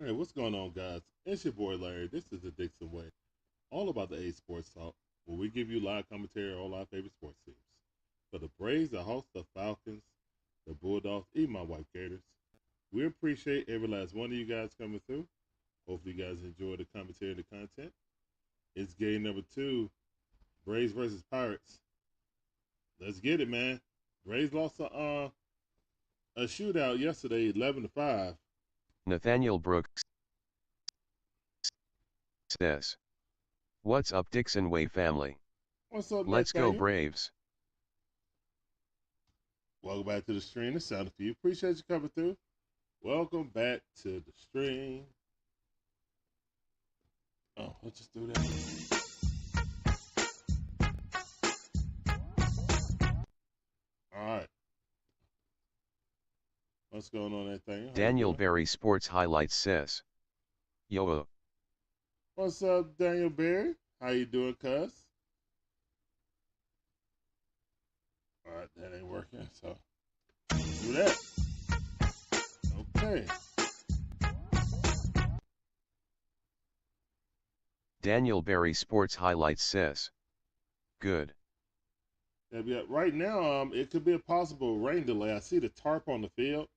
Hey, what's going on, guys? It's your boy Larry. This is the DIXON Way, all about the A Sports Talk, where we give you live commentary on all our favorite sports teams. For the Braves, the Hawks, the Falcons, the Bulldogs, even my wife Gators. We appreciate every last one of you guys coming through. Hopefully, you guys enjoy the commentary and the content. It's game number 2, Braves versus Pirates. Let's get it, man. Braves lost a shootout yesterday, 11-5. Nathaniel Brooks says, "What's up, DIXON Way family? What's up, Let's go Nathaniel? Braves." Welcome back to the stream. The sound of you. Appreciate you coming through. Welcome back to the stream. Oh, let's just do that. All right. What's going on, Nathaniel? Daniel Berry Sports Highlights says, "Yo, what's up, Daniel Berry? How you doing, cuz? All right, that ain't working, so do that. Okay. Daniel Berry Sports Highlights says, good. Yeah, right now, it could be a possible rain delay. I see the tarp on the field.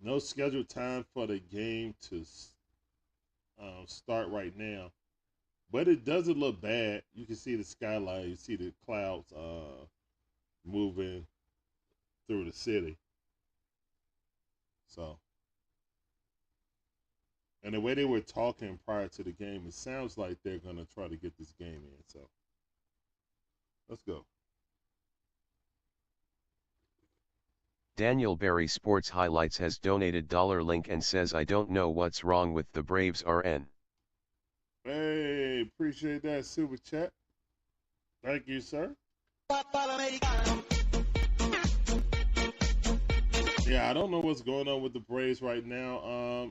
No scheduled time for the game to start right now, but it doesn't look bad. You can see the skyline. You see the clouds moving through the city. So, and the way they were talking prior to the game, it sounds like they're gonna try to get this game in. So, let's go. Daniel Berry Sports Highlights has donated $link and says, "I don't know what's wrong with the Braves RN." Hey, appreciate that super chat. Thank you, sir. Yeah, I don't know what's going on with the Braves right now.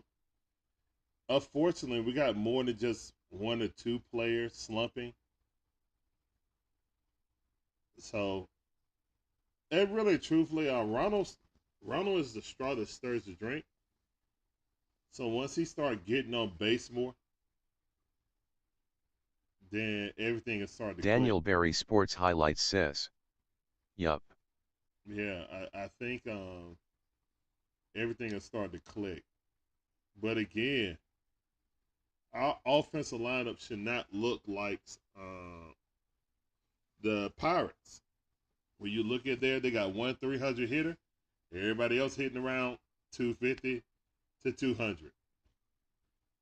Unfortunately, we got more than just 1 or 2 players slumping. So, and really, truthfully, Ronald is the straw that stirs the drink. So once he started getting on base more, then everything is starting to Daniel click. Berry Sports Highlights says, "Yup." Yeah, I think everything is starting to click. But again, our offensive lineup should not look like the Pirates. When you look at there, they got 1 300 hitter. Everybody else hitting around 250 to 200.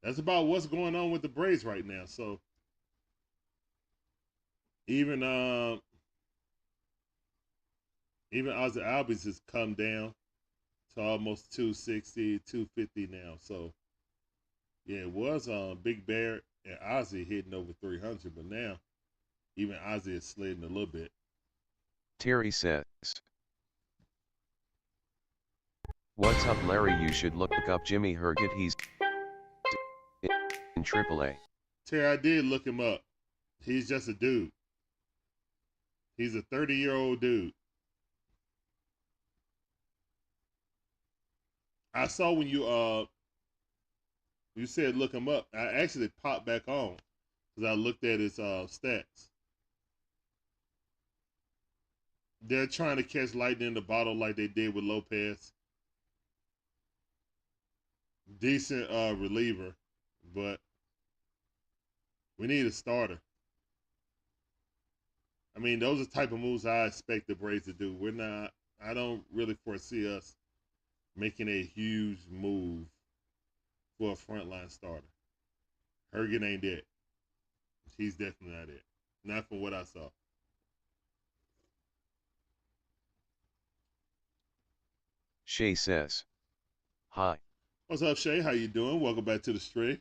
That's about what's going on with the Braves right now. So even even Ozzy Albies has come down to almost 260, 250 now. So yeah, it was Big Bear and Ozzy hitting over 300, but now even Ozzy is sliding a little bit. Terry says, "What's up, Larry? You should look up Jimmy Herget. He's in AAA." Terry, I did look him up. He's just a dude. He's a 30-year-old dude. I saw when you said look him up. I actually popped back on because I looked at his stats. They're trying to catch lightning in the bottle like they did with Lopez. Decent reliever, but we need a starter. I mean, those are the type of moves I expect the Braves to do. We're not. I don't really foresee us making a huge move for a frontline starter. Hergen ain't it. He's definitely not it. Not from what I saw. Shay says, "Hi. What's up, Shay? How you doing? Welcome back to the stream.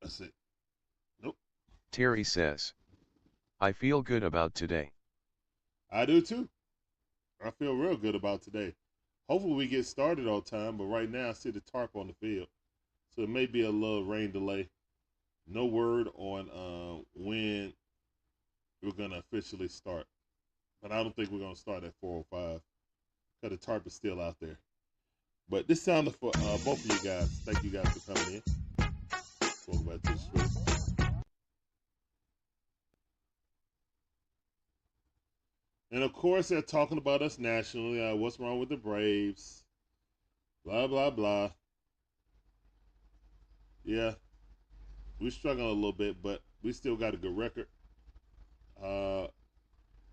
That's it. Nope. Terry says, "I feel good about today." I do too. I feel real good about today. Hopefully we get started on time, but right now I see the tarp on the field. So it may be a little rain delay. No word on when we're going to officially start. But I don't think we're going to start at 4:05 because the tarp is still out there. But this sounded for both of you guys. Thank you guys for coming in. Welcome back to the stream. And of course, they're talking about us nationally. What's wrong with the Braves? Blah, blah, blah. Yeah, we're struggling a little bit, but we still got a good record.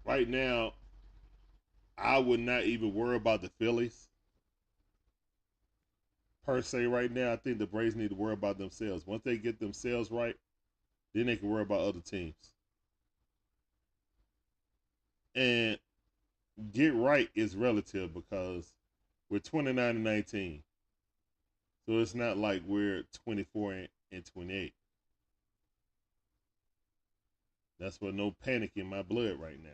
Right now, I would not even worry about the Phillies per se. Right now, I think the Braves need to worry about themselves. Once they get themselves right, then they can worry about other teams. And get right is relative because we're 29 and 19. So it's not like we're 24 and 28. That's why no panic in my blood right now.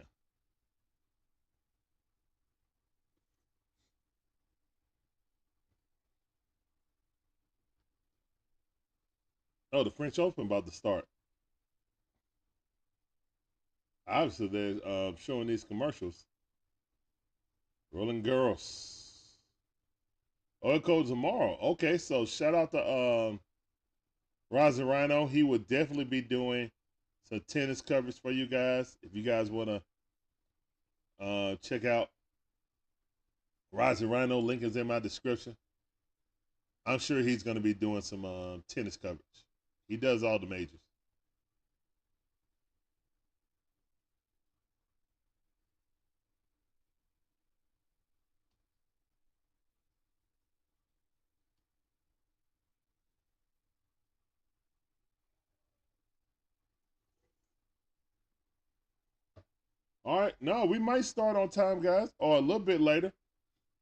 Oh, the French Open about to start. Obviously, they're showing these commercials. Roland Garros. Oh, it goes tomorrow. Okay, so shout out to Roger Rhino. He would definitely be doing some tennis coverage for you guys. If you guys want to check out Roger Rhino, link is in my description. I'm sure he's going to be doing some tennis coverage. He does all the majors. All right. No, we might start on time, guys, or a little bit later.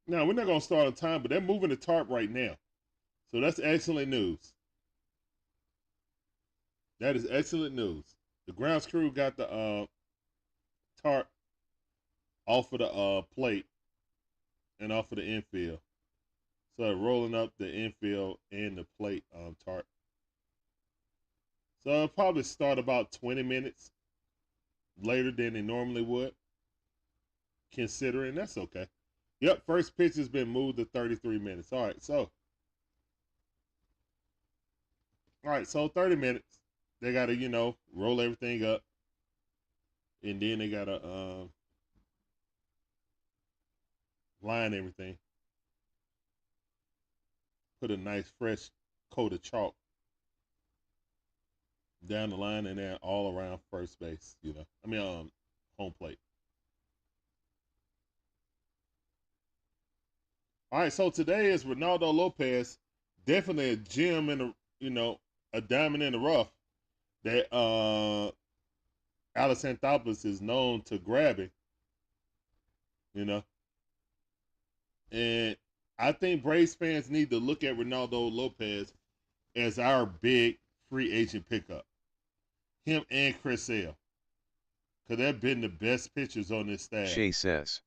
No, we're not going to start on time, but they're moving the tarp right now. So that's excellent news. That is excellent news. The grounds crew got the tarp off of the plate and off of the infield. So they're rolling up the infield and the plate tarp. So it'll probably start about 20 minutes later than they normally would, considering that's okay. Yep, first pitch has been moved to 33 minutes. All right, so 30 minutes. They got to, roll everything up. And then they got to line everything. Put a nice fresh coat of chalk down the line and then all around first base, home plate. All right, so today is Ronaldo Lopez, definitely a gem in the, a diamond in the rough that Alex Anthopoulos is known to grabbing, you know. And I think Braves fans need to look at Ronaldo Lopez as our big free agent pickup. Him and Chris Sale. Because they've been the best pitchers on this staff. Shay says.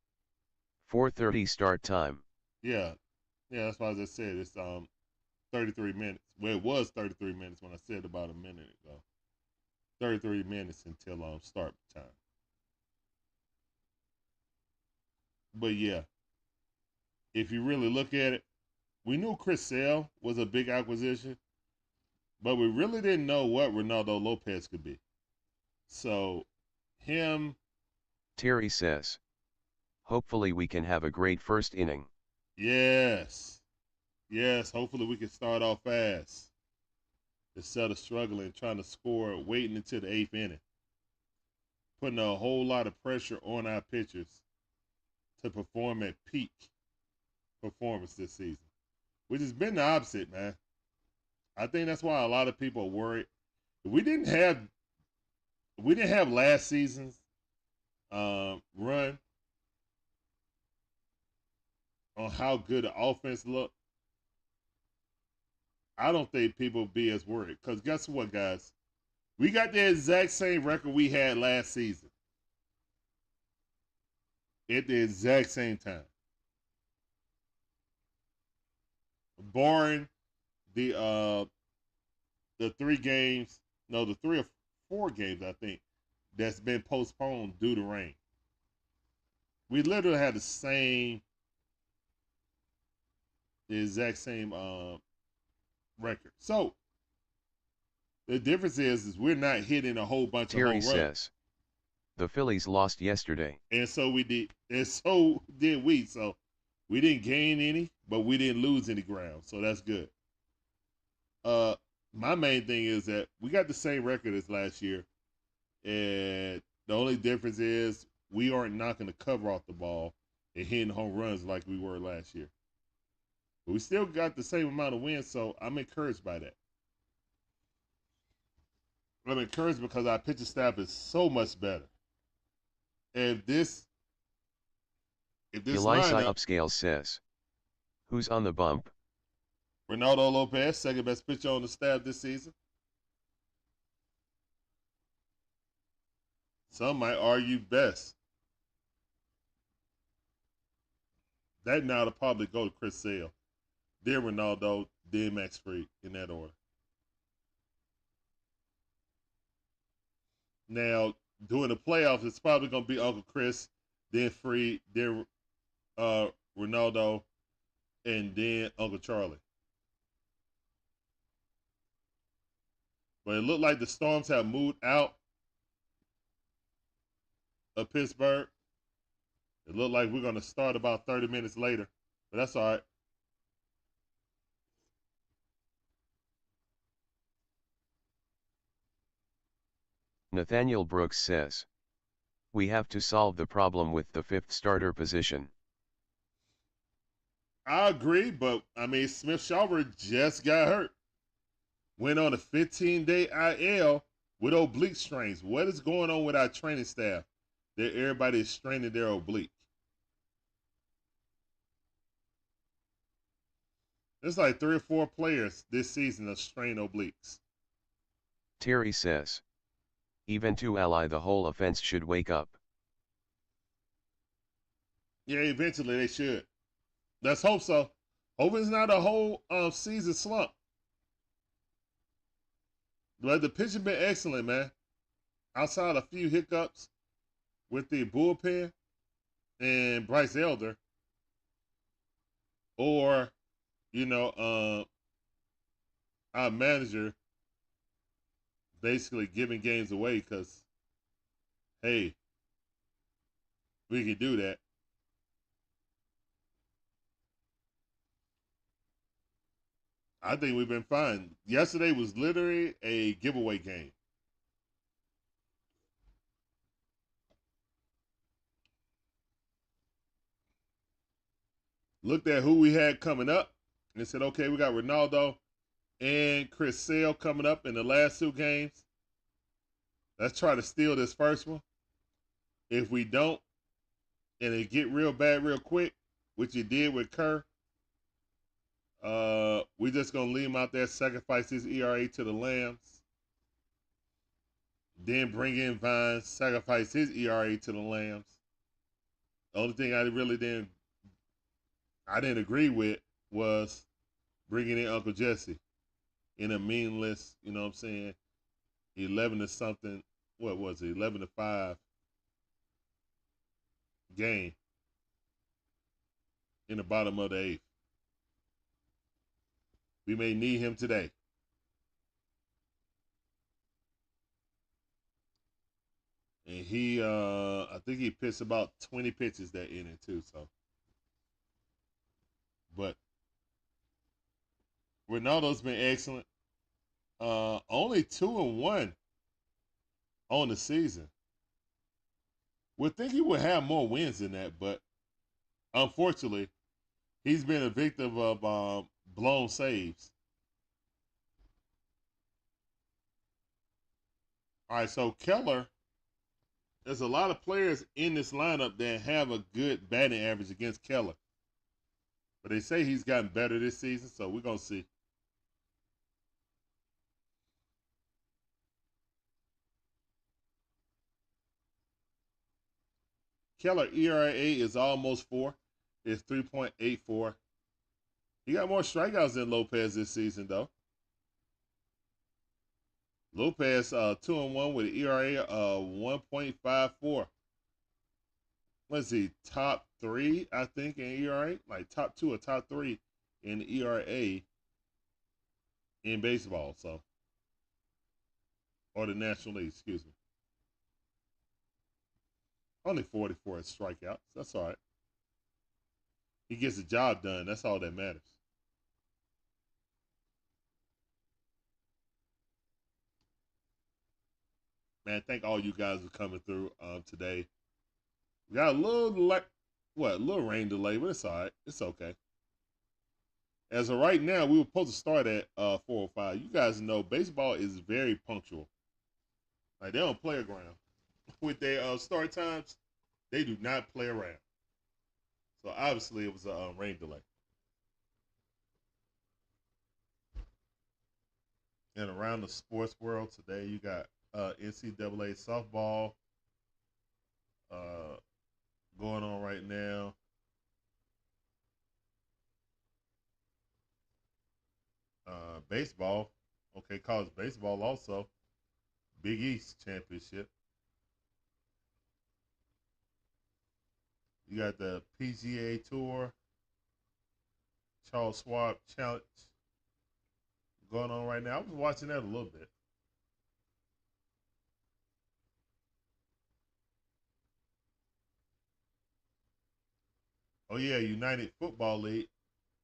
4:30 start time. Yeah. Yeah, that's why I just said it's 33 minutes. Well, it was 33 minutes when I said about a minute ago. 33 minutes until start time. But yeah, if you really look at it, we knew Chris Sale was a big acquisition, but we really didn't know what Ronaldo Lopez could be. So, him. Terry says. Hopefully we can have a great first inning. Yes. Yes, hopefully we can start off fast. Instead of struggling, trying to score, waiting until the 8th inning. Putting a whole lot of pressure on our pitchers to perform at peak performance this season. Which has been the opposite, man. I think that's why a lot of people are worried. We didn't have last season's run on how good the offense looked. I don't think people would be as worried. Because guess what, guys? We got the exact same record we had last season. At the exact same time. Barring the 3 games, no, the 3 or 4 games, I think, that's been postponed due to rain. We literally had the same the exact same record. So the difference is we're not hitting a whole bunch of Terry home runs. says, the Phillies lost yesterday. And so we did, and so did we. So we didn't gain any, but we didn't lose any ground. So that's good. Uh, my main thing is that we got the same record as last year, and the only difference is we aren't knocking the cover off the ball and hitting home runs like we were last year. But we still got the same amount of wins, so I'm encouraged by that. I'm encouraged because our pitching staff is so much better. If this Elisa lineup, Upscale says, who's on the bump? Ronaldo Lopez, second best pitcher on the staff this season. Some might argue best. That now to probably go to Chris Sale, then Ronaldo, then Max Fried in that order. Now, during the playoffs, it's probably going to be Uncle Chris, then Fried, then Ronaldo, and then Uncle Charlie. But it looked like the Storms have moved out of Pittsburgh. It looked like we're going to start about 30 minutes later, but that's all right. Nathaniel Brooks says, we have to solve the problem with the fifth starter position. I agree, but I mean, Smith Shawver just got hurt. Went on a 15-day IL with oblique strains. What is going on with our training staff that everybody is straining their oblique? There's like 3 or 4 players this season that strain obliques. Terry says, even to ally the whole offense should wake up. Yeah, eventually they should. Let's hope so. Hope it's not a whole season slump. But the pitching been excellent, man. Outside a few hiccups with the bullpen and Bryce Elder, or our manager basically giving games away because, hey, we can do that. I think we've been fine. Yesterday was literally a giveaway game. Looked at who we had coming up and said, okay, we got Ronaldo and Chris Sale coming up in the last 2 games. Let's try to steal this first one. If we don't, and it get real bad real quick, which it did with Kerr, we just gonna leave him out there, sacrifice his ERA to the Lambs, then bring in Vines, sacrifice his ERA to the Lambs. The only thing I didn't agree with was bringing in Uncle Jesse in a meaningless, 11 to something. What was it? 11 to 5 game in the bottom of the 8th. We may need him today. And he, I think he pitched about 20 pitches that inning too. So, but Ronaldo's been excellent. Only 2-1 on the season. Would think he would have more wins than that, but unfortunately, he's been a victim of blown saves. All right, so Keller, there's a lot of players in this lineup that have a good batting average against Keller. But they say he's gotten better this season, so we're going to see. Keller ERA is almost 4. It's 3.84. He got more strikeouts than Lopez this season, though. Lopez 2-1 with an ERA of 1.54. Let's see, top 3, I think, in ERA, like top 2 or top 3 in ERA in baseball. So, or the National League, excuse me. Only 44 strikeouts. That's all right. He gets the job done. That's all that matters. Man, thank all you guys for coming through today. We got a little rain delay, but it's all right. It's okay. As of right now, we were supposed to start at 4:05. You guys know baseball is very punctual. Like they don't play around with their start times. They do not play around. So obviously it was a rain delay. And around the sports world today, you got NCAA softball uh, going on right now. Baseball, okay, college baseball also. Big East championship. You got the PGA Tour, Charles Schwab Challenge going on right now. I was watching that a little bit. Oh yeah, United Football League.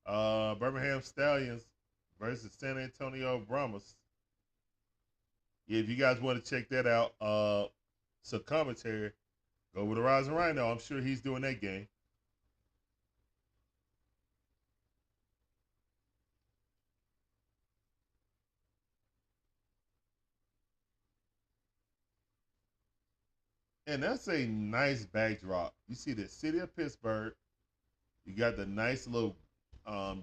Birmingham Stallions versus San Antonio Brahmas. Yeah, if you guys want to check that out, some commentary, go with the Rising Rhino. I'm sure he's doing that game. And that's a nice backdrop. You see the city of Pittsburgh. You got the nice little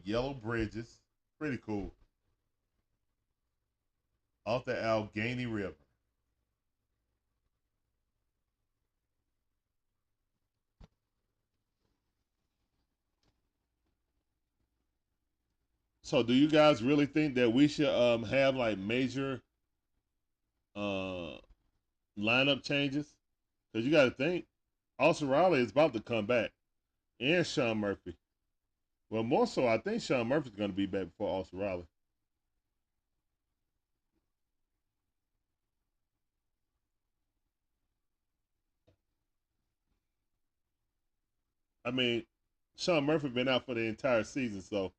yellow bridges. Pretty cool. Off the Allegheny River. So, do you guys really think that we should have like major uh, lineup changes? Because you got to think, Austin Riley is about to come back, and Sean Murphy. Well, more so, I think Sean Murphy's going to be back before Austin Riley. I mean, Sean Murphy been out for the entire season, so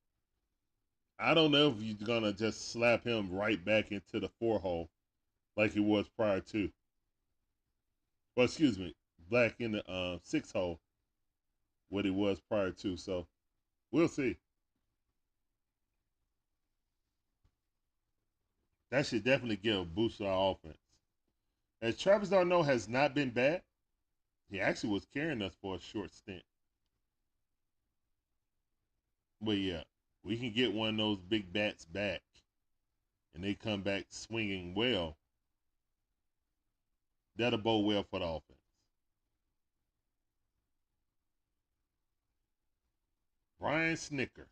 I don't know if you're gonna just slap him right back into the four hole like he was prior to. Well, excuse me, back in the six hole what he was prior to. So we'll see. That should definitely give a boost to our offense. As Travis Darno has not been bad, he actually was carrying us for a short stint. But yeah, we can get one of those big bats back, and they come back swinging well. That'll bode well for the offense. Brian Snicker.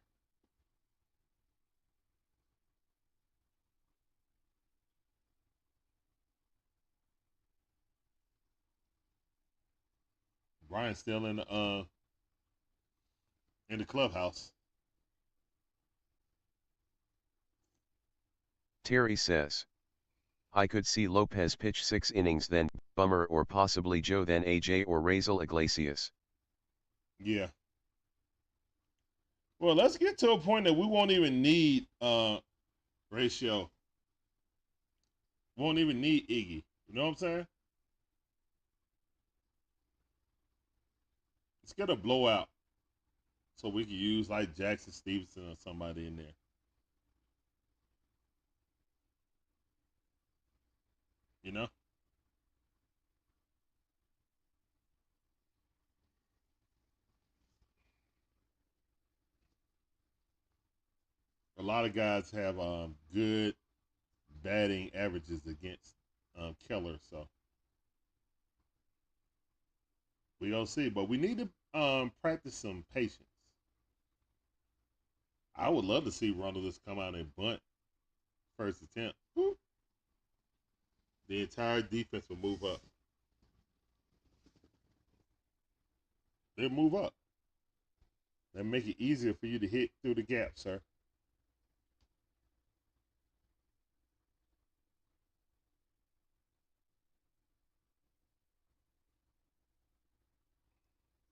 Brian's still in the clubhouse. Terry says, I could see Lopez pitch 6 innings then Bummer or possibly Joe then AJ or Raisel Iglesias. Yeah. Well, let's get to a point that we won't even need ratio. Won't even need Iggy. You know what I'm saying? Let's get a blowout so we can use like Jackson Stevenson or somebody in there. You know? A lot of guys have good batting averages against Keller, so we gonna see. But we need to practice some patience. I would love to see Ronald just come out and bunt first attempt. Woo. The entire defense will move up. They'll move up. That make it easier for you to hit through the gap, sir.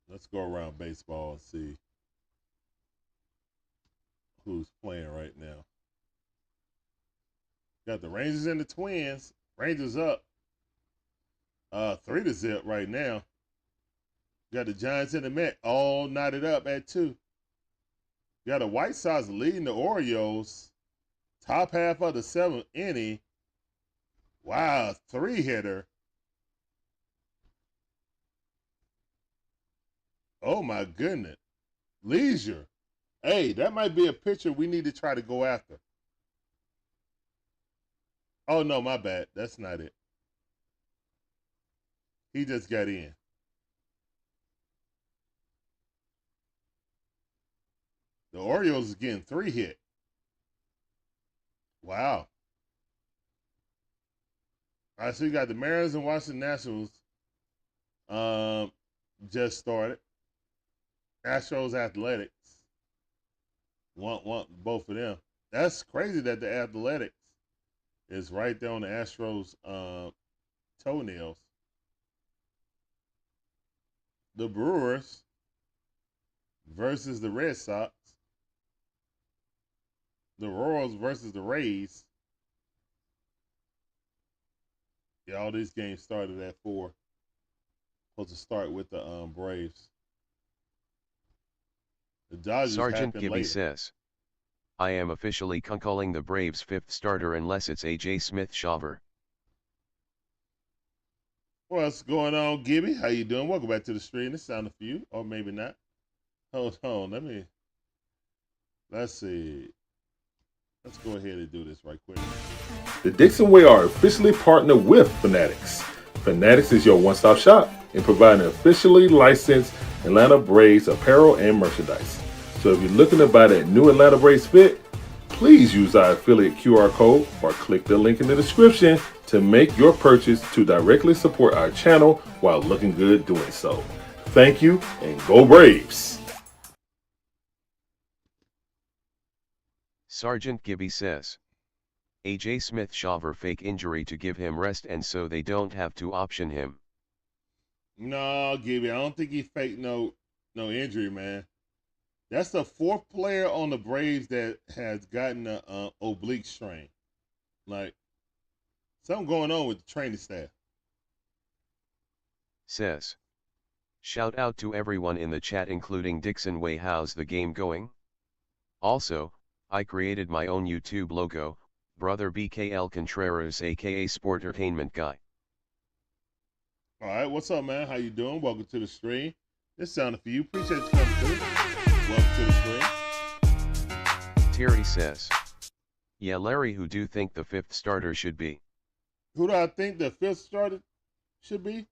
Let's go around baseball and see who's playing right now. Got the Rangers and the Twins. Rangers up 3-0 right now. Got the Giants and the Mets all knotted up at 2. Got the White Sox leading the Orioles. Top half of the 7th inning. Wow, 3-hitter. Oh my goodness. Leisure. Hey, that might be a pitcher we need to try to go after. Oh no, my bad. That's not it. He just got in. The Orioles is getting 3 hit. Wow. All right, so you got the Mariners and Washington Nationals just started. Astros Athletics. Want both of them. That's crazy that the Athletics is right there on the Astros toenails. The Brewers versus the Red Sox. The Royals versus the Rays. Yeah, all these games started at 4. Supposed to start with the Braves. The Dodgers Sergeant happen Gibby later. says, I am officially calling the Braves' 5th starter unless it's AJ Smith-Shawver. What's going on, Gibby? How you doing? Welcome back to the stream. This sound a few, or maybe not. Hold on, let's see. Let's go ahead and do this right quick. The DIXON WAY are officially partnered with Fanatics. Fanatics is your one-stop shop in providing officially licensed Atlanta Braves apparel and merchandise. So if you're looking to buy that new Atlanta Braves fit, please use our affiliate QR code or click the link in the description to make your purchase to directly support our channel while looking good doing so. Thank you and go Braves! Sergeant Gibby says, AJ Smith-Shawver fake injury to give him rest and so they don't have to option him. No, Gibby, I don't think he faked no injury, man. That's the 4th player on the Braves that has gotten an oblique strain. Like, something going on with the training staff. Says, shout out to everyone in the chat including DIXON WAY. How's the game going? Also, I created my own YouTube logo, Brother BKL Contreras aka Sportertainment Guy. All right, what's up, man? How you doing? Welcome to the stream. This sounded for you. Appreciate you coming through. Welcome to the stream. Terry says, yeah, Larry, who do you think the 5th starter should be? Who do I think the 5th starter should be?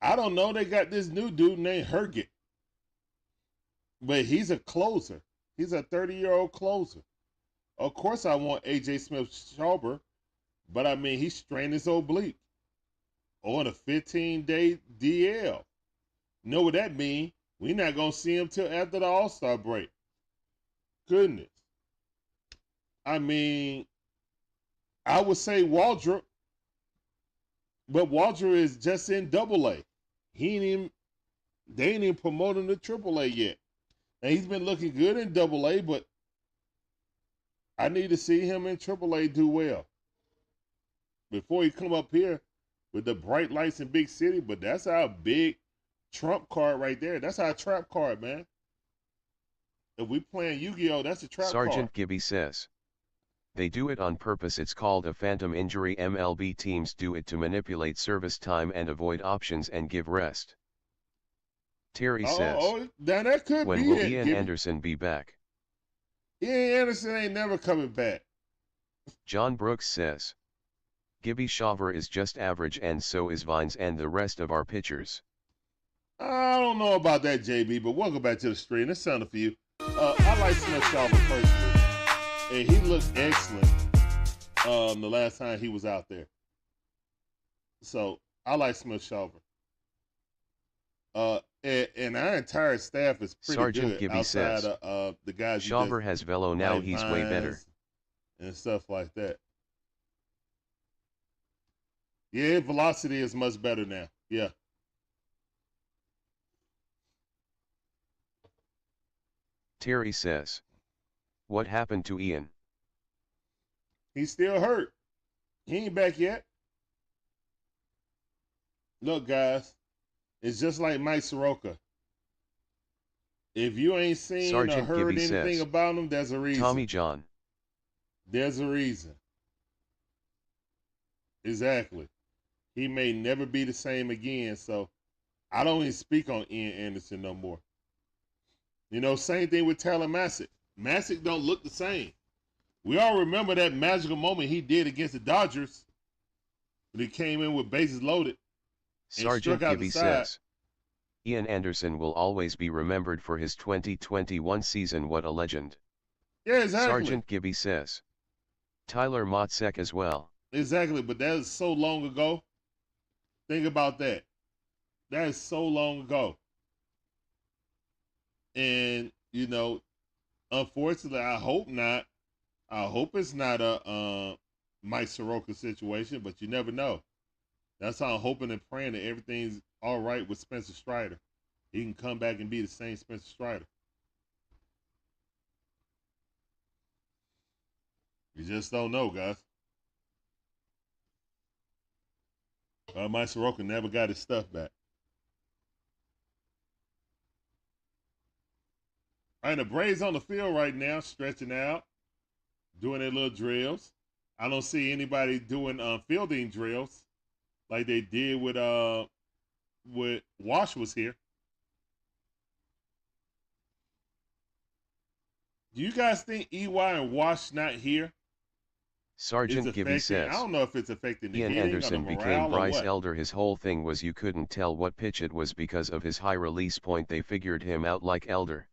I don't know. They got this new dude named Herget. But he's a closer. He's a 30-year-old closer. Of course I want AJ Smith-Shawver, but I mean, he strained his oblique on a 15-day DL. Know what that means? We're not going to see him till after the All-Star break. Goodness. I mean, I would say Waldrop, but Waldrop is just in AA. They ain't even promoted him to AAA yet. And he's been looking good in AA, but I need to see him in AAA do well before he come up here with the bright lights in big city. But that's our big trump card right there. That's our trap card, man. If we playing Yu-Gi-Oh, that's a trap card. Sergeant Gibby says, they do it on purpose. It's called a phantom injury. MLB teams do it to manipulate service time and avoid options and give rest. Terry says, now that could when be will it, Ian Gibby. Anderson be back? Ian Anderson ain't never coming back. John Brooks says, Gibby Shawver is just average and so is Vines and the rest of our pitchers. I don't know about that, JB, but welcome back to the stream. This sounded for you. I like Smith-Shawver personally, and he looked excellent the last time he was out there. So I like Smith-Shawver. And our entire staff is pretty Sergeant good Gibby outside says, of the guys you Schauber just has velo now, like he's way better. Vines and stuff like that. Yeah, velocity is much better now. Yeah. Terry says, what happened to Ian? He's still hurt. He ain't back yet. Look, guys, it's just like Mike Soroka. If you ain't seen Sergeant or heard Gibby anything says, about him, there's a reason. Tommy John. There's a reason. Exactly. He may never be the same again, so I don't even speak on Ian Anderson no more. You know, same thing with Taylor Massick. Massick don't look the same. We all remember that magical moment he did against the Dodgers when he came in with bases loaded. Sergeant Gibby says, Ian Anderson will always be remembered for his 2021 season. What a legend. Yeah, exactly. Sergeant Gibby says, Tyler Motzek as well. Exactly, but that is so long ago. Think about that. That is so long ago. And, you know, unfortunately, I hope not. I hope it's not a Mike Soroka situation, but you never know. That's how I'm hoping and praying that everything's all right with Spencer Strider. He can come back and be the same Spencer Strider. You just don't know, guys. Mike Soroka never got his stuff back. All right, the Braves on the field right now, stretching out, doing their little drills. I don't see anybody doing fielding drills like they did with Wash was here. Do you guys think EY and Wash not here? Sergeant Gibby says, I don't know if it's affecting the Ian hitting Anderson or the became morale Bryce or what. Elder. His whole thing was you couldn't tell what pitch it was because of his high release point. They figured him out like Elder.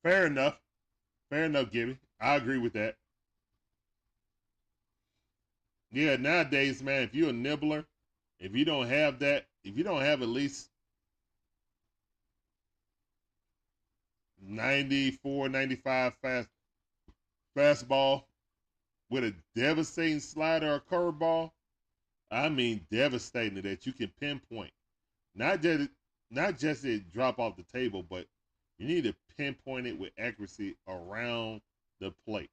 Fair enough. Fair enough, Gibby. I agree with that. Yeah, nowadays, man, if you're a nibbler, if you don't have that, if you don't have at least 94, 95 fastball with a devastating slider or curveball, I mean devastating that you can pinpoint. Not just it drop off the table, but you need to pinpoint it with accuracy around the plate.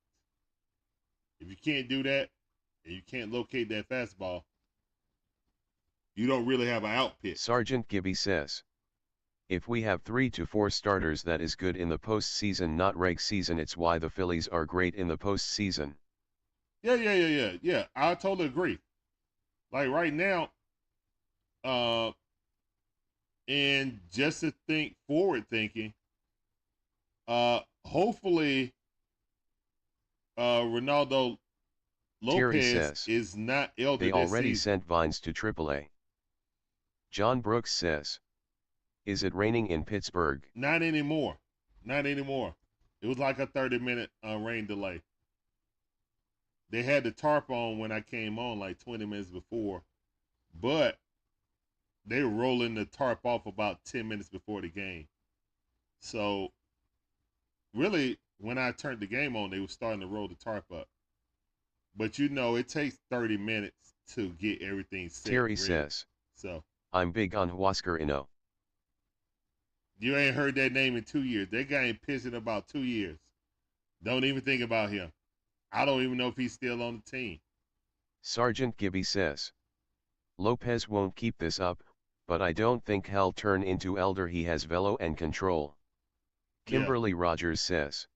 If you can't do that, and you can't locate that fastball, you don't really have an out pitch. Sergeant Gibby says, if we have 3 to 4 starters, that is good in the postseason, not reg season. It's why the Phillies are great in the postseason. Yeah. I totally agree. Like right now, and just to think forward thinking, hopefully, Ronaldo Terry Lopez says, is not Elder. they already season. sent Vines to AAA. John Brooks says, is it raining in Pittsburgh? Not anymore. Not anymore. It was like a 30-minute rain delay. They had the tarp on when I came on like 20 minutes before, but they were rolling the tarp off about 10 minutes before the game. So really, when I turned the game on, they were starting to roll the tarp up. But you know, it takes 30 minutes to get everything set. Terry says, so I'm big on Huascar Ino. You ain't heard that name in 2 years. That guy ain't pitched in about 2 years. Don't even think about him. I don't even know if he's still on the team. Sergeant Gibby says, Lopez won't keep this up, but I don't think he'll turn into Elder. He has velo and control. Kimberly Rogers says,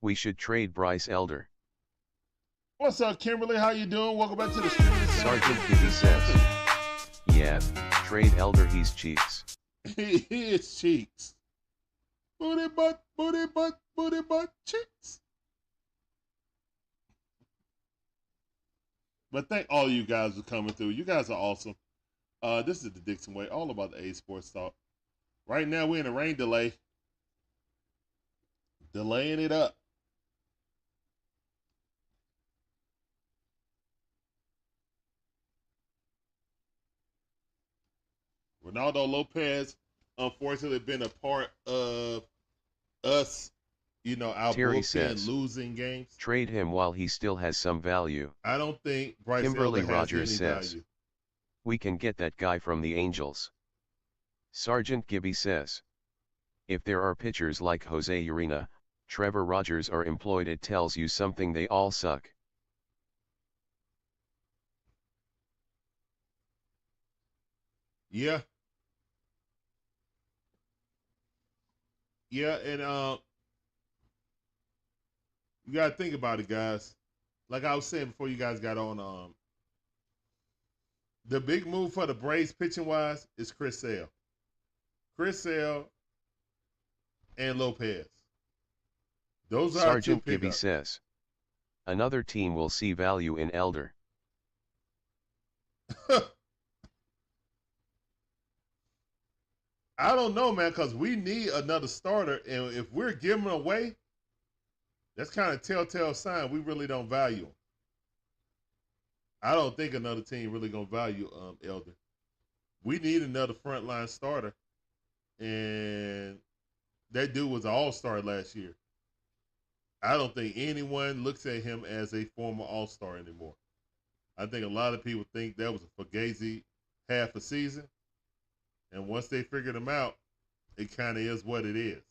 we should trade Bryce Elder. What's up, Kimberly? How you doing? Welcome back to the streaming. Sergeant Gibby says, yeah, trade Elder. He's cheeks. He is cheeks. Booty butt, cheeks. But thank all you guys for coming through. You guys are awesome. This is the DIXON Way, all about the A Sports Talk. Right now, we're in a rain delay. Delaying it up. Ronaldo Lopez, unfortunately, been a part of us, our Terry bullpen says, losing games. trade him while he still has some value. I don't think Bryce Kimberly Elder has Rogers any says, value. we can get that guy from the Angels. Sergeant Gibby says, if there are pitchers like Jose Urena, Trevor Rogers are employed, it tells you something, they all suck. Yeah. Yeah, and you gotta think about it, guys. Like I was saying before you guys got on, the big move for the Braves pitching wise is Chris Sale. Chris Sale and Lopez. Those are our two Sergeant Gibby pickups. says, another team will see value in Elder. I don't know, man, because we need another starter, and if we're giving him away, that's kind of telltale sign we really don't value him. I don't think another team really gonna value Elder. We need another frontline starter, and that dude was an all-star last year. I don't think anyone looks at him as a former all-star anymore. I think a lot of people think that was a Fugazi half a season, and once they figured him out, it kind of is what it is.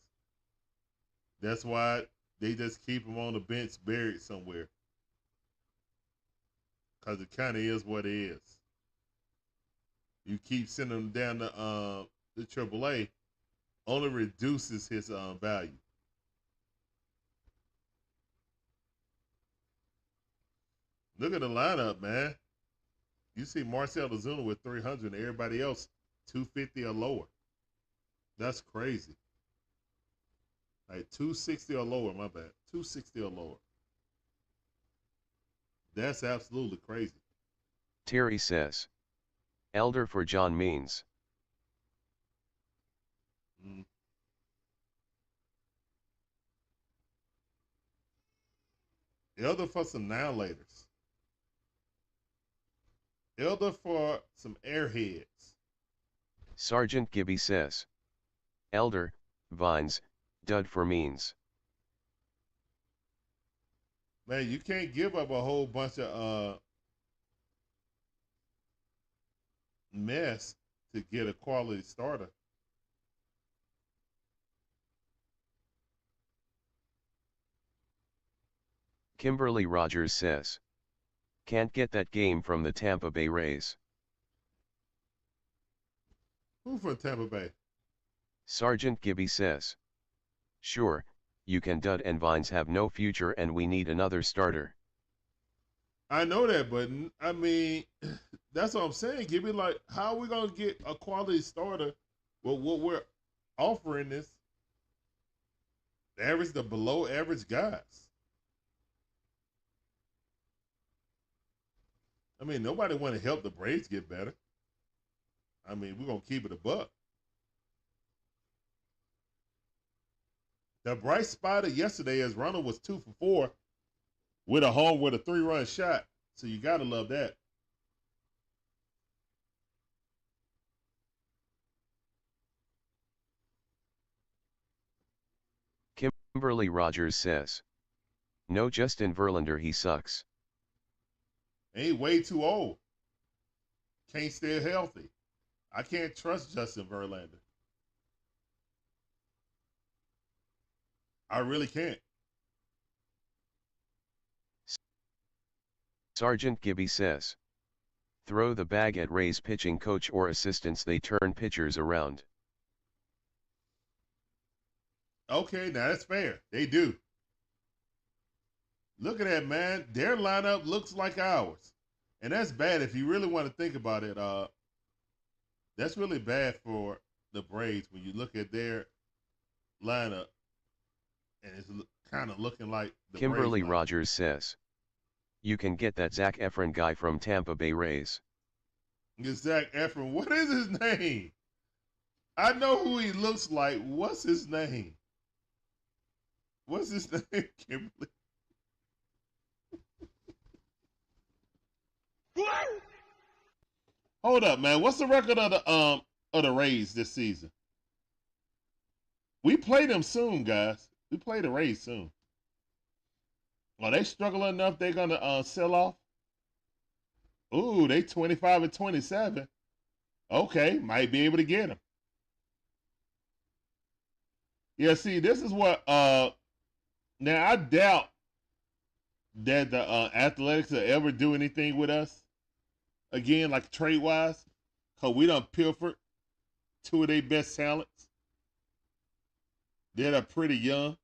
That's why they just keep him on the bench buried somewhere, because it kind of is what it is. You keep sending him down to the AAA, only reduces his value. Look at the lineup, man. You see Marcell Ozuna with 300 and everybody else 250 or lower. That's crazy. Like 260 or lower, my bad. 260 or lower. That's absolutely crazy. Terry says, Elder for John Means. Mm. Elder for some now laters. Elder for some airheads. Sergeant Gibby says, Elder, Vines, dud for Means. Man, you can't give up a whole bunch of mess to get a quality starter. Kimberly Rogers says, can't get that game from the Tampa Bay Rays. Who from Tampa Bay? Sergeant Gibby says, sure, you can, dud and Vines have no future and we need another starter. I know that, but I mean, that's what I'm saying. Give me like, how are we gonna get a quality starter? Well, what we're offering is average, the below average guys. I mean, nobody want to help the Braves get better. I mean, we're gonna keep it a buck. The bright spot yesterday is Ronald was 2 for 4 with a home with a 3-run shot. So you gotta love that. Kimberly Rogers says, no Justin Verlander, he sucks. Ain't way too old. Can't stay healthy. I can't trust Justin Verlander. I really can't. Sergeant Gibby says, throw the bag at Rays pitching coach or assistants, they turn pitchers around. Okay, now that's fair. They do. Look at that, man. Their lineup looks like ours. And that's bad if you really want to think about it. That's really bad for the Braves when you look at their lineup and it's kind of looking like the Kimberly Braves Rogers says, you can get that Zach Efron guy from Tampa Bay Rays. Zach Efron, what is his name? I know who he looks like. What's his name? What's his name, Kimberly? Hold up, man. What's the record of the of the Rays this season. We play them soon, guys. We play the Rays soon. Are they struggling enough they're going to sell off? Ooh, they 25 and 27. Okay, might be able to get them. Yeah, see, this is what now I doubt that the Athletics will ever do anything with us again, like trade wise, because we done pilfered two of their best talents. They're pretty young.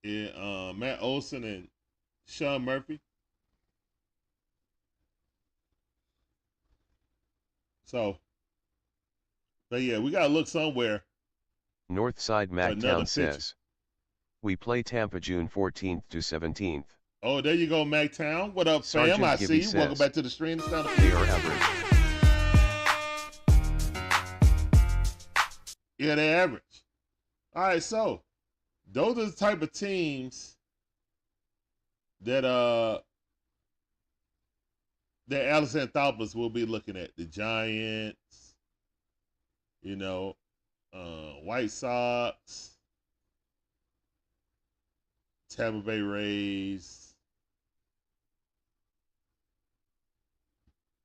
Matt Olson and Sean Murphy. So, but yeah, we gotta look somewhere. Northside MacTown says, we play Tampa June 14th to 17th. Oh, there you go, MacTown. What up, fam? Sergeant I Gibby see you. Welcome says, back to the stream. They are average. Yeah, they're average. All right, so those are the type of teams that Alice Anthopoulos will be looking at. The Giants, you know, White Sox, Tampa Bay Rays.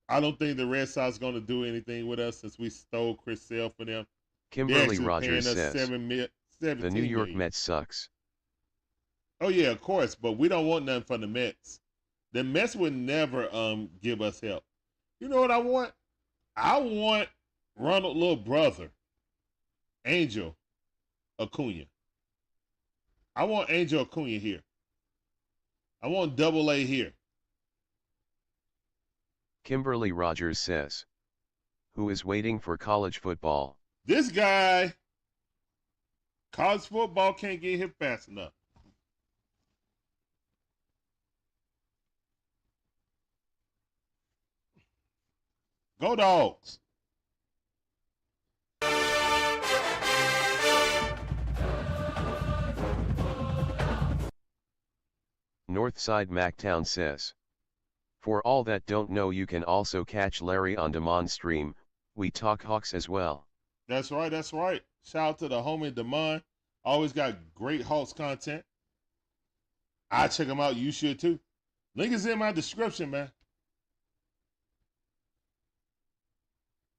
I don't think the Red Sox going to do anything with us since we stole Chris Sale for them. Kimberly Rogers says, the New York million. Mets sucks. Oh, yeah, of course, but we don't want nothing from the Mets. The Mets would never give us help. You know what I want? I want Ronald little brother, Angel Acuna. I want Angel Acuna here. I want Double A here. Kimberly Rogers says, who is waiting for college football? This guy, college football can't get here fast enough. Go Dogs. Northside MacTown says, for all that don't know, you can also catch Larry on Damon stream. We talk Hawks as well. That's right, that's right. Shout out to the homie Damon. Always got great Hawks content. I check them out. You should too. Link is in my description, man.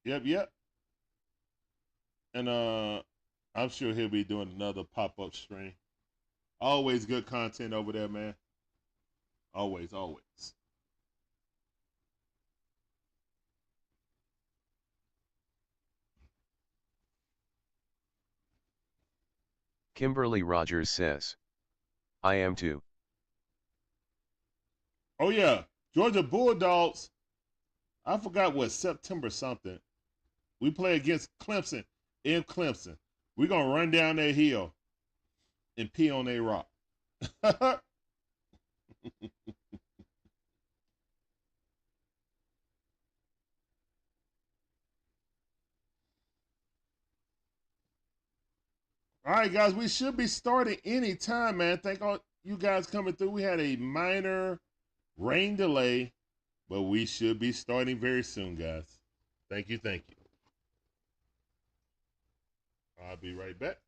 Yep. And I'm sure he'll be doing another pop-up stream. Always good content over there, man. Always. Kimberly Rogers says, I am too. Oh, yeah. Georgia Bulldogs. I forgot what, September something. We play against Clemson in Clemson. We're going to run down that hill and pee on a rock. All right, guys, we should be starting any time, man. Thank all you guys coming through. We had a minor rain delay, but we should be starting very soon, guys. Thank you. I'll be right back.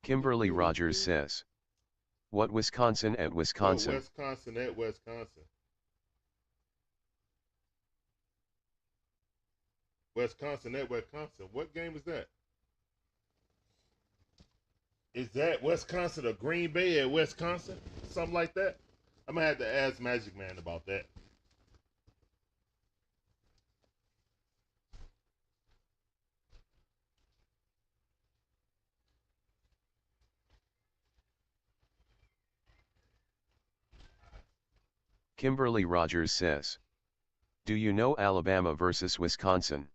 Kimberly Rogers says, what Wisconsin at Wisconsin? Wisconsin at Wisconsin. Wisconsin at Wisconsin. What game is that? Is that Wisconsin or Green Bay at Wisconsin? Something like that? I'm going to have to ask Magic Man about that. Kimberly Rogers says, do you know Alabama versus Wisconsin?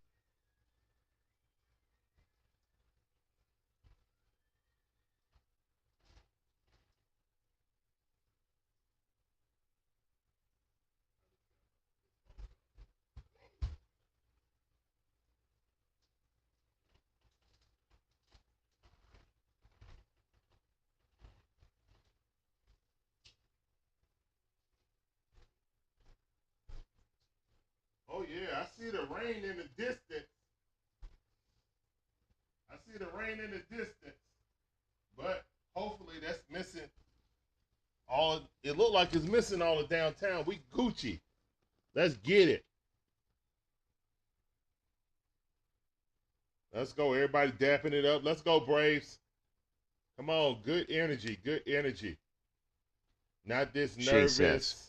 see the rain in the distance. I see the rain in the distance. But hopefully that's missing all. It looked like it's missing all of downtown. We Gucci. Let's get it. Let's go. Everybody dapping it up. Let's go, Braves. Come on. Good energy. Good energy. Not this Shay nervous. Says,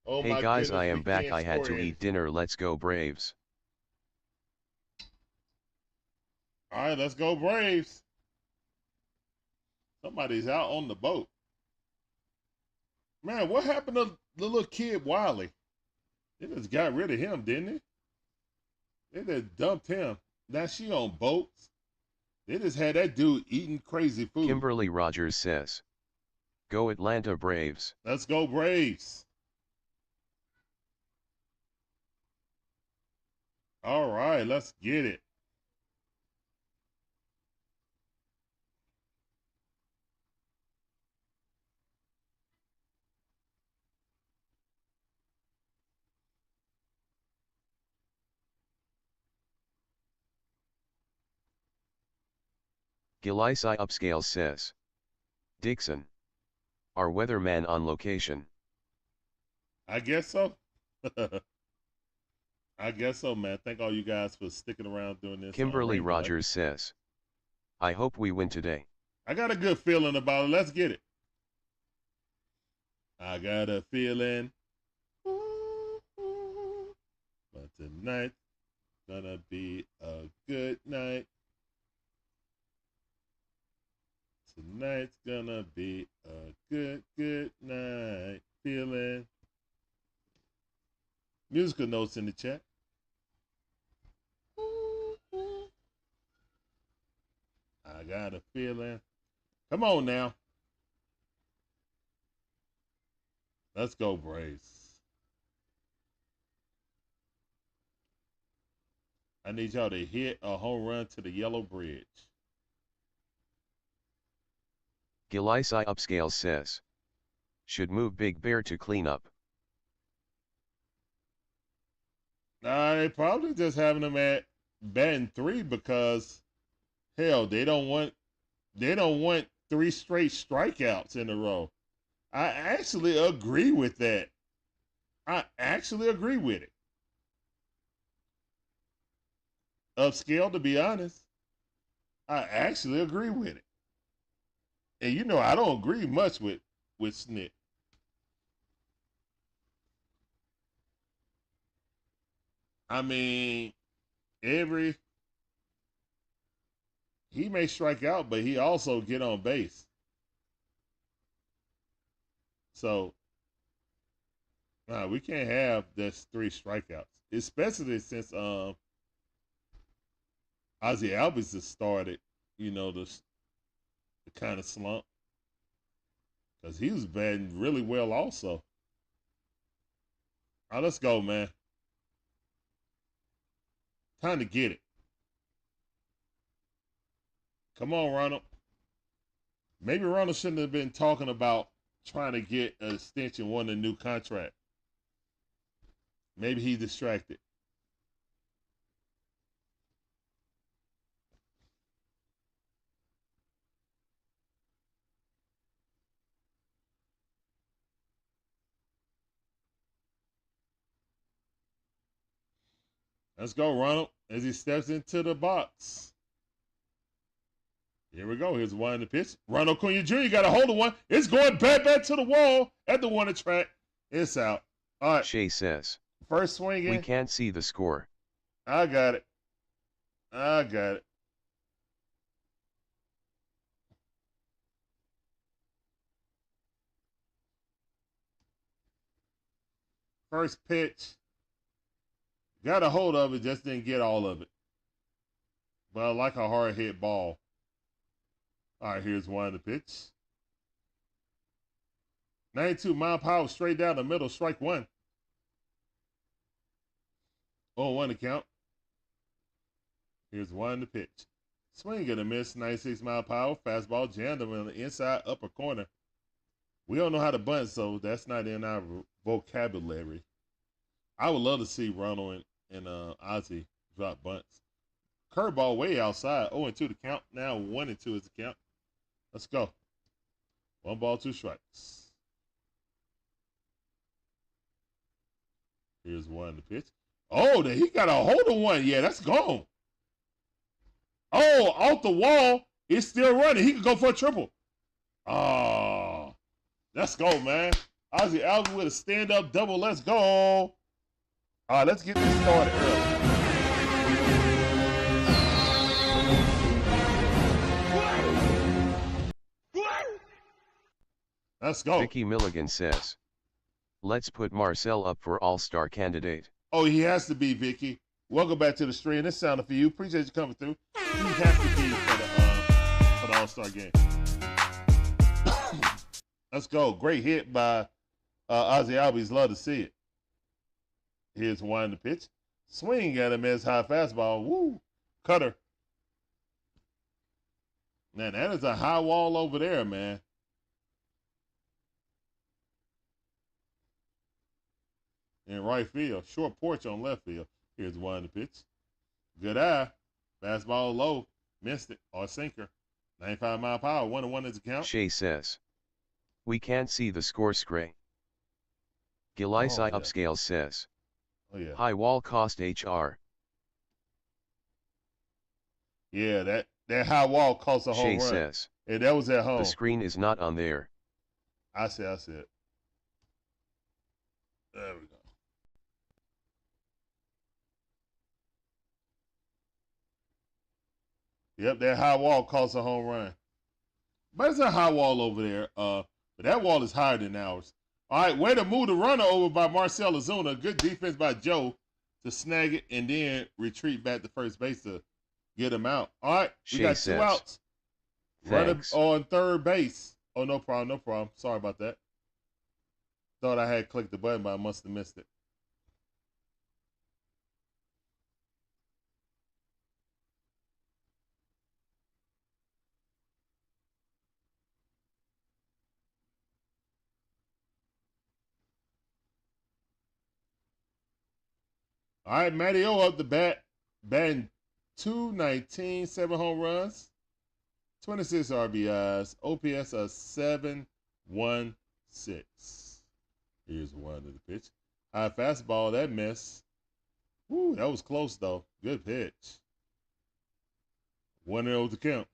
Oh hey my guys, goodness, I am we back. can't I had score to in. eat dinner. Let's go Braves. All right, let's go Braves. Somebody's out on the boat. Man, what happened to the little kid Wiley? They just got rid of him, didn't they? They just dumped him. Now she on boats. They just had that dude eating crazy food. Kimberly Rogers says, go Atlanta Braves. Let's go Braves. All right, let's get it. Gilisai Upscale says, Dixon, our weatherman on location. I guess so. I guess so, man. Thank all you guys for sticking around doing this. Kimberly Rogers says, I hope we win today. I got a good feeling about it. Let's get it. I got a feeling. But tonight's gonna be a good night. Tonight's gonna be a good night. Feeling. Musical notes in the chat. I got a feeling. Come on now. Let's go, Braves. I need y'all to hit a home run to the yellow bridge. Gilisai Upscale says, should move Big Bear to clean up. They probably just having him at batting 3 because hell, they don't want 3 straight strikeouts in a row. I actually agree with that. I actually agree with it. Upscale, to be honest. I actually agree with it. And you know I don't agree much with Snit. I mean, he may strike out, but he also get on base. So, we can't have just 3 strikeouts, especially since Ozzy Albies has started, the kind of slump, because he was batting really well also. All right, let's go, man. Time to get it. Come on, Ronald. Maybe Ronald shouldn't have been talking about trying to get an extension, wanting a new contract. Maybe he's distracted. Let's go, Ronald, as he steps into the box. Here we go. Here's one the pitch. Ronald Acuna Jr. got a hold of one. It's going back to the wall at the 1 track. It's out. All right. Shay says, first swing in. We can't see the score. I got it. First pitch. Got a hold of it, just didn't get all of it. But I like a hard hit ball. All right, here's one the pitch. 92-mile-per-hour straight down the middle, strike 1. 0-1 to count. Here's one the pitch. Swing and a miss, 96-mile-per-hour fastball jammed him in the inside upper corner. We don't know how to bunt, so that's not in our vocabulary. I would love to see Ronald and Ozzy drop bunts. Curveball way outside. 0-2 the count. Now 1-2 is the count. Let's go. 1 ball, 2 strikes. Here's one to pitch. Oh, he got a hold of one. Yeah, that's gone. Oh, off the wall. It's still running. He could go for a triple. Oh, let's go, man. Ozzy Albies with a stand-up double. Let's go. All right, let's get this started early. Let's go. Vicky Milligan says, let's put Marcel up for All-Star candidate. Oh, he has to be, Vicky. Welcome back to the stream. This sounded for you. Appreciate you coming through. He has to be for the All-Star game. Let's go. Great hit by Ozzy Albies. Love to see it. Here's one to pitch. Swing at him as high fastball. Woo. Cutter. Man, that is a high wall over there, man. In right field. Short porch on left field. Here's one to pitch. Good eye. Fastball low. Missed it. Or sinker. 95 mile per hour. 1-1 is the count. Shay says, we can't see the score scray. Gilisai Upscale says, oh, yeah. High wall cost HR. Yeah, that high wall cost a home Shay run. says, Hey, that was at home. the screen is not on there. I see it. There we go. Yep, that high wall costs a home run. But it's a high wall over there. But that wall is higher than ours. All right, way to move the runner over by Marcell Ozuna. Good defense by Joe to snag it and then retreat back to first base to get him out. All right, we got 2 outs. Runner on third base. Oh, no problem. Sorry about that. Thought I had clicked the button, but I must have missed it. All right, Matteo up the bat, batting .219, 7 home runs, 26 RBIs, OPS of 716. Here's one to the pitch. High fastball, that miss. Woo, that was close though. Good pitch. 1-0 to count.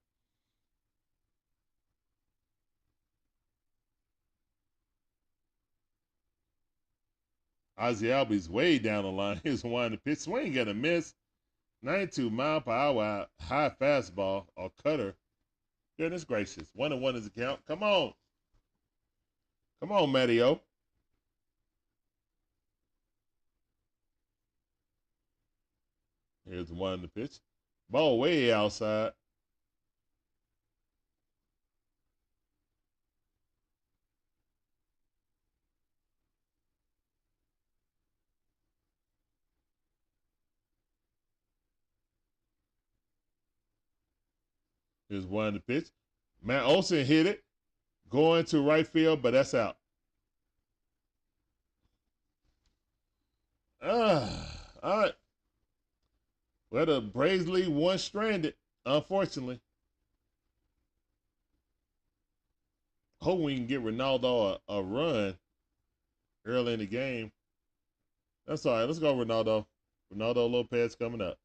Ozzy Albies way down the line. Here's one to pitch. Swing and a miss. 92 mile per hour high fastball or cutter. Goodness gracious. 1-1 is the count. Come on. Come on, Matteo. Here's one to pitch. Ball way outside. Here's one to pitch. Matt Olson hit it. Going to right field, but that's out. All right. Well, the Braves leave one stranded, unfortunately. Hope we can get Ronaldo a run early in the game. That's all right. Let's go, Ronaldo. Ronaldo Lopez coming up.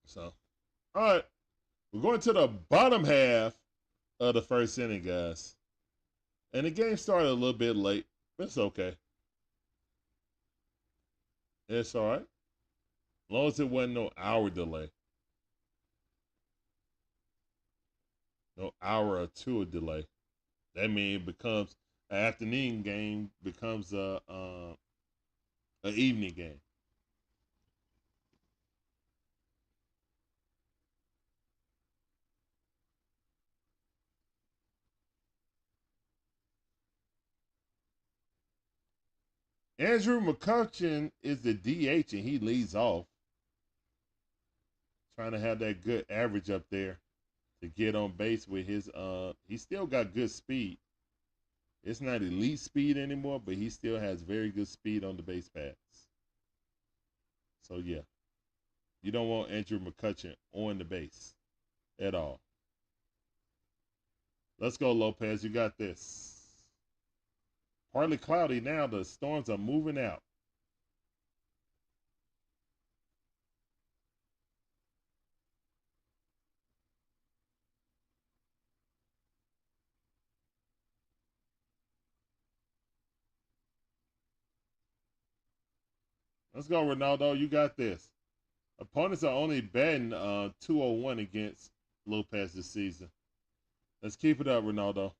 So, all right. We're going to the bottom half of the first inning, guys. And the game started a little bit late. But it's okay. It's all right. As long as it wasn't no hour delay. No hour or two of delay. That means it becomes an afternoon game, becomes a an evening game. Andrew McCutchen is the DH, and he leads off. Trying to have that good average up there to get on base with his he still got good speed. It's not elite speed anymore, but he still has very good speed on the base paths. So yeah, you don't want Andrew McCutchen on the base at all. Let's go, Lopez. You got this. Partly cloudy now. The storms are moving out. Let's go, Ronaldo. You got this. Opponents are only batting 201 against Lopez this season. Let's keep it up, Ronaldo.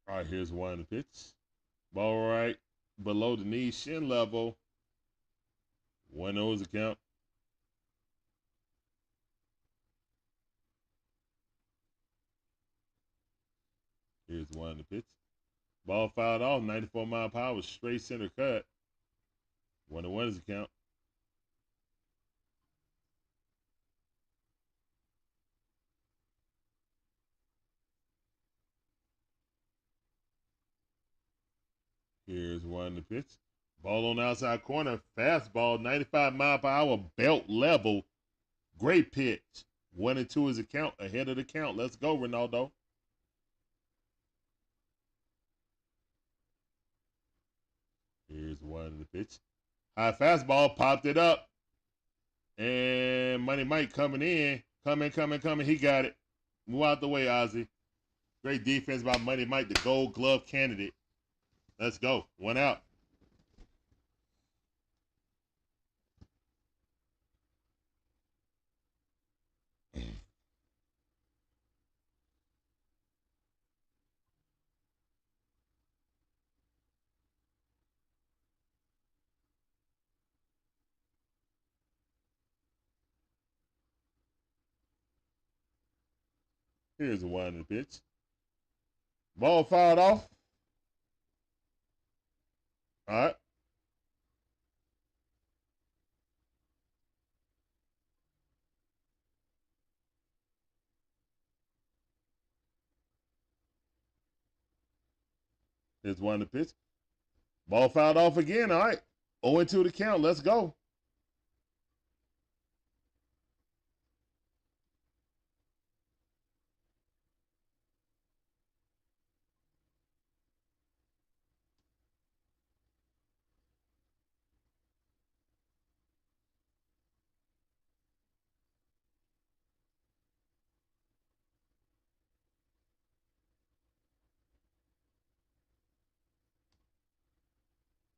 All right, here's one pitch. Ball right below the knee, shin level. 1-0 is the count. Here's one pitch. Ball fouled off, 94-mile-per-hour, straight center cut. 1-1 is the count. Here's one to pitch. Ball on the outside corner. Fastball, 95-mile-per-hour, belt level. Great pitch. 1-2 is the count. Ahead of the count. Let's go, Ronaldo. Here's one to pitch. High fastball, popped it up. And Money Mike coming in. Coming. He got it. Move out the way, Ozzy. Great defense by Money Mike, the Gold Glove candidate. Let's go. 1 out. Here's a 1 pitch. Ball fouled off. All right. Here's 1 pitch. Ball fouled off again. All right. 0-2 the count. Let's go.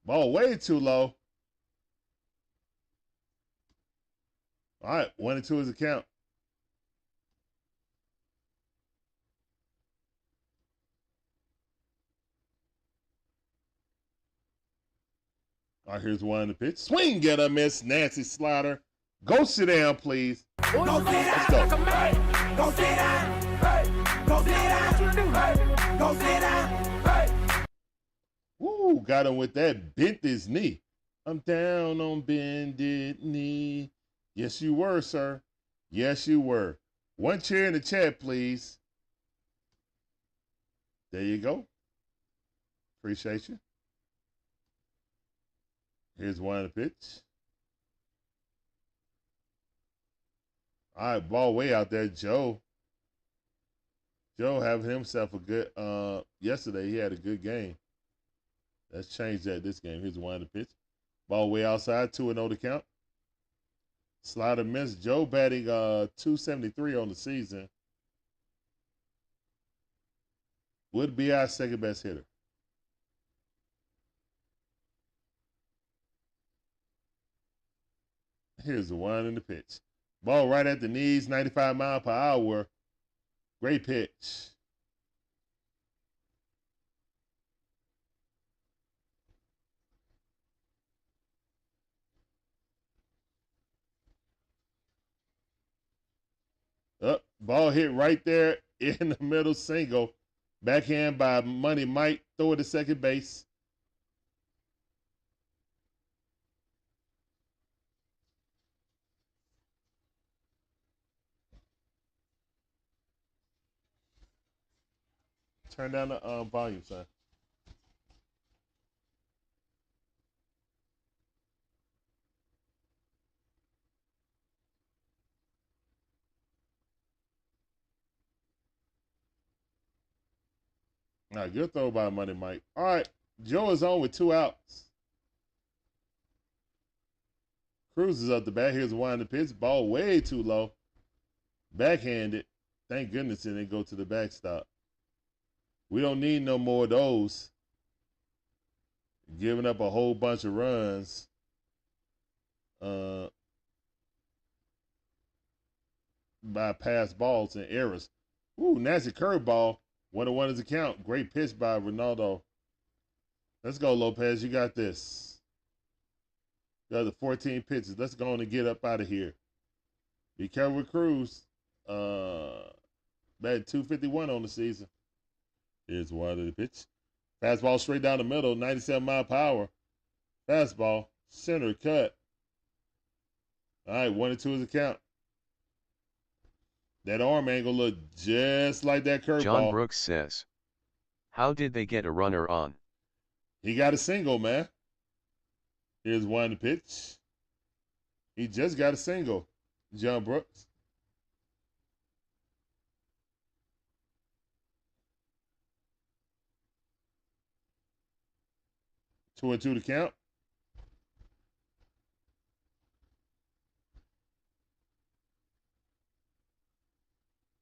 Ball way too low. All right. 1-2 is the count. All right, here's 1 pitch. Swing, get a miss. Nancy Slaughter. Go sit down, please. Go sit Let's down. go. Hey, go sit down. Hey, go sit down. Hey, go sit down. Hey. Woo, got him with that. Bent his knee. I'm down on bended knee. Yes, you were, sir. Yes, you were. 1 chair in the chat, please. There you go. Appreciate you. Here's 1 pitch. All right, ball way out there, Joe. Joe having himself a good, yesterday he had a good game. Let's change that this game. Here's 1 pitch. Ball way outside, 2-0 to count. Slider missed. Joe batting 273 on the season. Would be our second best hitter. Here's the 1 in the pitch. Ball right at the knees, 95-mile-per-hour. Great pitch. Ball hit right there in the middle, single. Backhand by Money Mike. Throw it to second base. Turn down the volume, son. All right, good throw by Money Mike. All right, Joe is on with 2 outs. Cruz is up the bat. Here's one in the pitch. Ball way too low. Backhanded. Thank goodness it didn't go to the backstop. We don't need no more of those. Giving up a whole bunch of runs. By pass balls and errors. Ooh, nasty curveball. 1-1 is the count. Great pitch by Ronaldo. Let's go, Lopez. You got this. You got the 14 pitches. Let's go on and get up out of here. Be careful with Cruz. Batting 251 on the season. Here's one of the pitch. Fastball straight down the middle. 97 mile power. Fastball. Center cut. All right, 1-2 is the count. That arm angle looked just like that curveball. John Brooks says, how did they get a runner on? He got a single, man. Here's one to pitch. He just got a single, John Brooks. Two and two to count.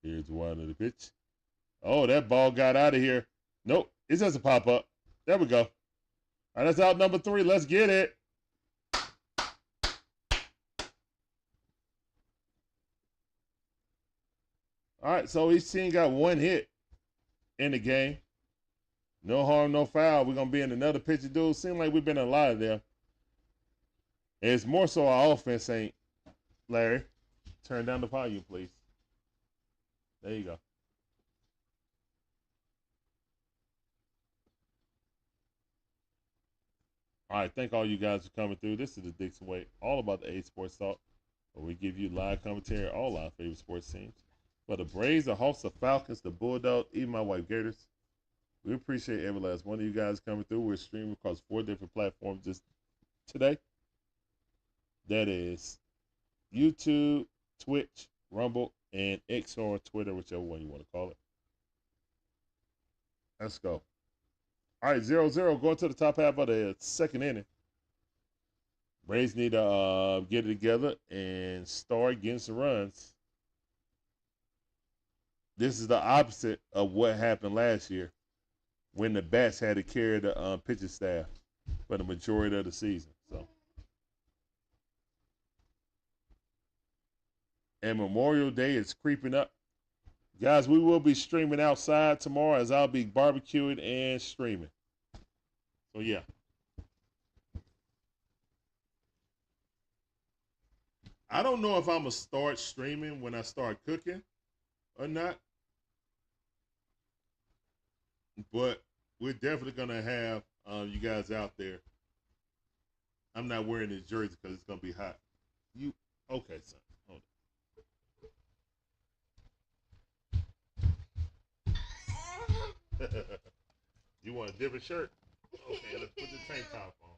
Here's one of the pitch. Oh, that ball got out of here. Nope, it's just a pop-up. There we go. All right, that's out number 3. Let's get it. All right, so each team got 1 hit in the game. No harm, no foul. We're going to be in another pitcher duel. Seems like we've been in a lot of them. And it's more so our offense ain't, Larry. Turn down the volume, please. There you go. All right, thank all you guys for coming through. This is the DIXON Way, all about the A Sports Talk, where we give you live commentary on all our favorite sports teams. For the Braves, the Hawks, the Falcons, the Bulldogs, even my wife Gators. We appreciate every last one of you guys coming through. We're streaming across 4 different platforms just today. That is YouTube, Twitch, Rumble, and X or Twitter, whichever one you want to call it. Let's go. All right, 0-0 going to the top half of the second inning. Braves need to get it together and start getting some runs. This is the opposite of what happened last year when the bats had to carry the pitching staff for the majority of the season. So, and Memorial Day is creeping up. Guys, we will be streaming outside tomorrow as I'll be barbecuing and streaming. So, yeah. I don't know if I'm going to start streaming when I start cooking or not. But we're definitely going to have you guys out there. I'm not wearing this jersey because it's going to be hot. You, okay, son. Hold on. You want a different shirt? Okay, let's put the tank top on.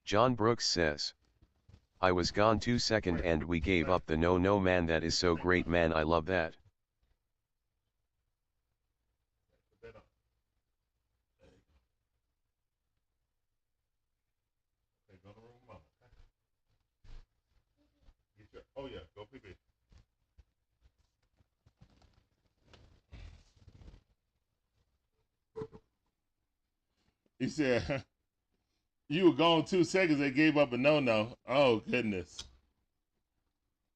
John Brooks says, I was gone 2 seconds and we gave up the no man. That is so great, man. I love that. Oh yeah, go pee pee. He said, you were gone 2 seconds. They gave up a no. Oh goodness.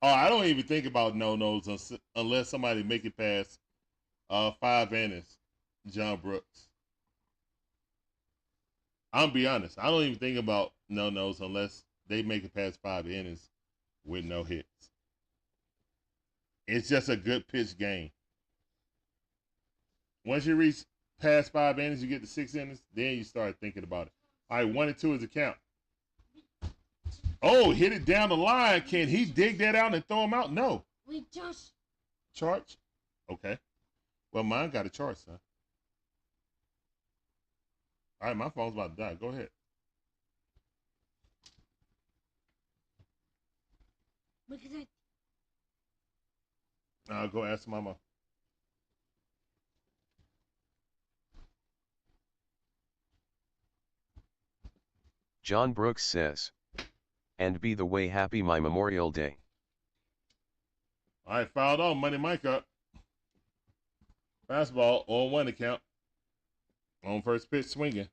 Oh, I don't even think about no-nos unless somebody make it past 5 innings. John Brooks. I'm be honest. I don't even think about no-nos unless they make it past 5 innings with no hits. It's just a good pitch game. Once you reach past 5 innings, you get to 6 innings, then you start thinking about it. All right, 1-2 is the count. Oh, hit it down the line. Can he dig that out and throw him out? No. We just Charge? Okay. Well, mine got a charge, son. All right, my phone's about to die. Go ahead. because I I'll go ask Mama. John Brooks says, and be the way happy my Memorial Day. All right, fouled on. Money Mike up. Fastball on 1 account. On first pitch swinging.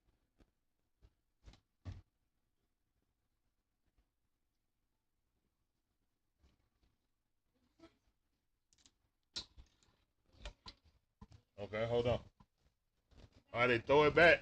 Okay, hold on. All right, they throw it back.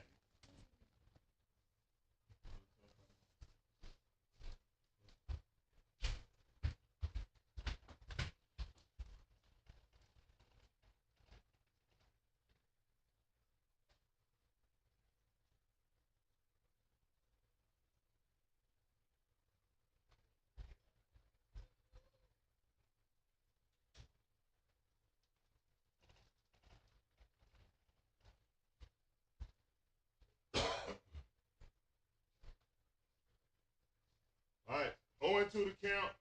All right, 0-2 the count.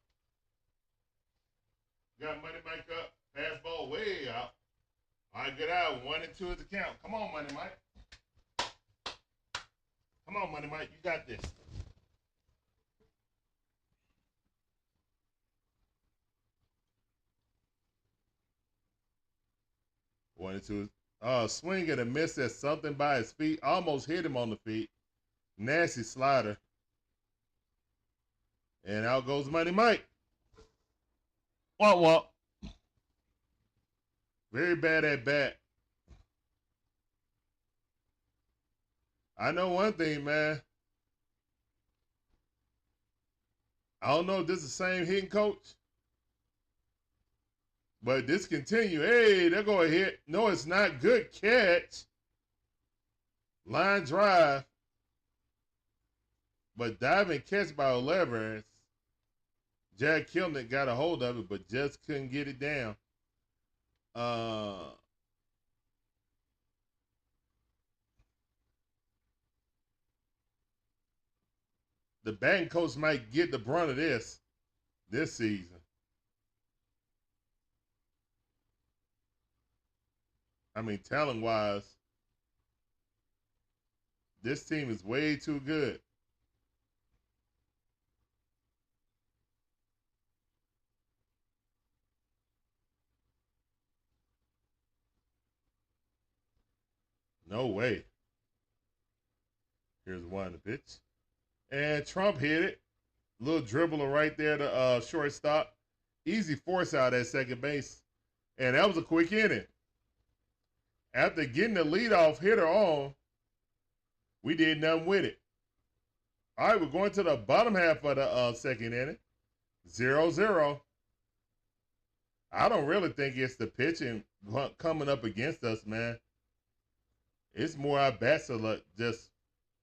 Got Money Mike up. Fastball way out. All right, good out. 1-2 is the count. Come on, Money Mike. Come on, Money Mike. You got this. One and two. Swing and a miss at something by his feet. Almost hit him on the feet. Nasty slider. And out goes Money Mike. Womp womp. Very bad at bat. I know one thing, man. I don't know if this is the same hitting coach. But discontinue. Hey, they're going to hit. No, it's not. Good catch. Line drive. But diving catch by Leverance. Jack Kilnick got a hold of it, but just couldn't get it down. The batting coach might get the brunt of this season. I mean, talent-wise, this team is way too good. No way. Here's one to pitch. And Trump hit it. Little dribbler right there to shortstop. Easy force out at second base. And that was a quick inning. After getting the leadoff hitter on, we did nothing with it. All right, we're going to the bottom half of the second inning. 0-0. I don't really think it's the pitching coming up against us, man. It's more our bats are just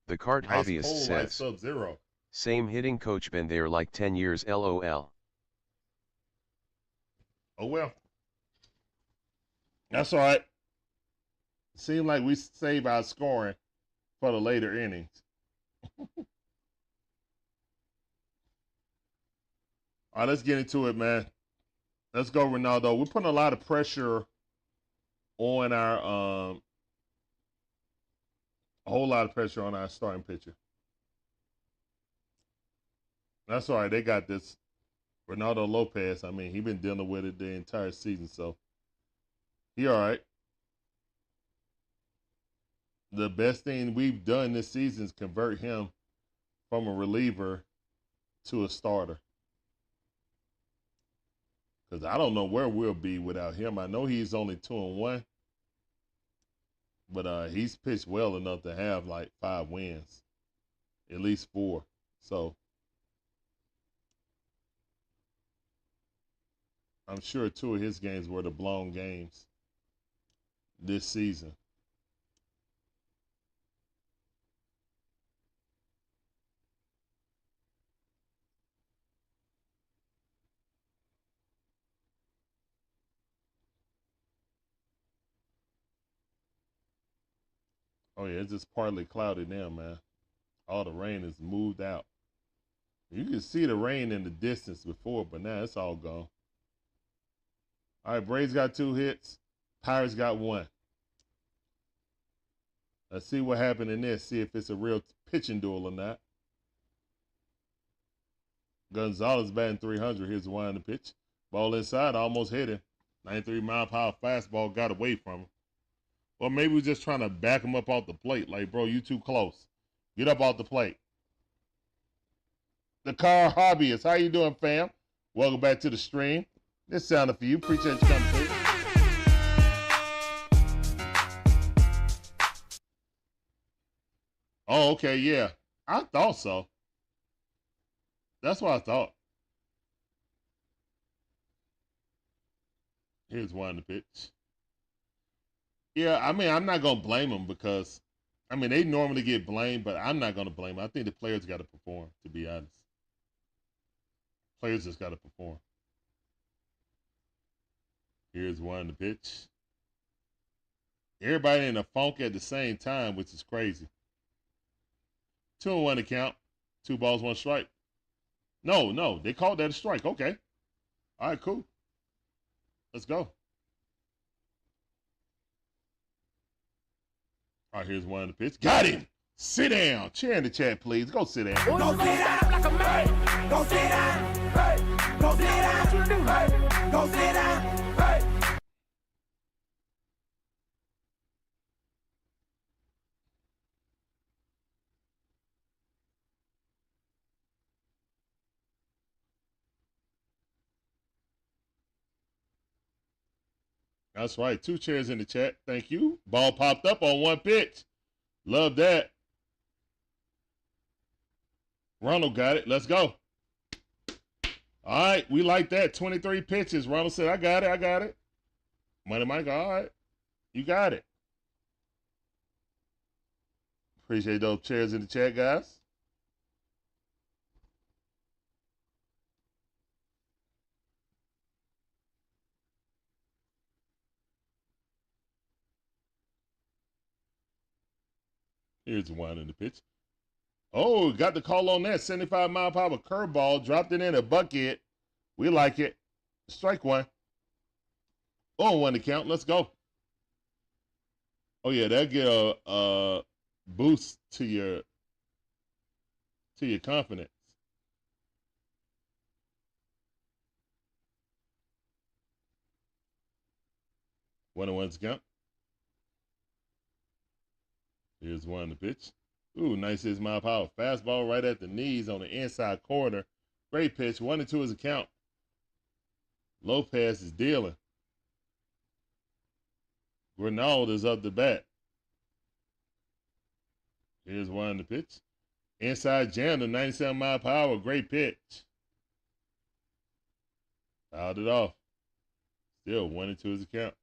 The card ice hobbyist cold, like says, Sub-Zero. same hitting coach been there like 10 years LOL. Oh, well. That's all right. Seemed like we save our scoring for the later innings. All right, let's get into it, man. Let's go, Ronaldo. We're putting a lot of pressure on our a whole lot of pressure on our starting pitcher. That's all right. They got this. Ronaldo Lopez, I mean, he been dealing with it the entire season, so he all right. The best thing we've done this season is convert him from a reliever to a starter. Because I don't know where we'll be without him. I know he's only 2-1. But he's pitched well enough to have like 5 wins. At least 4. So I'm sure 2 of his games were the blown games this season. Oh yeah, it's just partly cloudy now, man. All the rain is moved out. You can see the rain in the distance before, but now it's all gone. All right, Braves got 2 hits. Pirates got 1. Let's see what happened in this. See if it's a real pitching duel or not. Gonzalez batting 300. Here's the wind of pitch. Ball inside, almost hit him. 93-mile-per-hour fastball got away from him. Or maybe we're just trying to back him up off the plate. Like, bro, you too close. Get up off the plate. The car hobbyist. How you doing, fam? Welcome back to the stream. This sounded for you. Appreciate you coming through. Oh, okay, yeah. I thought so. That's what I thought. Here's one to pitch. Yeah, I mean, I'm not going to blame them because, I mean, they normally get blamed, but I'm not going to blame them. I think the players got to perform, to be honest. Players just got to perform. Here's one to pitch. Everybody in a funk at the same time, which is crazy. 2-1 to count. 2 balls, 1 strike. No, they called that a strike. Okay. All right, cool. Let's go. All right, here's one in the pitch. Got him. Sit down. Chair in the chat, please. Go sit down. Go sit down like a man. Go sit down. Hey. Go sit down. Hey. Go sit down. Hey. That's right. 2 chairs in the chat. Thank you. Ball popped up on 1 pitch. Love that. Ronald got it. Let's go. All right. We like that. 23 pitches. Ronald said, I got it. Money Mike, all right. You got it. Appreciate those chairs in the chat, guys. Here's one in the pitch. Oh, got the call on that. 75-mile-per-hour curveball. Dropped it in a bucket. We like it. Strike 1. 0-1 to count. Let's go. Oh, yeah, that'll get a boost to your confidence. 1-1 to count. Here's one to pitch. Ooh, nice 6-mile-per-hour fastball right at the knees on the inside corner. Great pitch. 1-2 is a count. Lopez is dealing. Ronald is up the bat. Here's one to pitch. Inside jam to 97-mile-per-hour. Great pitch. Fouled it off. Still 1-2 is a count.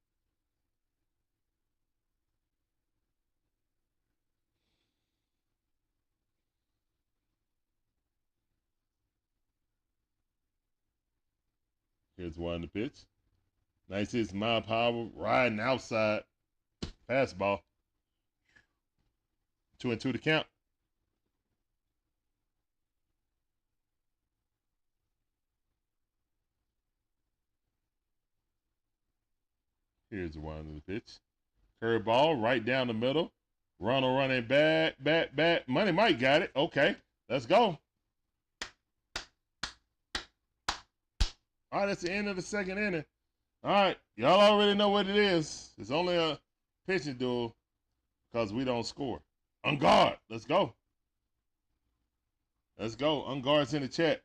Here's one to pitch. Nice 6-mile-per-hour riding outside. Fastball. 2-2 to count. Here's one to the pitch. Curveball right down the middle. Ronald running back. Money Mike got it. Okay, let's go. All right, that's the end of the 2nd inning. All right, y'all already know what it is. It's only a pitching duel because we don't score. On guard. Let's go. Let's go. On guard's in the chat.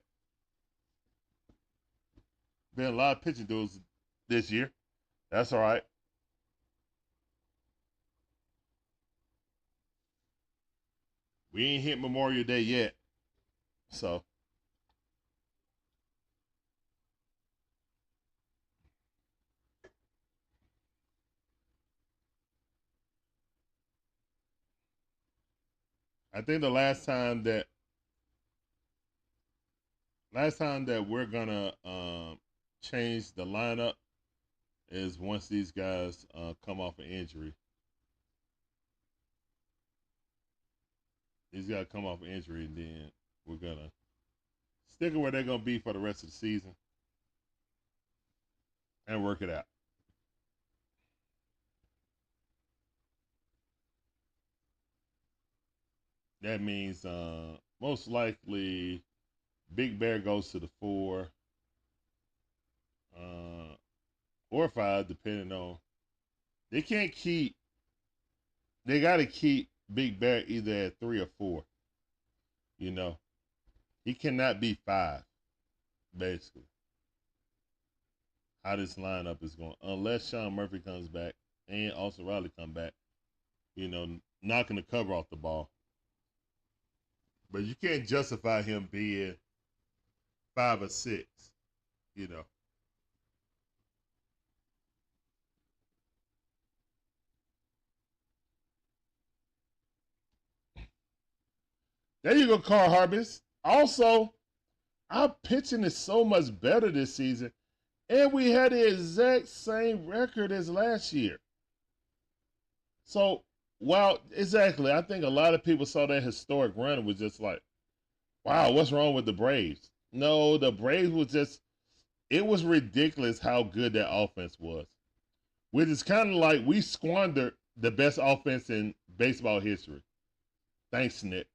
Been a lot of pitching duels this year. That's all right. We ain't hit Memorial Day yet. So. I think the last time that we're gonna change the lineup is once these guys come off an injury. These guys come off an injury, and then we're gonna stick where they're gonna be for the rest of the season and work it out. That means most likely Big Bear goes to the 4 or 5, depending on. They can't keep. They got to keep Big Bear either at 3 or 4. You know, he cannot be 5. Basically, how this lineup is going, unless Sean Murphy comes back and also Riley come back. You know, knocking the cover off the ball. But you can't justify him being 5 or 6, you know. There you go, Carl Harbis. Also, our pitching is so much better this season, and we had the exact same record as last year. So, exactly, I think a lot of people saw that historic run and was just like, wow, what's wrong with the Braves? No, the Braves was just, it was ridiculous how good that offense was. Which is kind of like we squandered the best offense in baseball history. Thanks, Snit.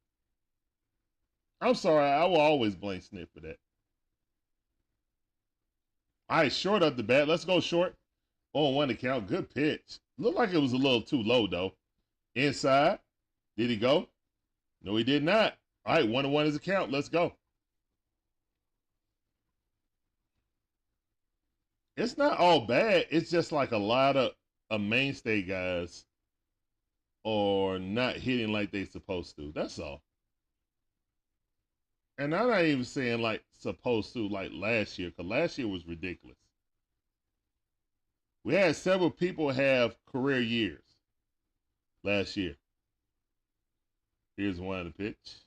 I'm sorry, I will always blame Snit for that. All right, short up the bat. Let's go short. 0-1 to count. Good pitch. Looked like it was a little too low, though. Inside. Did he go? No, he did not. All right, 1-1 is a count. Let's go. It's not all bad. It's just like a lot of mainstay guys are not hitting like they supposed to. That's all. And I'm not even saying like supposed to like last year, because last year was ridiculous. We had several people have career years last year. Here's one of the pitch.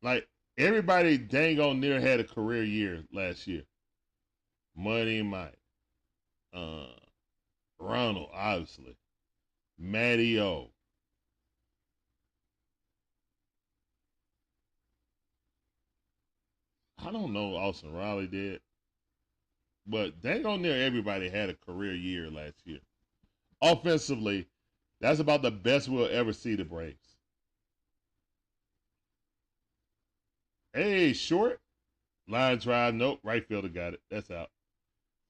Like, everybody dang on near had a career year last year. Money Mike. Ronald, obviously. Matty O. I don't know Olson Riley did. But dang on near everybody had a career year last year. Offensively, that's about the best we'll ever see the Braves. Hey, short. Line drive. Nope. Right fielder got it. That's out.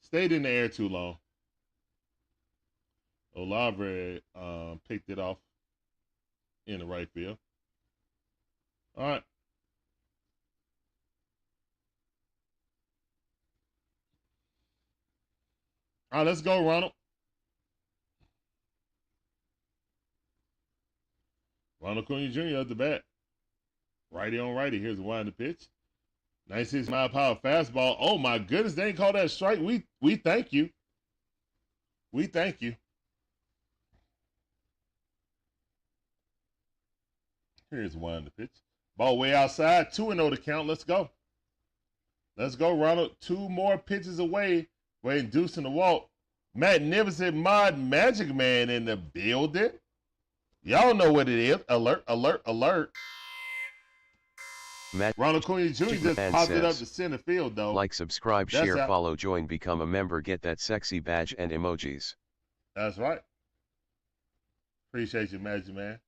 Stayed in the air too long. Olave picked it off in the right field. All right. All right, let's go, Ronald. Ronald Acuna Jr. at the bat. Righty on righty. Here's the wind the pitch. 96-mile-per-hour fastball. Oh, my goodness. They ain't call that a strike. We thank you. We thank you. Here's the wind the pitch. Ball way outside. 2-0 to count. Let's go. Let's go, Ronald. 2 more pitches away. We're inducing the walk. Magnificent Mod Magic Man in the building. Y'all know what it is. Alert, alert, alert. Ronald Acuna Jr. just popped it up to center field, though. Like, subscribe, share, follow, join, become a member, get that sexy badge and emojis. That's right. Appreciate you, Magic Man.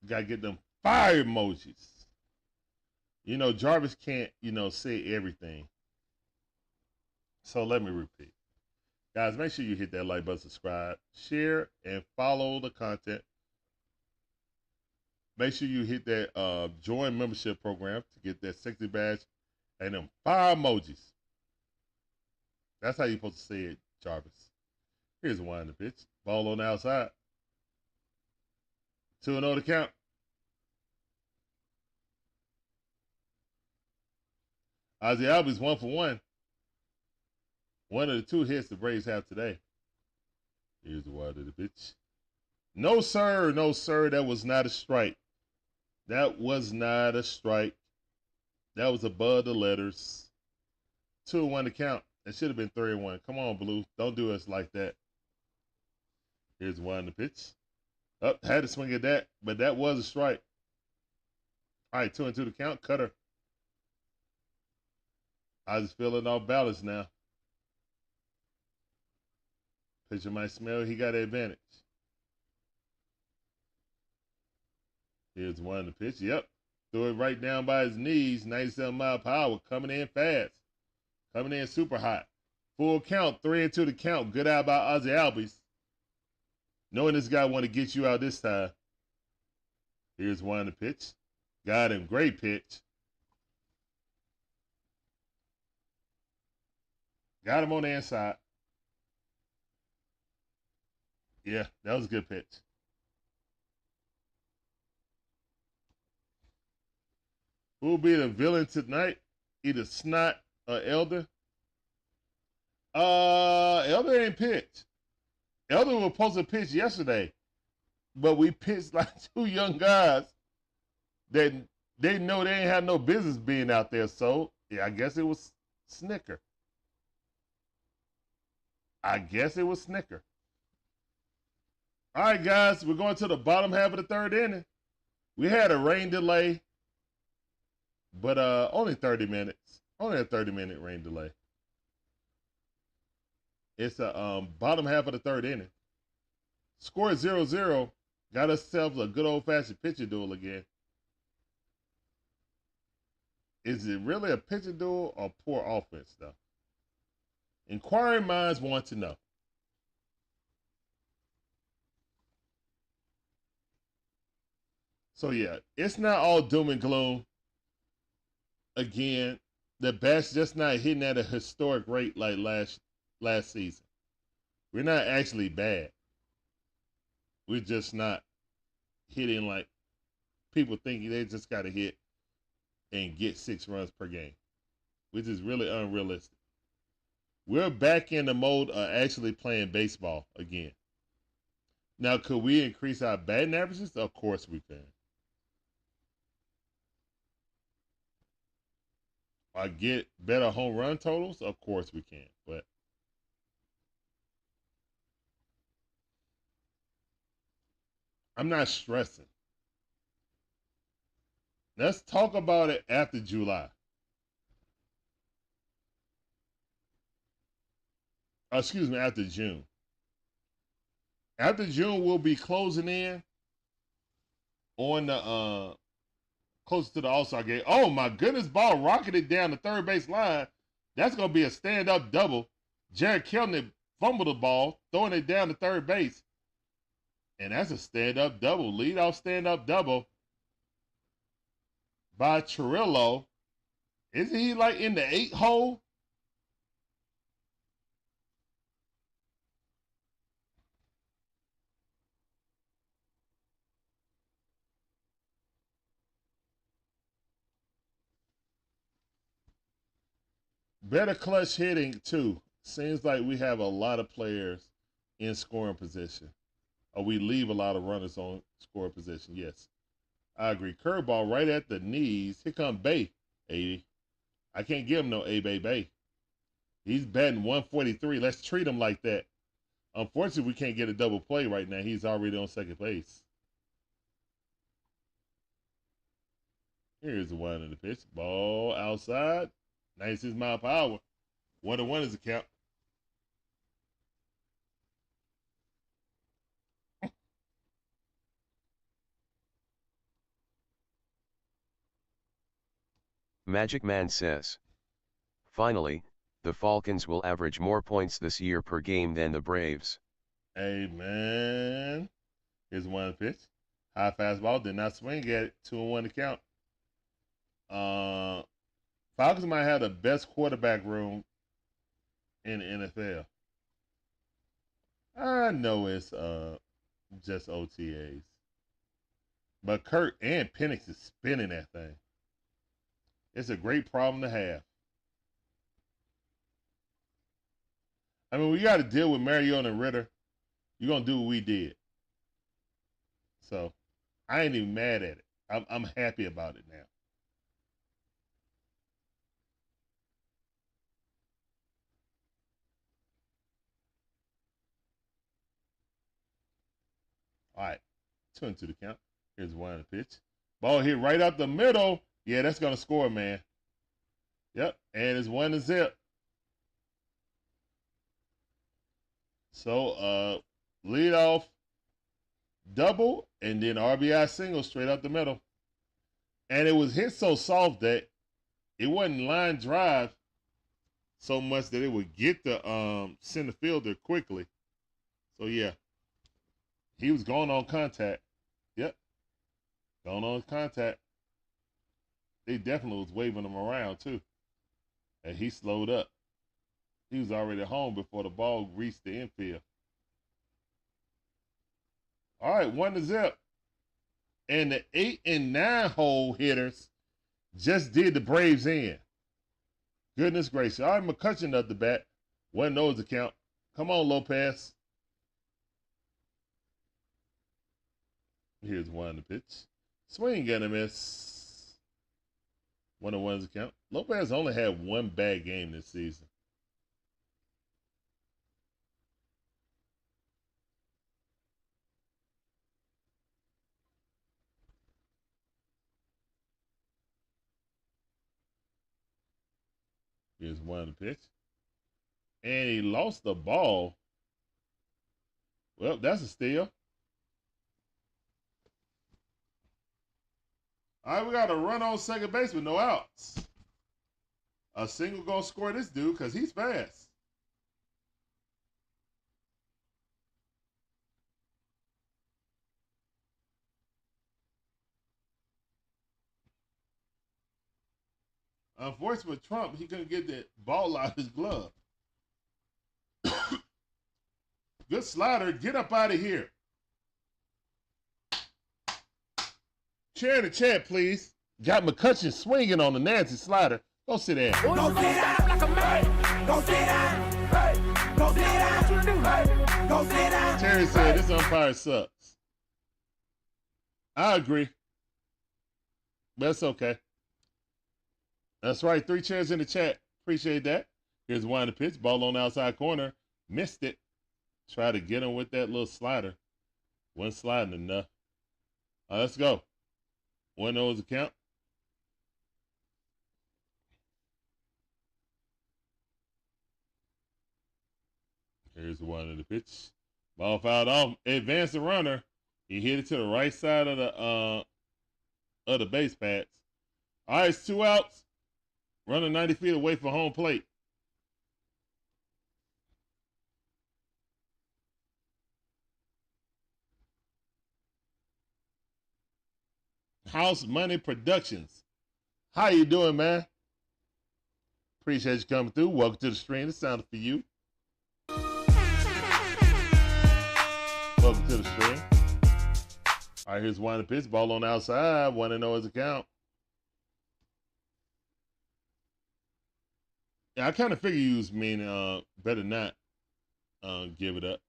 Got to get them fire emojis. You know, Jarvis can't, say everything. So let me repeat. Guys, make sure you hit that like button, subscribe, share, and follow the content. Make sure you hit that join membership program to get that sexy badge and them 5 emojis. That's how you're supposed to say it, Jarvis. Here's one in the pitch. Ball on the outside. 2-0 to count. Ozzie Albies 1 for 1. One of the two hits the Braves have today. Here's the wide of the pitch. No, sir. No, sir. That was not a strike. That was not a strike. That was above the letters. 2-1 to count. It should have been 3-1. Come on, Blue. Don't do us like that. Here's one the pitch. Up, had to swing at that, but that was a strike. All right, 2-2 to count. Cutter. I was feeling off balance now. Pitcher might smell he got the advantage. Here's one the pitch. Yep. Threw it right down by his knees. 97-mile-per-hour. Coming in fast. Coming in super hot. Full count. 3-2 to count. Good out by Ozzie Albies. Knowing this guy want to get you out this time. Here's one the pitch. Got him. Great pitch. Got him on the inside. Yeah, that was a good pitch. Who will be the villain tonight? Either Snot or Elder. Elder ain't pitched. Elder was supposed to pitch yesterday, but we pitched like two young guys that they know they ain't have no business being out there. So yeah, I guess it was Snicker. All right, guys, we're going to the bottom half of the third inning. We had a rain delay, but only 30 minutes. Only a 30-minute rain delay. It's a bottom half of the third inning. Score 0-0. Got ourselves a good old-fashioned pitcher duel again. Is it really a pitcher duel or poor offense, though? Inquiring minds want to know. So, yeah, it's not all doom and gloom. Again, the bat's just not hitting at a historic rate like last season. We're not actually bad. We're just not hitting like people think they just got to hit and get 6 runs per game, which is really unrealistic. We're back in the mode of actually playing baseball again. Now, could we increase our batting averages? Of course we can. Or get better home run totals? Of course we can. But I'm not stressing. Let's talk about it after July. Excuse me, after June. After June, we'll be closing in on the close to the All-Star game. Oh my goodness, ball rocketed down the third base line. That's gonna be a stand-up double. Jared Kelnick fumbled the ball, throwing it down to third base. And that's a stand-up double. Lead-off stand-up double by Trillo. Isn't he like in the 8 hole? Better clutch hitting, too. Seems like we have a lot of players in scoring position. Or we leave a lot of runners on scoring position. Yes, I agree. Curveball right at the knees. Here come Bay, 80. I can't give him no Bay. He's batting 143. Let's treat him like that. Unfortunately, we can't get a double play right now. He's already on second base. Here's the one in the pitch. Ball outside. 96-mile-per-hour. 1-1 is the count. Magic Man says, finally, the Falcons will average more points this year per game than the Braves. Amen. Here's one pitch. High fastball. Did not swing at it. 2-1 to count. Falcons might have the best quarterback room in the NFL. I know it's just OTAs. But Kurt and Penix is spinning that thing. It's a great problem to have. I mean, we got to deal with Mariota and Ritter. You're going to do what we did. So, I ain't even mad at it. I'm happy about it now. All right. 2 to the count. Here's one on the pitch. Ball hit right up the middle. Yeah, that's going to score, man. Yep. And it's 1-0. So, lead off, double, and then RBI single straight up the middle. And it was hit so soft that it wasn't line drive so much that it would get the center fielder quickly. So, yeah. He was going on contact. Yep. Going on contact. They definitely was waving him around, too. And he slowed up. He was already home before the ball reached the infield. All right, 1-0. And the 8 and 9 hole hitters just did the Braves in. Goodness gracious. All right, McCutchen up the bat. 1-0 to count. Come on, Lopez. Here's 1 to pitch. Swing and a miss. 1-1 to count. Lopez only had 1 bad game this season. Here's 1 to pitch. And he lost the ball. Well, that's a steal. All right, we got a run on second base with no outs. A single gonna score this dude because he's fast. Unfortunately with Trump, he couldn't get the ball out of his glove. Good slider. Get up out of here. Chair to chair, please. Got McCutchen swinging on the Nancy slider. Go sit down. Go sit down like a man. Go sit down. Hey. Go sit down. Hey. Go sit down. Terry said this umpire sucks. I agree. That's okay. That's right. 3 chairs in the chat. Appreciate that. Here's 1 to pitch. Ball on the outside corner. Missed it. Try to get him with that little slider. Wasn't sliding enough. Let's go. 1-0 is the count. Here's 1 to the pitch. Ball fouled off. Advance the runner. He hit it to the right side of the base pads. All right, it's 2 outs. Running 90 feet away from home plate. House Money Productions. How you doing, man? Appreciate you coming through. Welcome to the stream. It sounded for you. Welcome to the stream. All right, here's 1 to pitch. Ball on the outside. 1-0 is the count. Yeah, I kind of figure you was meaning better not give it up.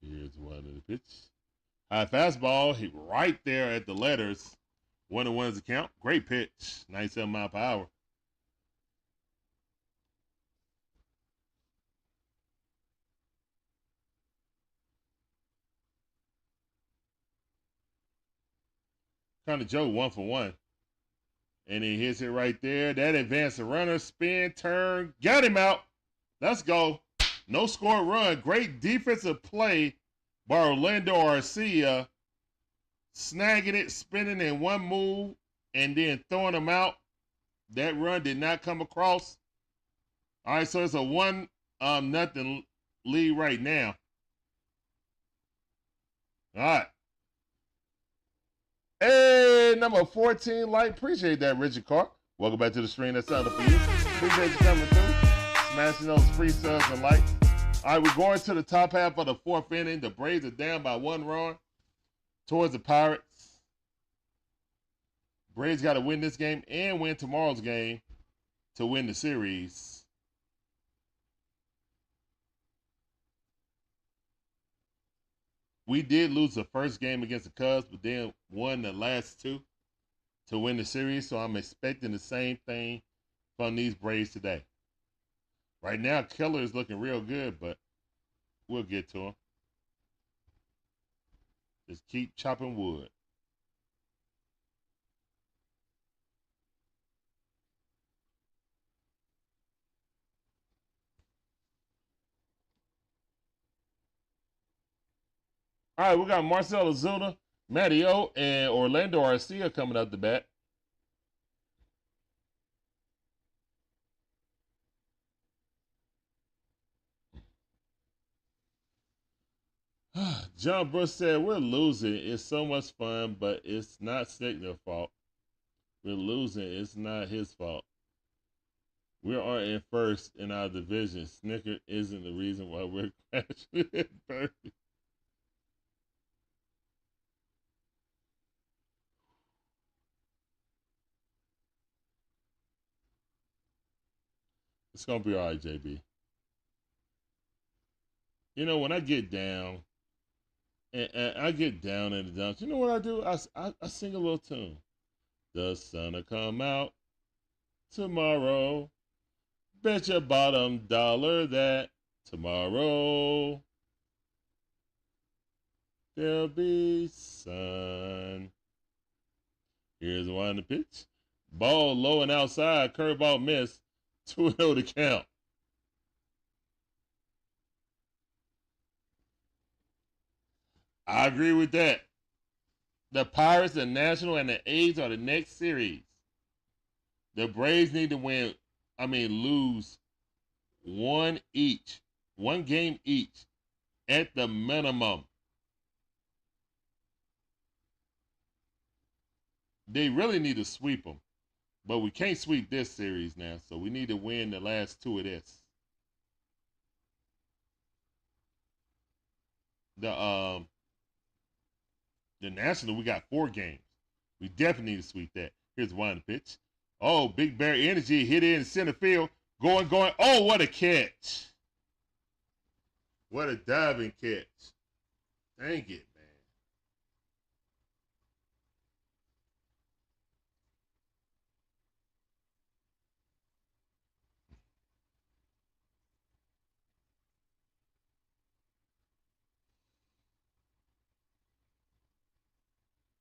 Here's 1 to the pitch. High fastball, hit right there at the letters. 1-1 is the count. Great pitch. 97 mile per hour. Kind of Joe 1 for 1. And he hits it right there. That advanced the runner, spin, turn, got him out. Let's go. No score run. Great defensive play by Orlando Arcia. Snagging it, spinning in one move, and then throwing him out. That run did not come across. All right, so it's a 1-0 lead right now. All right. Hey, number 14, Light. Appreciate that, Richard Carr. Welcome back to the stream. That sounded for you. Appreciate you coming through. Smashing those free subs and likes. All right, we're going to the top half of the 4th inning. The Braves are down by 1 run towards the Pirates. Braves got to win this game and win tomorrow's game to win the series. We did lose the first game against the Cubs, but then won the last two to win the series. So I'm expecting the same thing from these Braves today. Right now, Keller is looking real good, but we'll get to him. Just keep chopping wood. All right, we got Marcell Ozuna, Matty O, and Orlando Arcia coming up the bat. John Bush said, we're losing. It's so much fun, but it's not Stigner's fault. We're losing. It's not his fault. We are in first in our division. Snicker isn't the reason why we're crashing in first. It's going to be all right, JB. You know, when I get down, and I get down in the dumps, you know what I do? I sing a little tune. The sun'll come out tomorrow. Bet your bottom dollar that tomorrow there'll be sun. Here's one to pitch. Ball low and outside. Curveball miss. 2-0 to count. I agree with that. The Pirates, the National, and the A's are the next series. The Braves need to lose one game each, at the minimum. They really need to sweep them, but we can't sweep this series now, so we need to win the last two of this. The National, we got 4 games. We definitely need to sweep that. Here's one pitch. Oh, Big Bear Energy hit it in center field. Going. Oh, what a catch. What a diving catch. Dang it, man.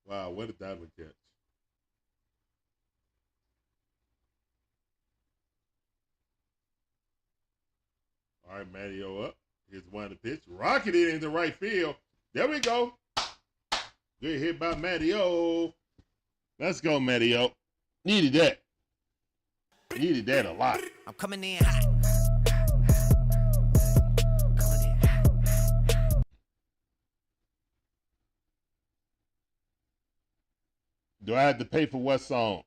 Wow, what a diving catch. All right, Matty-O up. Here's one to pitch. Rocket it into right field. There we go. Good hit by Matty-O. Let's go, Matty-O. Needed that. Needed that a lot. I'm coming in hot. Do I have to pay for what song?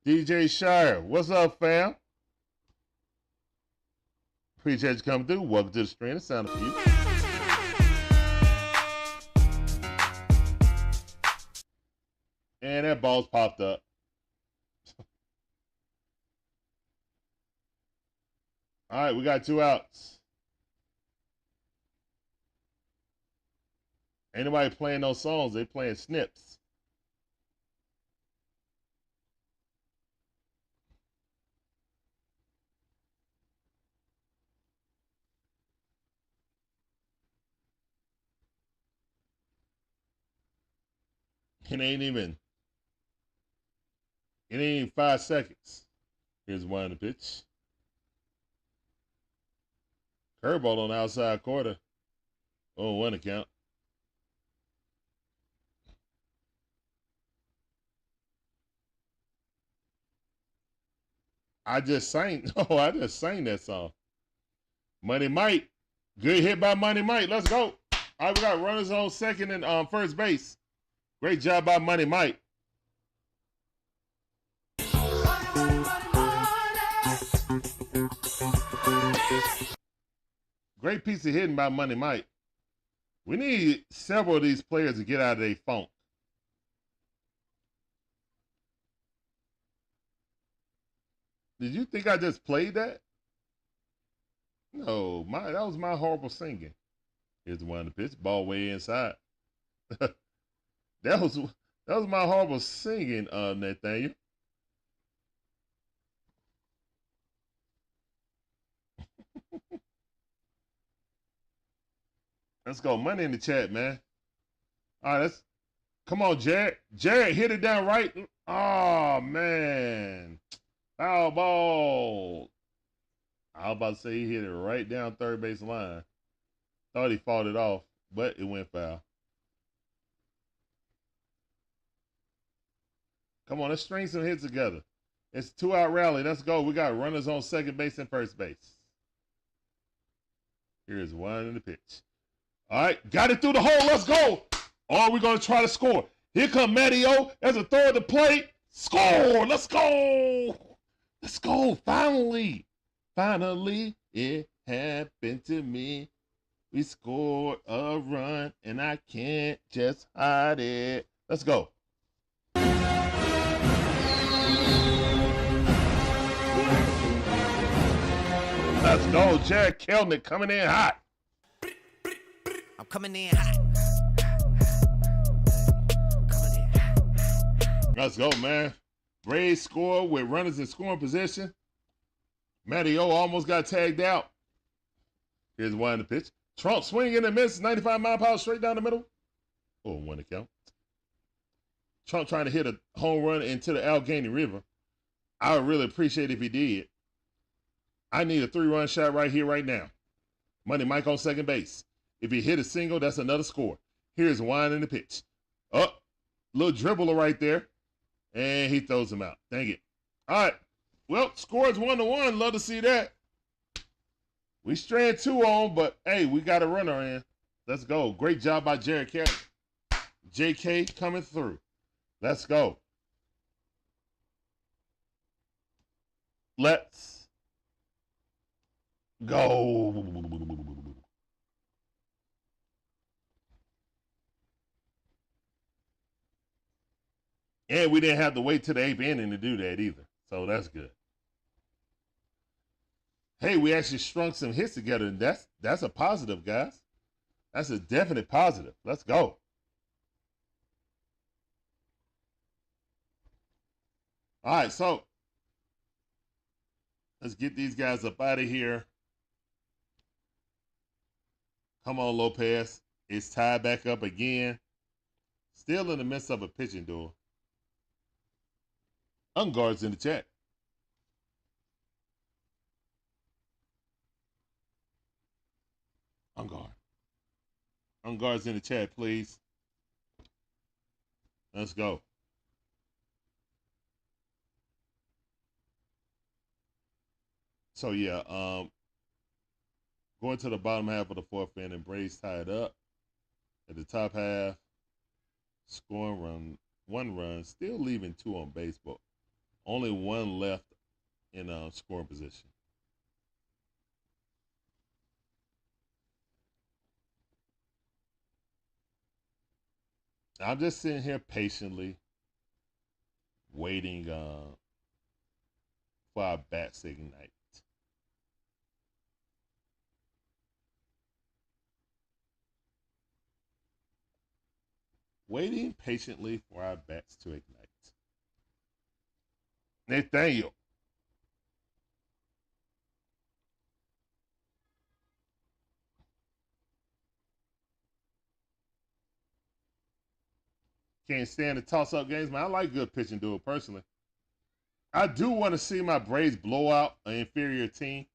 DJ Shire, what's up, fam? Appreciate you coming through. Welcome to the stream. The sound of you. And that ball's popped up. All right, we got 2 outs. Ain't nobody playing those songs. They playing snips. It ain't even 5 seconds. Here's one on the pitch. Curveball on the outside quarter. Oh, 1 account. I just sang that song. Money Mike. Good hit by Money Mike. Let's go. All right, we got runners on second and first base. Great job by Money Mike. Great piece of hitting by Money Mike. We need several of these players to get out of their funk. Did you think I just played that? No, that was my horrible singing. Here's the one on the pitch, ball way inside. that was my horrible singing, Nathaniel. Let's go. Money in the chat, man. All right, come on, Jared. Jared hit it down right. Oh, man. Foul ball. I was about to say he hit it right down third base line. Thought he fought it off, but it went foul. Come on, let's string some hits together. It's a 2-out rally. Let's go. We got runners on second base and first base. Here's one in the pitch. All right, got it through the hole. Let's go. Or we're going to try to score. Here come Matteo. There's a throw at the plate. Score. Let's go. Let's go. Finally, it happened to me. We scored a run, and I can't just hide it. Let's go. Let's go. Jared Kelnick coming in hot. I'm coming in hot. Let's go, man. Braves score with runners in scoring position. Matteo almost got tagged out. Here's one in the pitch. Trump swinging and misses, 95-mile-per-hour straight down the middle. Oh, one to count. Trump trying to hit a home run into the Allegheny River. I would really appreciate it if he did. I need a 3-run shot right here, right now. Money Mike on second base. If he hit a single, that's another score. Here's one in the pitch. Up, little dribbler right there. And he throws him out. Dang it. All right. Well, scores 1-1. Love to see that. We strand 2 on, but hey, we got a runner in. Let's go. Great job by Jared Kelly. JK coming through. Let's go. Let's go. And we didn't have to wait till the 8th inning to do that either. So that's good. Hey, we actually strung some hits together, and that's a positive, guys. That's a definite positive. Let's go. All right, so let's get these guys up out of here. Come on, Lopez. It's tied back up again. Still in the midst of a pitching duel. Unguards in the chat. Unguards in the chat, please. Let's go. So yeah, going to the bottom half of the 4th inning, Braves tied up. At the top half, scoring 1 run, still leaving 2 on base, but only 1 left in scoring position. I'm just sitting here patiently waiting for our bats to ignite. Waiting patiently for our bats to ignite. Nathaniel. Can't stand the toss-up games, man. I like good pitching duel personally. I do want to see my Braves blow out an inferior team.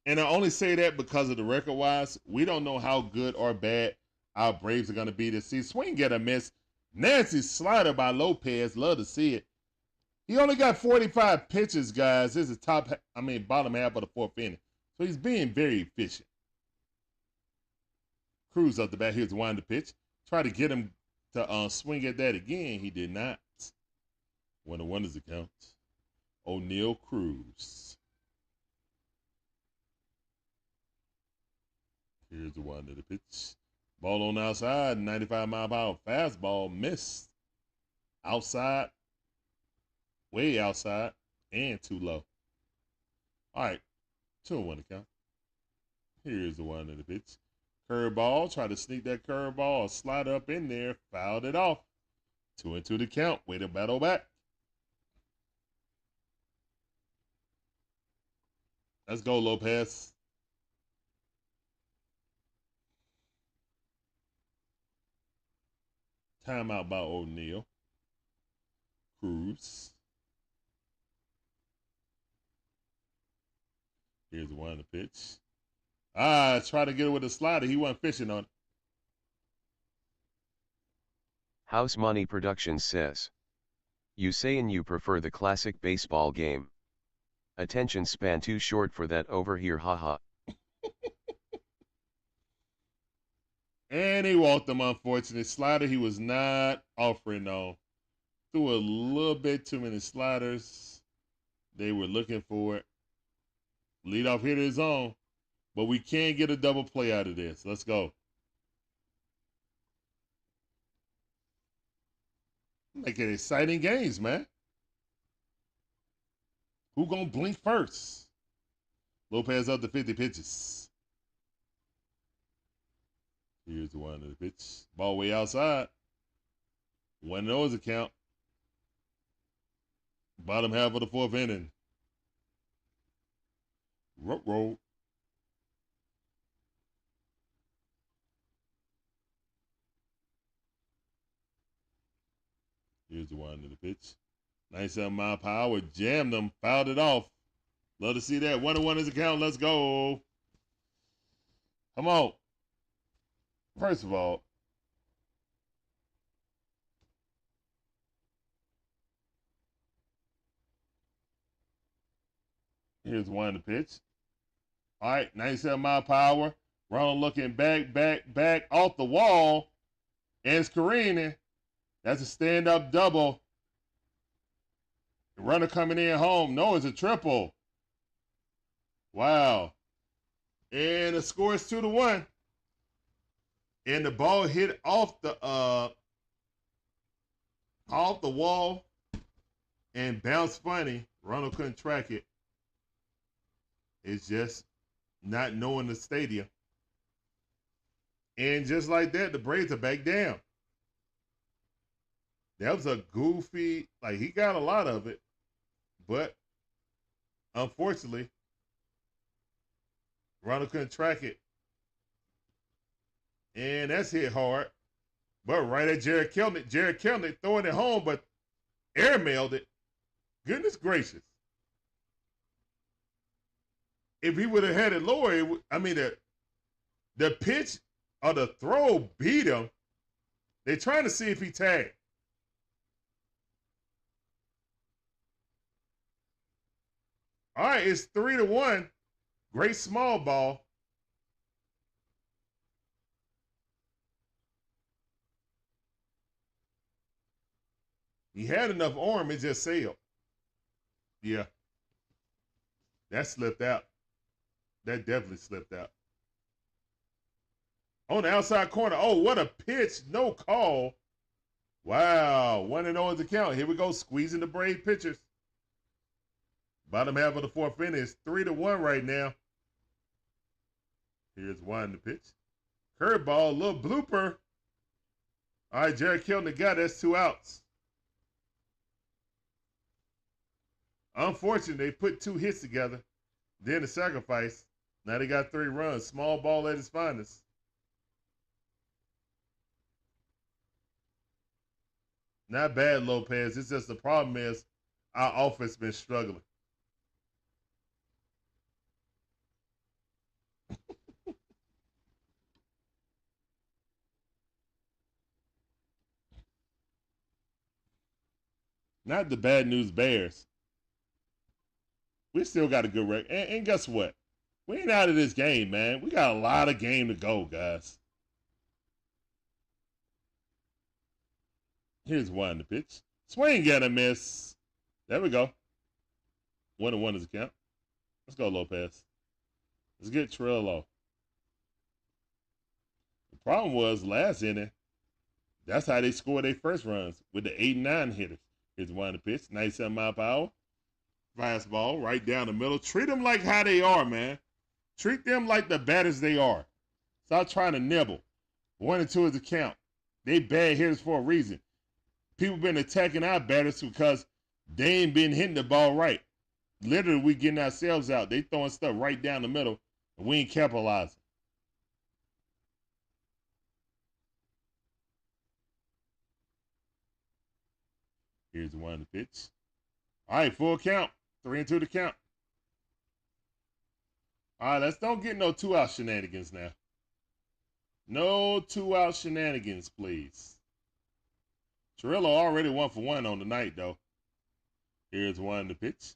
And I only say that because of the record-wise. We don't know how good or bad our Braves are going to be this season. Swing, get a miss. Nancy slider by Lopez. Love to see it. He only got 45 pitches, guys. This is bottom half of the 4th inning. So he's being very efficient. Cruz up the bat. Here's one to pitch. Try to get him to swing at that again. He did not. 1-1 is the count. O'Neal Cruz. Here's the one to the pitch. Ball on the outside, 95-mile-per-hour fastball, missed. Outside, way outside, and too low. All right, 2-1 to count. Here's the one to the pitch. Curveball, try to sneak that curveball, slide up in there, fouled it off. 2-2 to count. Way to battle back. Let's go, Lopez. Timeout by O'Neal Cruz. Here's one on the pitch. Try to get it with a slider. He wasn't fishing on it. House Money Productions says, you saying you prefer the classic baseball game. Attention span too short for that over here, haha. And he walked him, unfortunate. Slider he was not offering on. Threw a little bit too many sliders. They were looking for it. Leadoff hitter is on. But we can't get a double play out of this. Let's go. Making exciting games, man. Who gonna blink first? Lopez up to 50 pitches. Here's the one of the pitch. Ball way outside. 1-0 is a count. Bottom half of the 4th inning. Roll. Here's the one to the pitch. 97-mile-per-hour. Jammed them. Fouled it off. Love to see that. 1-1 is a count. Let's go. Come on. First of all, here's one to pitch. All right, 97-mile-per-hour. Ronald looking back, off the wall. And it's careening. That's a stand-up double. The runner coming in home. No, it's a triple. Wow. And the score is 2-1. And the ball hit off the wall and bounced funny. Ronald couldn't track it. It's just not knowing the stadium. And just like that, the Braves are back down. That was a goofy, like he got a lot of it, but unfortunately, Ronald couldn't track it. And that's hit hard. But right at Jared Kelnick. Jared Kelnick throwing it home, but airmailed it. Goodness gracious. If he would have had it lower, the pitch or the throw beat him. They're trying to see if he tagged. All right, it's 3-1. Great small ball. He had enough arm, it just sailed. Yeah. That slipped out. That definitely slipped out. On the outside corner. Oh, what a pitch. No call. Wow. 1-0 is the count. Here we go. Squeezing the Brave pitchers. Bottom half of the 4th inning is 3-1 right now. Here's one to pitch. Curveball, a little blooper. All right, Jared Kelnick got it. That's 2 outs. Unfortunately, they put 2 hits together. Then the sacrifice. Now they got 3 runs. Small ball at its finest. Not bad, Lopez. It's just the problem is our offense been struggling. Not the bad news Bears. We still got a good record. And guess what? We ain't out of this game, man. We got a lot of game to go, guys. Here's one to pitch. Swing and a miss. There we go. 1-1 is the count. Let's go, Lopez. Let's get Trillo. The problem was last inning, that's how they scored their first runs with the 8 and 9 hitters. Here's one the pitch, 97 mile per hour. Fastball right down the middle. Treat them like how they are, man. Treat them like the batters they are. Stop trying to nibble. 1-2 is the count. They bad hitters for a reason. People been attacking our batters because they ain't been hitting the ball right. Literally, we getting ourselves out. They throwing stuff right down the middle, and we ain't capitalizing. Here's the one to pitch. All right, full count. 3-2 to count. All right, let's don't get no 2-out shenanigans now. No 2-out shenanigans, please. Trillo already 1 for 1 on the night, though. Here's one to pitch.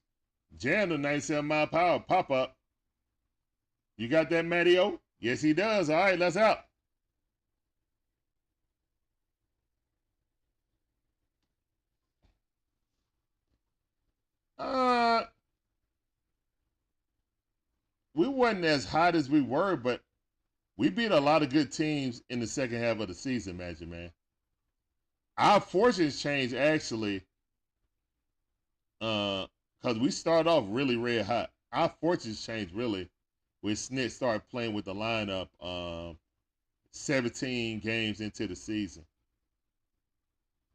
Jam the 97 mile per hour pop up. You got that, Matteo? Yes, he does. All right, let's out. We wasn't as hot as we were, but we beat a lot of good teams in the second half of the season, Magic Man. Our fortunes changed actually, because we started off really red hot. Our fortunes changed really when Snit started playing with the lineup 17 games into the season.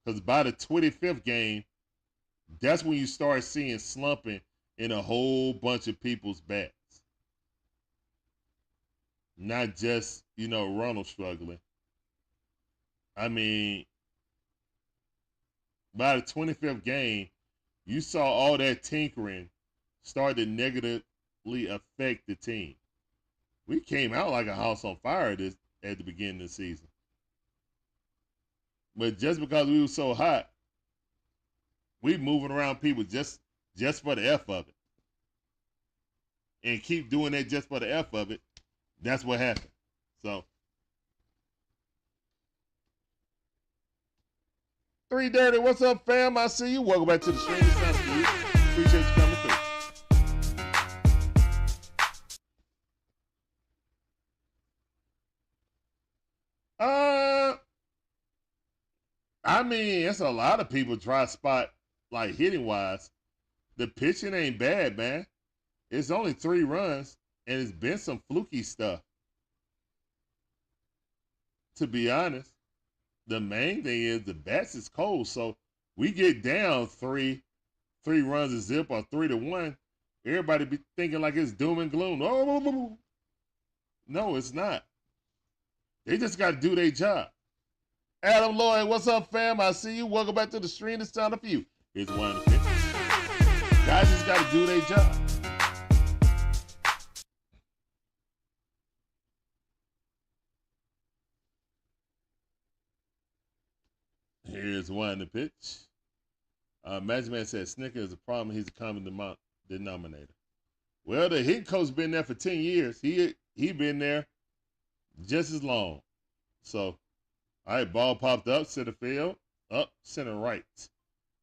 Because by the 25th game, that's when you start seeing slumping in a whole bunch of people's bats. Not just, Ronald struggling. I mean, by the 25th game, you saw all that tinkering start to negatively affect the team. We came out like a house on fire at the beginning of the season. But just because we were so hot, we moving around people just for the F of it. And keep doing that just for the F of it. That's what happened. So, 3 Dirty, what's up, fam? I see you. Welcome back to the stream. Appreciate you coming through. I mean, it's a lot of people dry spot, like hitting wise. The pitching ain't bad, man. It's only 3 runs, and it's been some fluky stuff. To be honest, the main thing is the bats is cold, so we get down 3 runs to zip or 3-1. Everybody be thinking like it's doom and gloom. Oh, no, it's not. They just got to do their job. Adam Lloyd, what's up, fam? I see you. Welcome back to the stream. It's time for you. Here's one of the pitches. Guys just got to do their job. Here's one to pitch. Magic Man said Snicker is a problem. He's a common denominator. Well, the hitting coach been there for 10 years. He been there just as long. So, all right, ball popped up, center field, up, center right.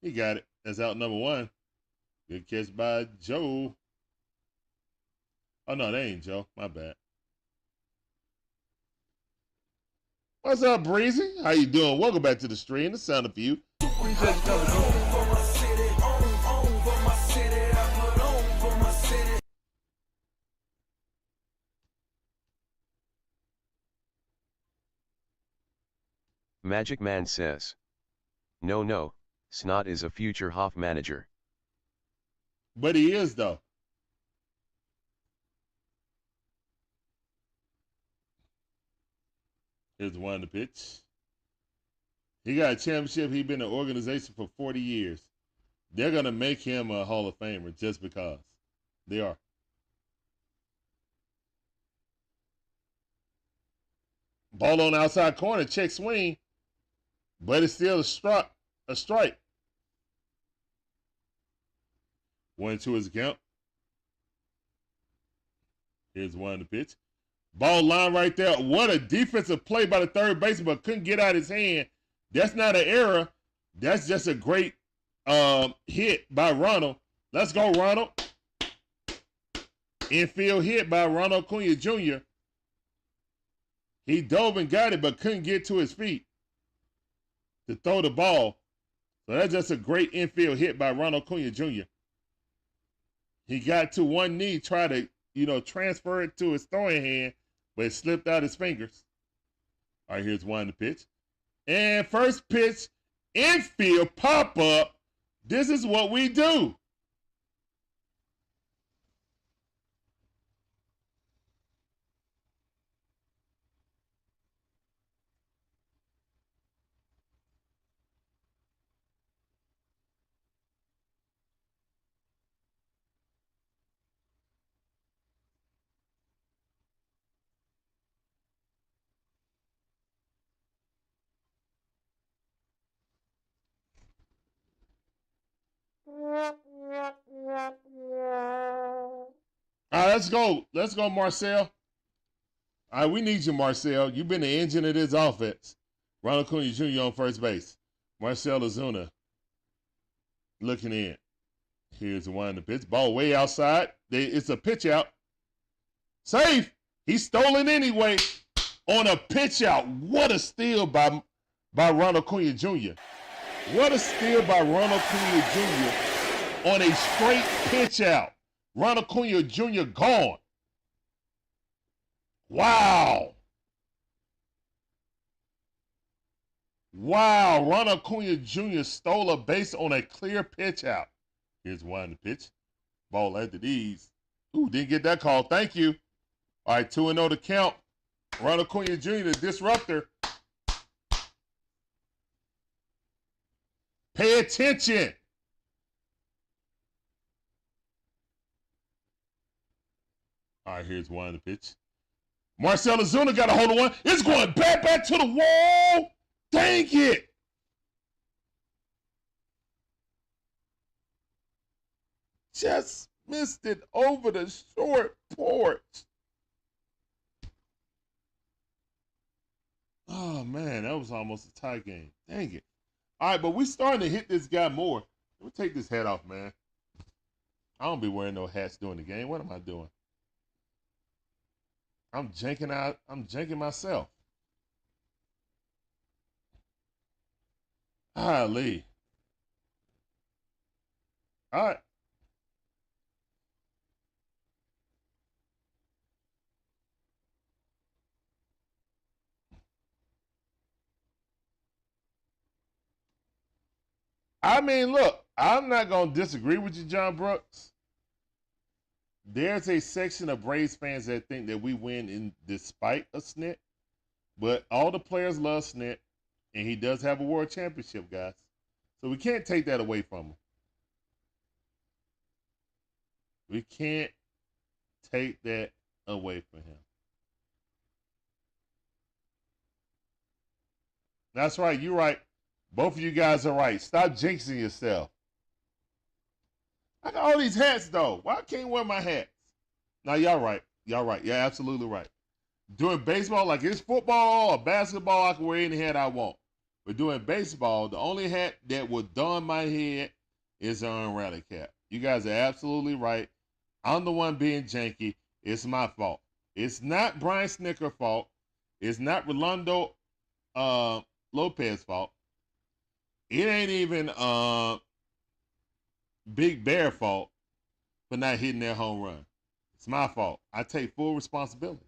He got it. That's out number 1. Good catch by Joe. Oh, no, that ain't Joe. My bad. What's up, Breezy? How you doing? Welcome back to the stream. The sound of you. Appreciate you coming through. Magic Man says, no, Snot is a future Hoff manager. But he is, though. Here's one to pitch. He got a championship. He's been in the organization for 40 years. They're going to make him a Hall of Famer just because. They are. Ball on the outside corner, check swing. But it's still a strike. 1-2 is the count. Here's one to pitch. Ball line right there. What a defensive play by the third baseman, but couldn't get out his hand. That's not an error. That's just a great hit by Ronald. Let's go, Ronald. Infield hit by Ronald Acuna Jr. He dove and got it, but couldn't get to his feet to throw the ball. So that's just a great infield hit by Ronald Acuna Jr. He got to one knee, tried to, transfer it to his throwing hand, but it slipped out his fingers. All right, here's one to pitch. And first pitch, infield pop up. This is what we do. All right, let's go. Let's go, Marcel. All right, we need you, Marcel. You've been the engine of this offense. Ronald Acuna Jr. on first base. Marcel Ozuna looking in. Here's the one in the pitch. Ball way outside. It's a pitch out. Safe. He's stolen anyway on a pitch out. What a steal by Ronald Acuna Jr. What a steal by Ronald Acuna Jr. on a straight pitch out. Ronald Acuna Jr. gone. Wow. Wow. Ronald Acuna Jr. stole a base on a clear pitch out. Here's one to pitch. Ball at the knees. Ooh, didn't get that call. Thank you. All right, 2-0 to count. Ronald Acuna Jr., the disruptor. Pay attention. All right, here's one to pitch. Marcell Ozuna got a hold of one. It's going back to the wall. Dang it. Just missed it over the short porch. Oh, man, that was almost a tie game. Dang it. All right, but we starting to hit this guy more. Let me take this hat off, man. I don't be wearing no hats during the game. What am I doing? I'm janking myself. Lee. All right. I mean, look, I'm not going to disagree with you, John Brooks. There's a section of Braves fans that think that we win in despite a snit, but all the players love snit, and he does have a world championship, guys. So we can't take that away from him. We can't take that away from him. That's right. You're right. Both of you guys are right. Stop jinxing yourself. I got all these hats, though. Why can't I wear my hats? Now, y'all right. Y'all right. You're absolutely right. Doing baseball, like it's football or basketball, I can wear any hat I want. But doing baseball, the only hat that will don my head is an rally cap. You guys are absolutely right. I'm the one being janky. It's my fault. It's not Brian Snitker's fault. It's not Rolando Lopez's fault. It ain't even Big Bear fault for not hitting that home run. It's my fault. I take full responsibility.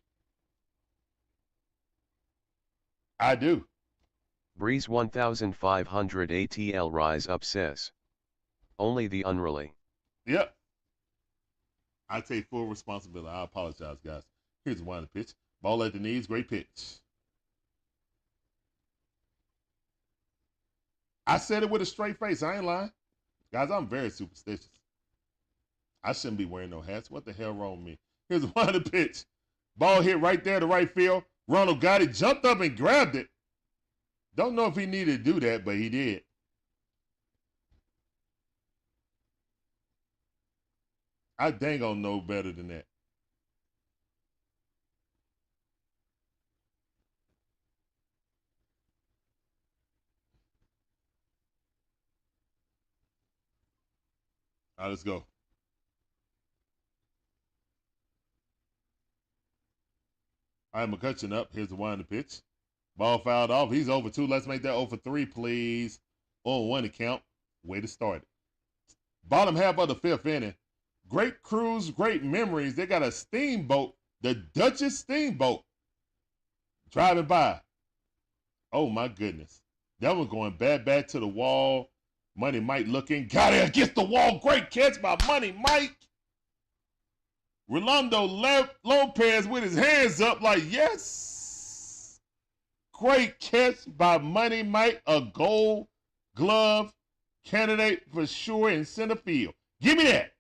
I do. Breeze 1500 ATL Rise Up says. Only the unruly. Yep. I take full responsibility. I apologize, guys. Here's one pitch. Ball at the knees. Great pitch. I said it with a straight face. I ain't lying. Guys, I'm very superstitious. I shouldn't be wearing no hats. What the hell wrong with me? Here's one of the pitch. Ball hit right there to right field. Ronald got it, jumped up and grabbed it. Don't know if he needed to do that, but he did. I dang on know better than that. All right, let's go. All right, McCutchen up. Here's the 1 pitch. Ball fouled off. He's over 2. Let's make that 0 for 3, please. 0-1 to count. Way to start it. Bottom half of the 5th inning. Great cruise, great memories. They got a steamboat, the Duchess Steamboat, driving by. Oh, my goodness. That was going back to the wall. Money Mike looking. Got it against the wall. Great catch by Money Mike. Rolando Lopez with his hands up like, yes. Great catch by Money Mike. A gold glove candidate for sure in center field. Give me that.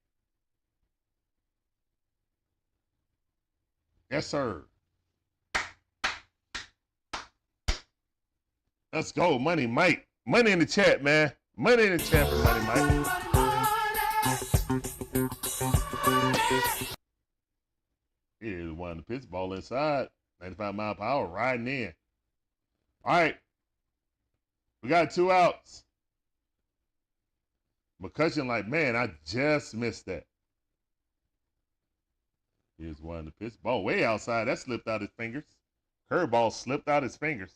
Yes, sir. Let's go, Money Mike. Money in the chat, man. Money in the chat for Money Mike. Here's 1 pitch. Ball inside. 95-mile-per-hour riding in. All right. We got 2 outs. McCutchen like, man, I just missed that. Here's 1 pitch. Ball way outside. That slipped out his fingers. Curveball slipped out his fingers.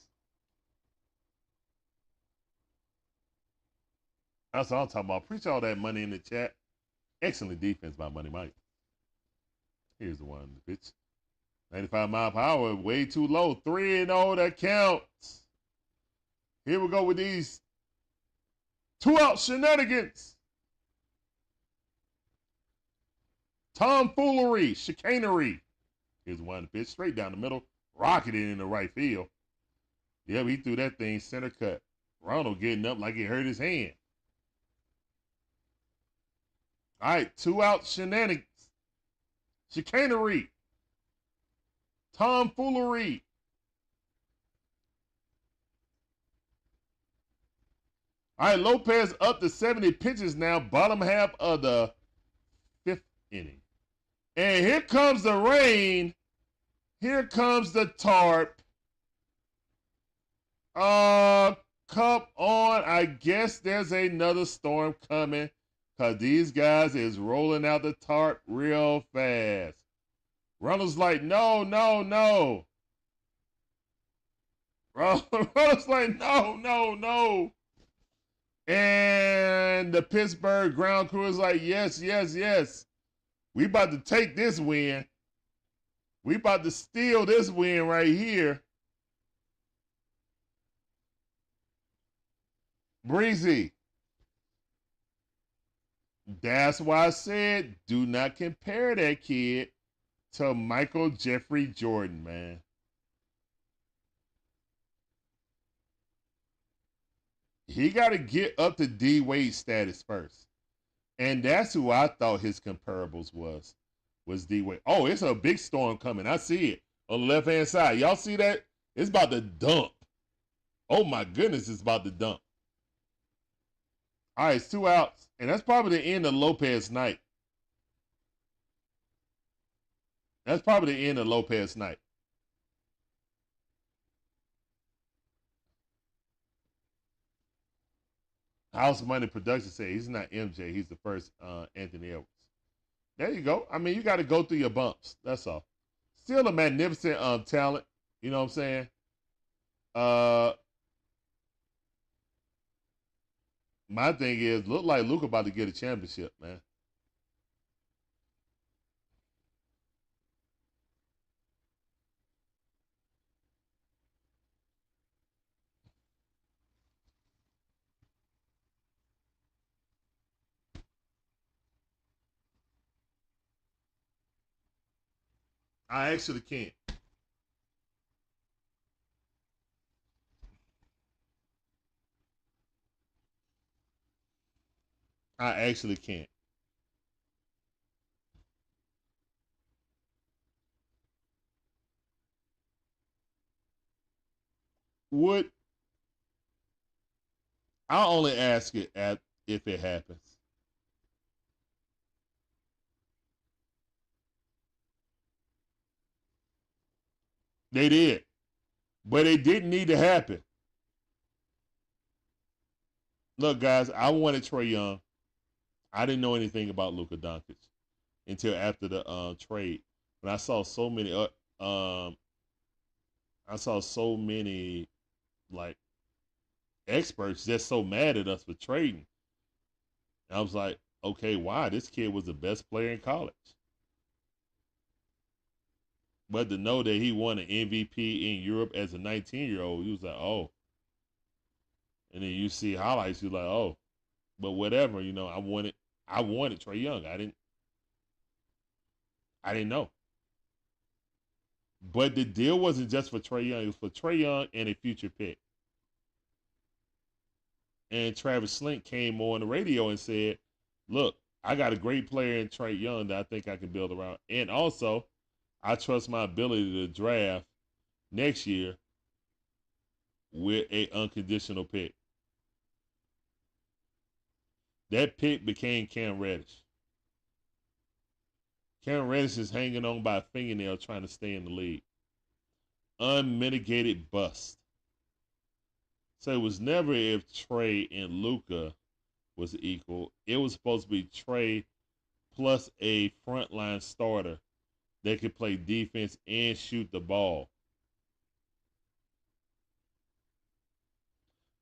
That's all I'm talking about. Preach all that money in the chat. Excellent defense by Money Mike. Here's the 1 pitch. 95-mile-per-hour. Way too low. 3-0. That counts. Here we go with these 2-out shenanigans. Tomfoolery, chicanery. Here's 1 pitch, straight down the middle, rocketed in the right field. Yep, he threw that thing center cut. Ronald getting up like he hurt his hand. All right, 2-out shenanigans. Chicanery. Tomfoolery. All right, Lopez up to 70 pitches now, bottom half of the 5th inning. And here comes the rain. Here comes the tarp. Come on. I guess there's another storm coming because these guys is rolling out the tarp real fast. Ronald's like, no. Ronald's like, no. And the Pittsburgh ground crew is like, yes. We about to take this win. We about to steal this win right here. Breezy. That's why I said do not compare that kid to Michael Jeffrey Jordan, man. He got to get up to D Wade status first. And that's who I thought his comparables was D Wade. Oh, it's a big storm coming. I see it on the left-hand side. Y'all see that? It's about to dump. Oh, my goodness, it's about to dump. All right, it's 2 outs. And that's probably the end of Lopez night. That's probably the end of Lopez night. House Money Production said he's not MJ. He's the first Anthony Edwards. There you go. I mean, you got to go through your bumps. That's all. Still a magnificent talent. You know what I'm saying? My thing is, look like Luka about to get a championship, man. I actually can't. I actually can't. Would I'll only ask it if it happens. They did, but it didn't need to happen. Look, guys, I wanted Trae Young. I didn't know anything about Luka Doncic until after the trade when I saw so many I saw so many like experts just so mad at us for trading. And I was like, okay, why? This kid was the best player in college. But to know that he won an MVP in Europe as a 19-year-old, he was like, oh. And then you see highlights, you're like, oh. But whatever, you know, I wanted Trae Young. I didn't know. But the deal wasn't just for Trae Young. It was for Trae Young and a future pick. And Travis Slink came on the radio and said, look, I got a great player in Trae Young that I think I can build around. And also, I trust my ability to draft next year with an unconditional pick. That pick became Cam Reddish. Cam Reddish is hanging on by a fingernail trying to stay in the league. Unmitigated bust. So it was never if Trae and Luka was equal. It was supposed to be Trae plus a frontline starter that could play defense and shoot the ball.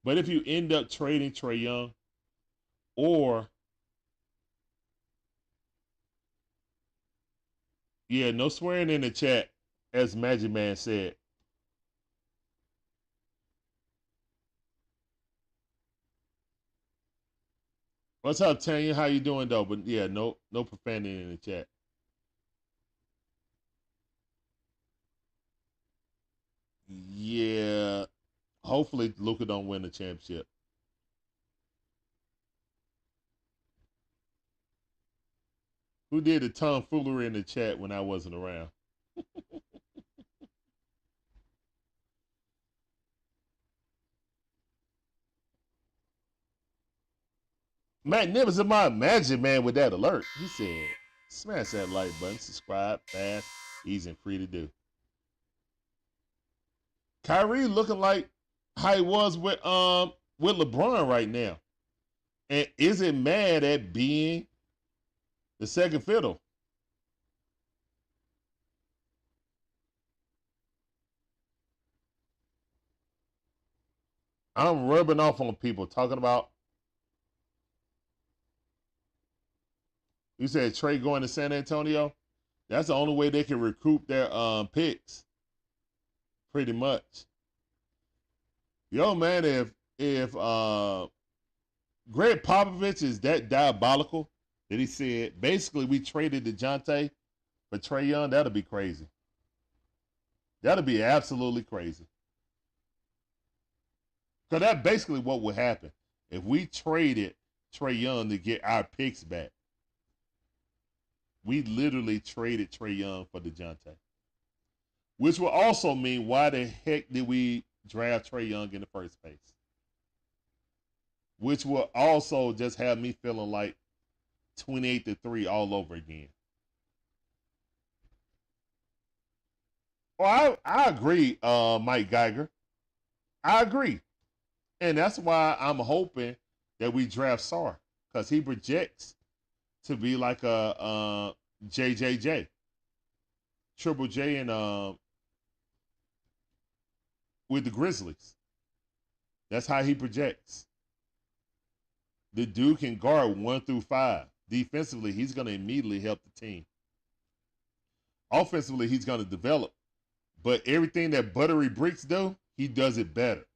But if you end up trading Trae Young, or yeah, no swearing in the chat, as Magic Man said. What's up, Tanya? How you doing though? But yeah, no profanity in the chat. Yeah, hopefully Luka don't win the championship. Who did the tomfoolery in the chat when I wasn't around? Matt Nibbs is my Magic Man with that alert. He said, smash that like button, subscribe, fast, easy, and free to do. Kyrie looking like how he was with LeBron right now. And isn't mad at being the second fiddle. I'm rubbing off on people talking about. You said Trae going to San Antonio. That's the only way they can recoup their picks. Pretty much. Yo, man, if Greg Popovich is that diabolical that he said basically we traded DeJounte for Trae Young, that'll be crazy. That'll be absolutely crazy. Because that's basically what would happen if we traded Trae Young to get our picks back. We literally traded Trae Young for DeJounte. Which will also mean why the heck did we draft Trae Young in the first place? Which will also just have me feeling like 28-3 all over again. Well, I agree, Mike Geiger. I agree. And that's why I'm hoping that we draft Sarr. Because he projects to be like a JJJ. Triple J and with the Grizzlies. That's how he projects. The dude can guard 1 through 5. Defensively, he's going to immediately help the team. Offensively, he's going to develop. But everything that Buttery Bricks do, he does it better.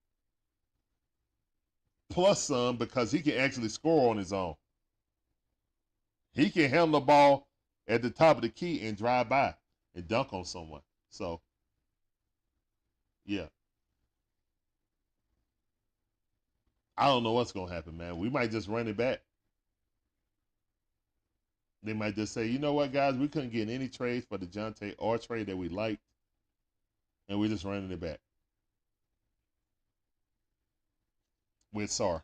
Plus some, because he can actually score on his own. He can handle the ball at the top of the key and drive by and dunk on someone. So, yeah. I don't know what's going to happen, man. We might just run it back. They might just say, you know what, guys? We couldn't get any trades for DeJounte or trade that we liked, and we're just running it back with Sarr.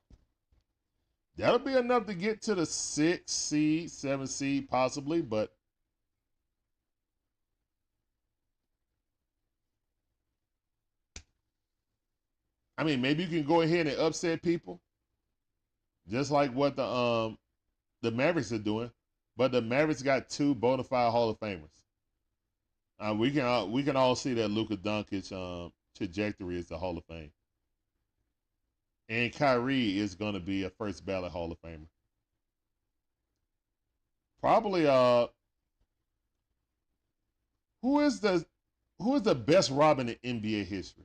That'll be enough to get to the 6th seed, 7th seed, possibly, but I mean, maybe you can go ahead and upset people, just like what the Mavericks are doing. But the Mavericks got 2 bona fide Hall of Famers. We can all see that Luka Doncic trajectory is the Hall of Fame. And Kyrie is going to be a first ballot Hall of Famer. Probably who is the best Robin in NBA history?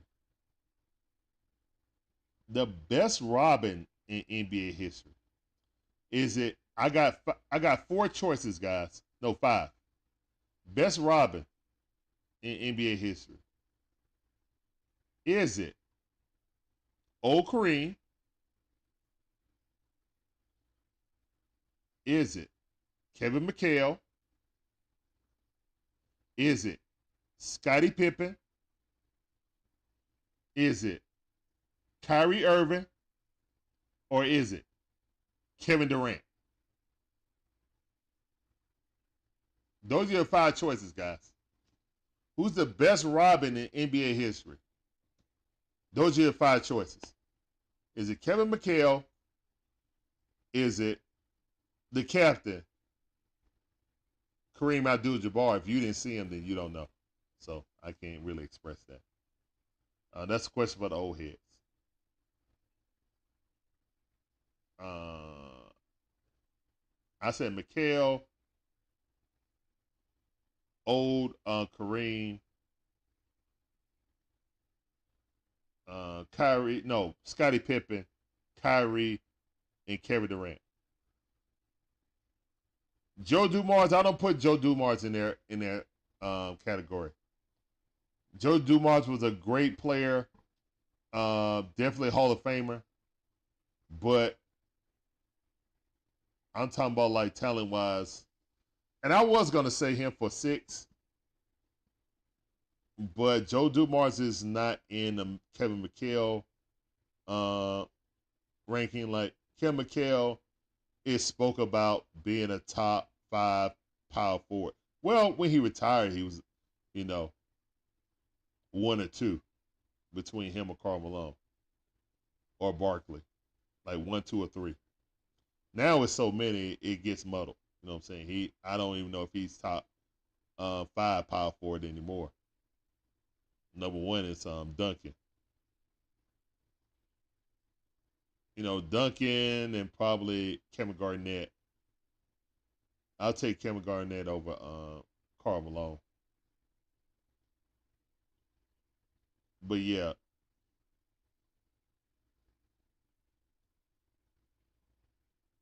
The best Robin in NBA history. Is it I got 4 choices, guys. No, 5. Best Robin in NBA history. Is it Old Kareem? Is it Kevin McHale? Is it Scottie Pippen? Is it Kyrie Irving? Or is it Kevin Durant? Those are your 5 choices, guys. Who's the best Robin in NBA history? Those are your 5 choices. Is it Kevin McHale? Is it the captain, Kareem Abdul-Jabbar? If you didn't see him, then you don't know. So I can't really express that. That's a question for the old heads. I said McHale, old Kareem, Kyrie, no, Scottie Pippen, Kyrie, and Kevin Durant. Joe Dumars, I don't put Joe Dumars in their category. Joe Dumars was a great player, definitely Hall of Famer, but I'm talking about like talent wise, and I was gonna say him for 6, but Joe Dumars is not in the Kevin McHale ranking. Like Kevin McHale is spoke about being a top 5 power forward. Well, when he retired, he was, 1 or 2 between him or Karl Malone or Barkley, like 1, 2, or 3. Now it's so many, it gets muddled. You know what I'm saying? I don't even know if he's top 5 power forward anymore. Number 1 is Duncan. Duncan and probably Kevin Garnett. I'll take Kevin Garnett over Karl Malone. But yeah.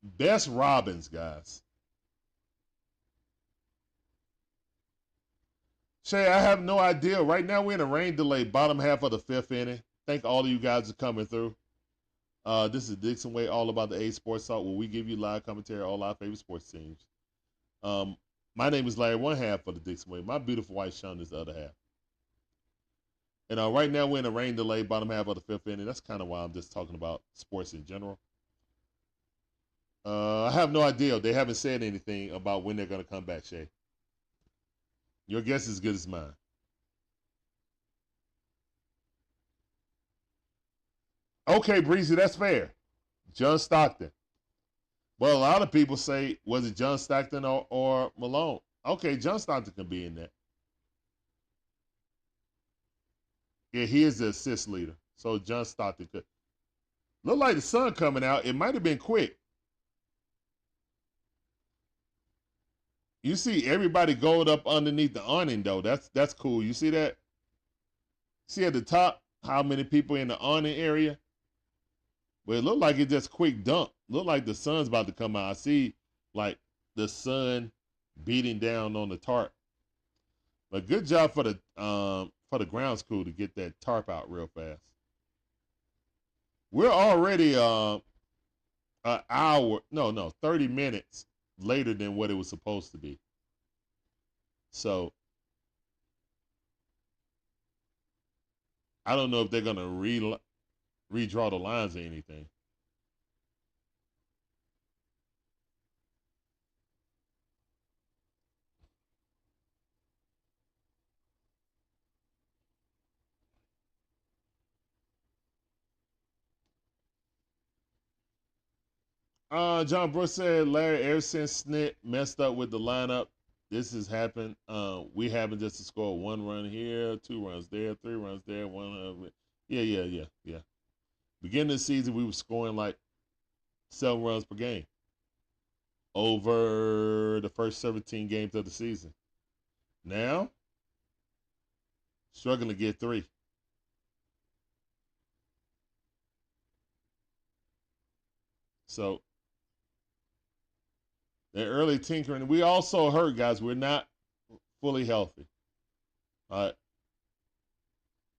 Best Robins, guys. Shay, I have no idea. Right now we're in a rain delay, bottom half of the 5th inning. Thank all of you guys for coming through. This is DIXON Way, all about the A Sports Talk, where we give you live commentary on all our favorite sports teams. My name is Larry, one half of the DIXON Way. My beautiful wife, Sean, is the other half. And right now we're in a rain delay, bottom half of the 5th inning. That's kind of why I'm just talking about sports in general. I have no idea. They haven't said anything about when they're going to come back, Shay. Your guess is as good as mine. Okay, Breezy, that's fair. John Stockton. Well, a lot of people say, was it John Stockton or Malone? Okay, John Stockton can be in that. Yeah, he is the assist leader. So John Stockton could. Look like the sun coming out. It might have been quick. You see everybody going up underneath the awning, though. That's cool. You see that? See at the top how many people in the awning area? But it looked like it just quick dump. Looked like the sun's about to come out. I see like the sun beating down on the tarp. But good job for the grounds crew to get that tarp out real fast. We're already an hour, 30 minutes later than what it was supposed to be. So I don't know if they're gonna redraw the lines or anything. John Brooks said, Larry, ever since Snit messed up with the lineup, this has happened. We happen just to score 1 run here, 2 runs there, 3 runs there, 1. Yeah. Beginning of the season, we were scoring like 7 runs per game over the first 17 games of the season. Now, struggling to get 3. So, the early tinkering. We also heard, guys, we're not fully healthy. All right.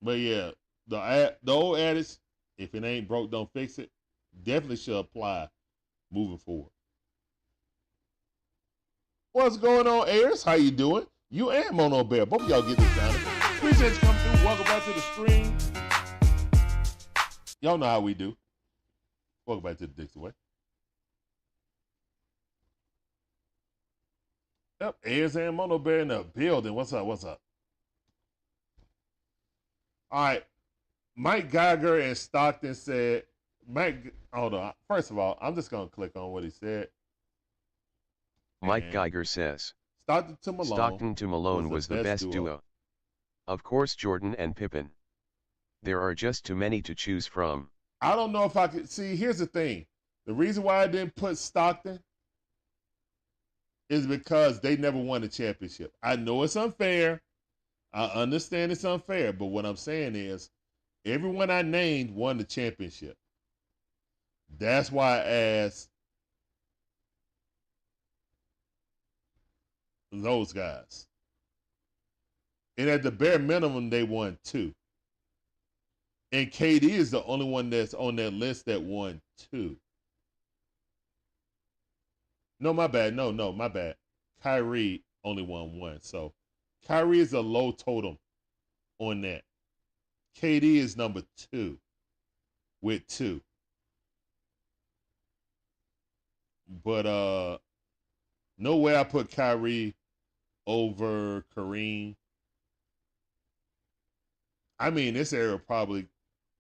But yeah, the old adage, if it ain't broke, don't fix it, definitely should apply moving forward. What's going on, Ayers? How you doing? You and Mono Bear. Both of y'all get this down. Appreciate you coming through. Welcome back to the stream. Y'all know how we do. Welcome back to the DIXON Way. Yep, Ayers and Mono Bear in the building. What's up? What's up? All right. Mike Geiger and Stockton said, hold on. First of all, I'm just going to click on what he said. Mike Geiger says, Stockton to Malone was the best duo. Of course, Jordan and Pippen. There are just too many to choose from. I don't know if I could. See, here's the thing. The reason why I didn't put Stockton is because they never won a championship. I know it's unfair. I understand it's unfair. But what I'm saying is, everyone I named won the championship. That's why I asked those guys. And at the bare minimum, they won 2. And KD is the only one that's on that list that won 2. No, my bad. No, my bad. Kyrie only won 1. So Kyrie is a low totem on that. KD is number 2 with 2. But no way I put Kyrie over Kareem. I mean, this era probably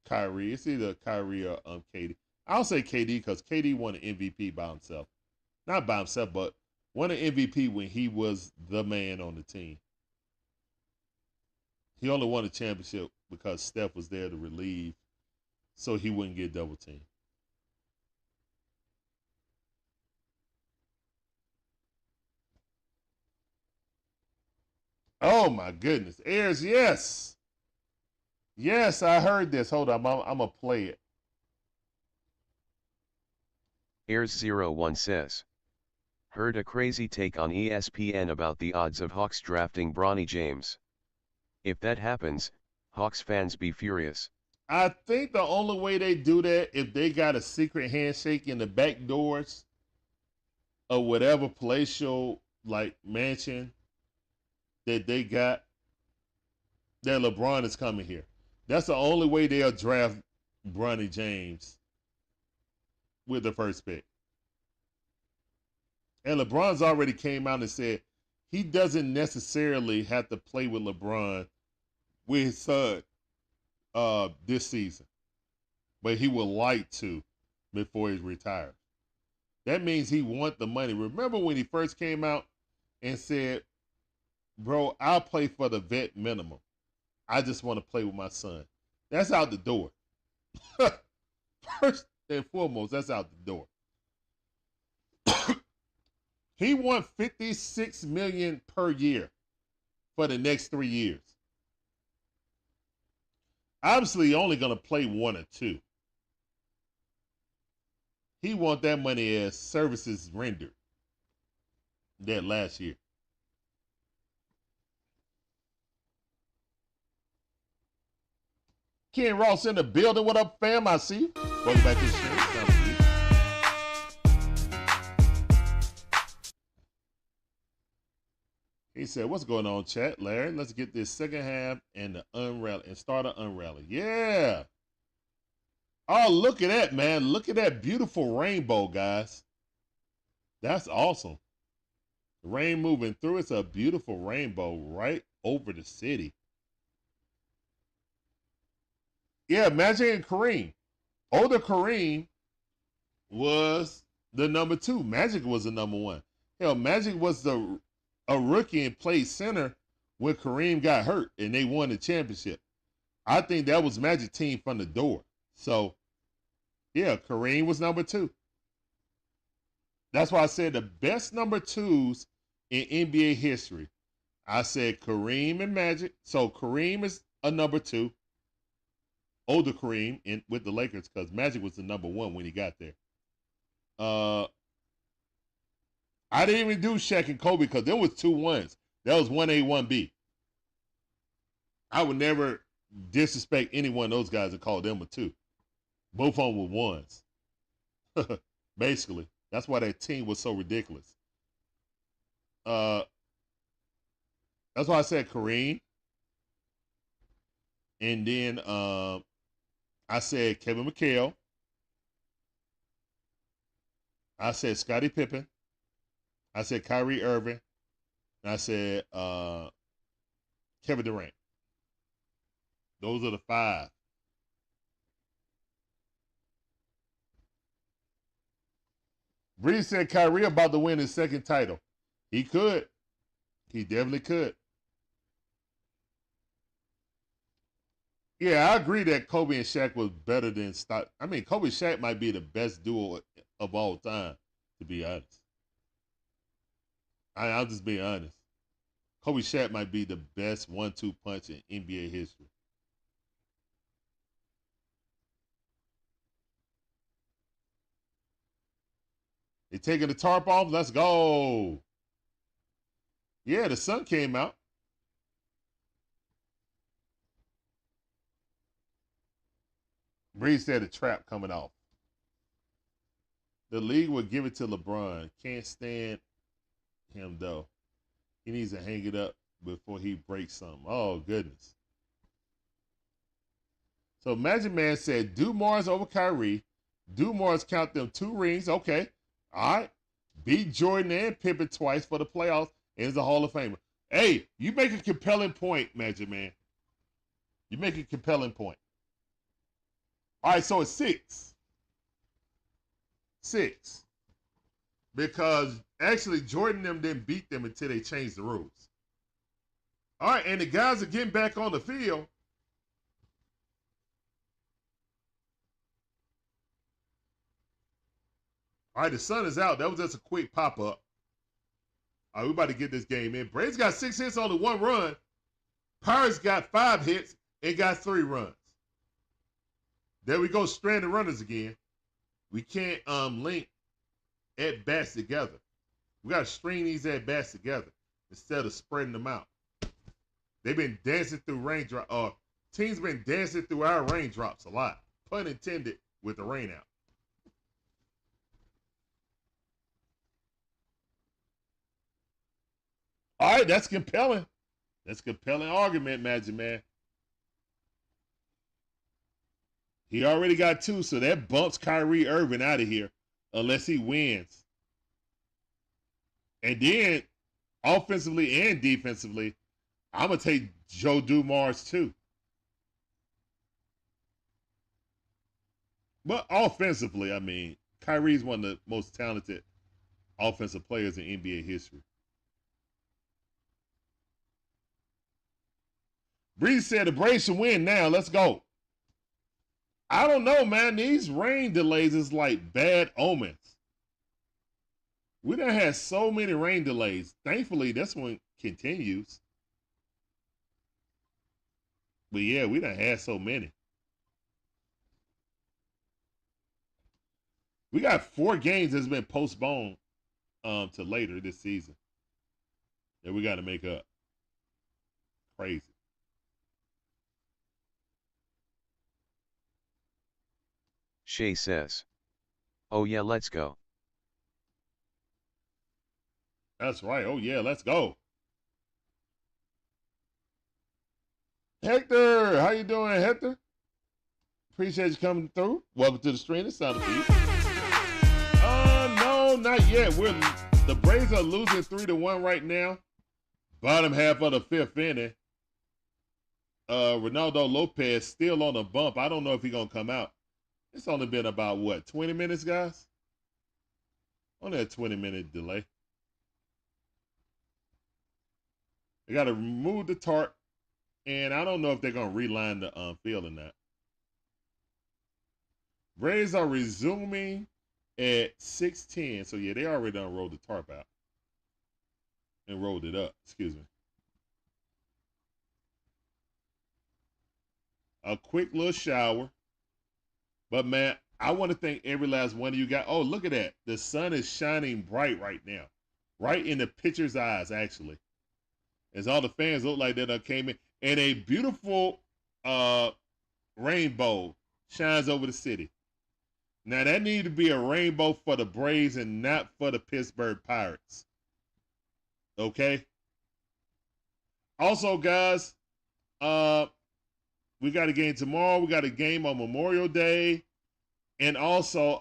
Kyrie. It's either Kyrie or KD. I'll say KD because KD won an MVP by himself. Not by himself, but won an MVP when he was the man on the team. He only won a championship because Steph was there to relieve so he wouldn't get double teamed. Oh, my goodness. Ayers, yes. Yes, I heard this. Hold on. I'm going to play it. Ayers01 says, heard a crazy take on ESPN about the odds of Hawks drafting Bronny James. If that happens, Hawks fans be furious. I think the only way they do that if they got a secret handshake in the back doors of whatever palatial like mansion that they got, that LeBron is coming here. That's the only way they'll draft Bronny James with the first pick. And LeBron's already came out and said he doesn't necessarily have to play with LeBron with his son this season, but he would like to before he's retired. That means he wants the money. Remember when he first came out and said, bro, I'll play for the vet minimum. I just want to play with my son. That's out the door. First and foremost, that's out the door. He won $56 million per year for the next 3 years. Obviously, only going to play 1 or 2. He want that money as services rendered that last year. Ken Ross in the building. What up, fam? I see you. Welcome back to the show. He said, what's going on, chat, Larry? Let's get this second half and the unrally and start an unrally. Yeah. Oh, look at that, man. Look at that beautiful rainbow, guys. That's awesome. The rain moving through. It's a beautiful rainbow right over the city. Yeah, Magic and Kareem. Older Kareem was the number 2. Magic was the number 1. Hell, Magic was the a rookie and played center when Kareem got hurt and they won the championship. I think that was Magic team from the door. So, yeah, Kareem was number 2. That's why I said the best number 2s in NBA history. I said Kareem and Magic. So Kareem is a number 2. Older Kareem with the Lakers because Magic was the number 1 when he got there. I didn't even do Shaq and Kobe because there was 2 1s. That was 1A, 1B. I would never disrespect any one of those guys and call them a 2. Both of them were 1s. Basically. That's why that team was so ridiculous. That's why I said Kareem. And then I said Kevin McHale. I said Scottie Pippen. I said Kyrie Irving. And I said Kevin Durant. Those are the 5. Breeze said Kyrie about to win his 2nd title. He could. He definitely could. Yeah, I agree that Kobe and Shaq was better than Stock. I mean, Kobe and Shaq might be the best duo of all time, to be honest. I'll just be honest. Kobe and Shaq might be the best 1-2 punch in NBA history. They taking the tarp off? Let's go. Yeah, the sun came out. Breeze said a trap coming off. The league would give it to LeBron. Can't stand him, though. He needs to hang it up before he breaks something. Oh, goodness. So Magic Man said, do Mars over Kyrie. Do Mars count them 2 rings. Okay. All right. Beat Jordan and Pippen twice for the playoffs and is a Hall of Famer. Hey, you make a compelling point, Magic Man. You make a compelling point. All right, so it's 6. 6. Because actually Jordan and them didn't beat them until they changed the rules. All right, and the guys are getting back on the field. All right, the sun is out. That was just a quick pop-up. All right, we about to get this game in. Braves got 6 hits, only 1 run. Pirates got 5 hits and got 3 runs. There we go, stranded runners again. We can't link at-bats together. We got to string these at-bats together instead of spreading them out. They've been dancing through raindrops. Teams been dancing through our raindrops a lot. Pun intended with the rain out. All right, that's compelling. That's a compelling argument, Magic Man. He already got 2, so that bumps Kyrie Irving out of here unless he wins. And then, offensively and defensively, I'm going to take Joe Dumars too. But offensively, I mean, Kyrie's one of the most talented offensive players in NBA history. Breeze said the Braves should win now. Let's go. I don't know, man. These rain delays is like bad omens. We done had so many rain delays. Thankfully, this one continues. But yeah, we done had so many. We got 4 games that's been postponed to later this season that we got to make up. Crazy. Shay says, oh yeah, let's go. That's right. Oh yeah, let's go. Hector, how you doing, Hector? Appreciate you coming through. Welcome to the stream. It's Sound of Peace. No, not yet. The Braves are losing 3-1 right now. Bottom half of the 5th inning. Ronaldo Lopez still on a bump. I don't know if he's gonna come out. It's only been about, what, 20 minutes, guys? Only a 20-minute delay. They got to remove the tarp, and I don't know if they're going to reline the field or not. Braves are resuming at 6:10. So, yeah, they already done rolled the tarp out and rolled it up. Excuse me. A quick little shower. But, man, I want to thank every last one of you guys. Oh, look at that. The sun is shining bright right now. Right in the pitcher's eyes, actually. As all the fans look like that came in. And a beautiful rainbow shines over the city. Now, that needs to be a rainbow for the Braves and not for the Pittsburgh Pirates. Okay? Also, guys, we got a game tomorrow. We got a game on Memorial Day. And also,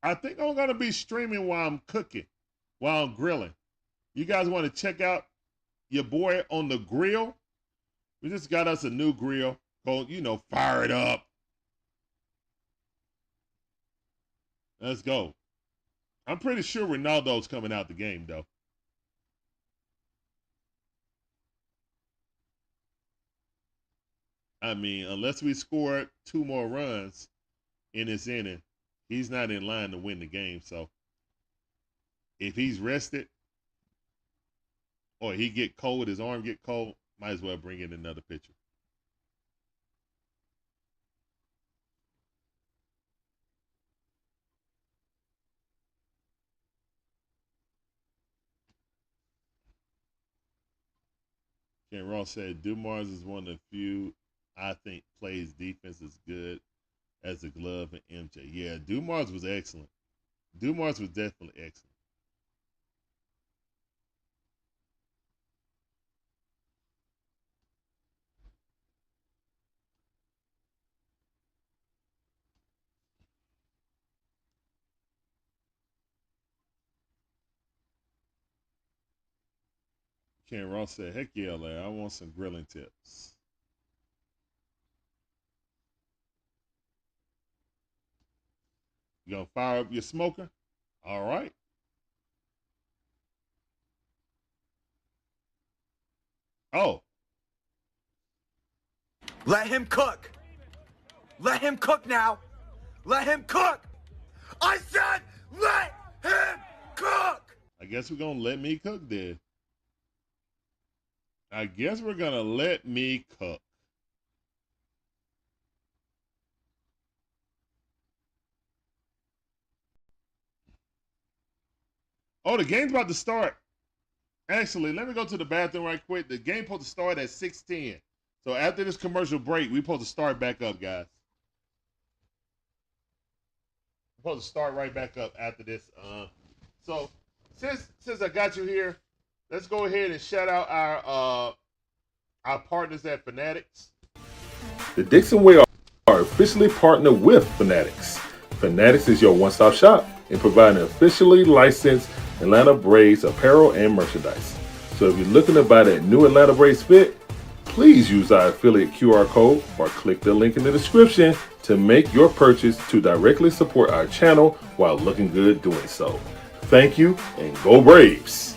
I think I'm going to be streaming while I'm cooking, while I'm grilling. You guys want to check out your boy on the grill? We just got us a new grill. Go, fire it up. Let's go. I'm pretty sure Ronaldo's coming out the game, though. I mean, unless we score 2 more runs in this inning, he's not in line to win the game. So if he's rested or he get cold, his arm get cold, might as well bring in another pitcher. Ken Ross said, Dumars is one of the few I think plays defense as good as the glove and MJ. Yeah, Dumars was excellent. Dumars was definitely excellent. Ken Ross said, heck yeah, Larry, I want some grilling tips. You gonna fire up your smoker? All right. Oh. Let him cook. Let him cook now. Let him cook. I said let him cook. I guess we're gonna let me cook then. I guess we're gonna let me cook. Oh, the game's about to start. Actually, let me go to the bathroom right quick. The game's supposed to start at 6:10. So after this commercial break, we're supposed to start back up, guys. We're supposed to start right back up after this. So since I got you here, let's go ahead and shout out our partners at Fanatics. The DIXON WAY are officially partnered with Fanatics. Fanatics is your one-stop shop in providing officially licensed Atlanta Braves apparel and merchandise. So if you're looking to buy that new Atlanta Braves fit, please use our affiliate QR code or click the link in the description to make your purchase to directly support our channel while looking good doing so. Thank you and go Braves!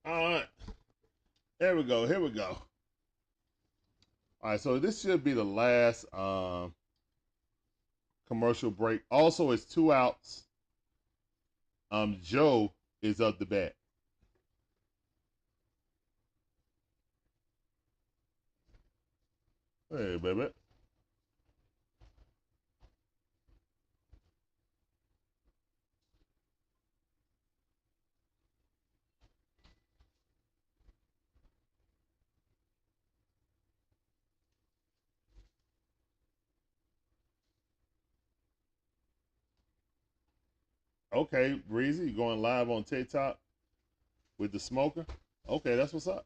All right. There we go. Here we go. All right, so this should be the last commercial break. Also, it's 2 outs. Joe is up the bat. Hey, baby. Okay, Breezy, you going live on TikTok with the smoker? Okay, that's what's up.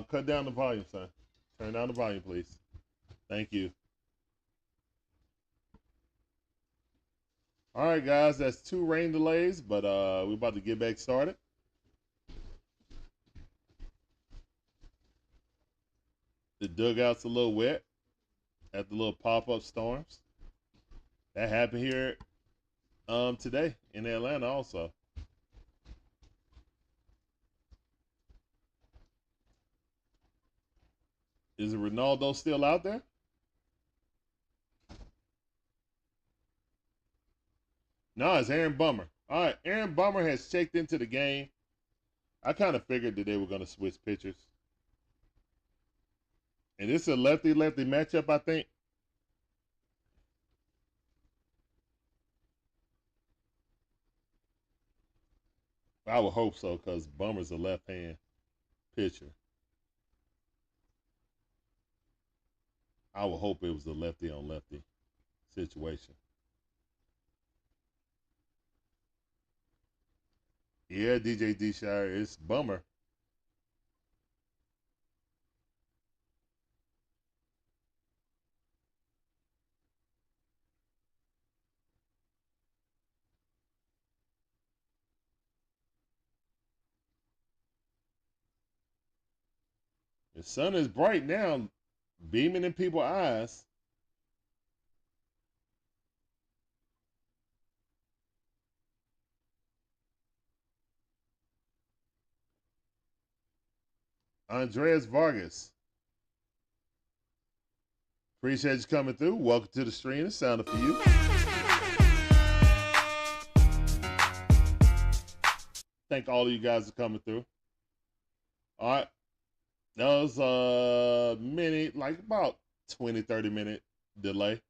Cut down the volume, son. Turn down the volume, please. Thank you. All right, guys, that's 2 rain delays, but we're about to get back started. The dugout's a little wet at the little pop-up storms. That happened here today in Atlanta also. Is Ronaldo still out there? No, it's Aaron Bummer. All right, Aaron Bummer has checked into the game. I kind of figured that they were going to switch pitchers. And this is a lefty-lefty matchup, I think. I would hope so, because Bummer's a left-hand pitcher. I would hope it was a lefty-on-lefty situation. Yeah, DJ D-Shire, it's Bummer. The sun is bright now, beaming in people's eyes. Andreas Vargas. Appreciate you coming through. Welcome to the stream. It sounded for you. Thank all of you guys for coming through. All right. That was a minute, like about 20, 30-minute delay.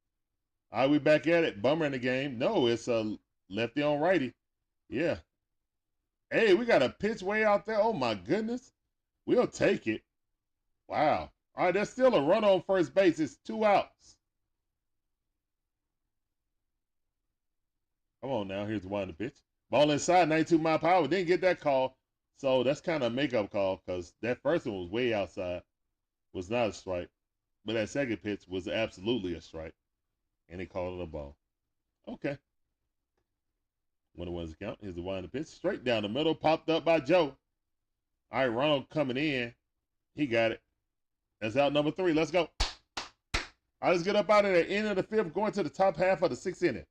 All right, we back at it. Bummer in the game. No, it's a lefty on righty. Yeah. Hey, we got a pitch way out there. Oh, my goodness. We'll take it. Wow. All right, there's still a run on first base. It's 2 outs. Come on now. Here's the one to pitch. Ball inside, 92 mile per hour. Didn't get that call. So that's kind of a makeup call because that first one was way outside. Was not a strike. But that second pitch was absolutely a strike. And they called it a ball. Okay. When it was count, here's the wind pitch. Straight down the middle. Popped up by Joe. All right, Ronald coming in. He got it. That's out number 3. Let's go. All right, let's get up out of the end of the 5th, going to the top half of the 6th inning.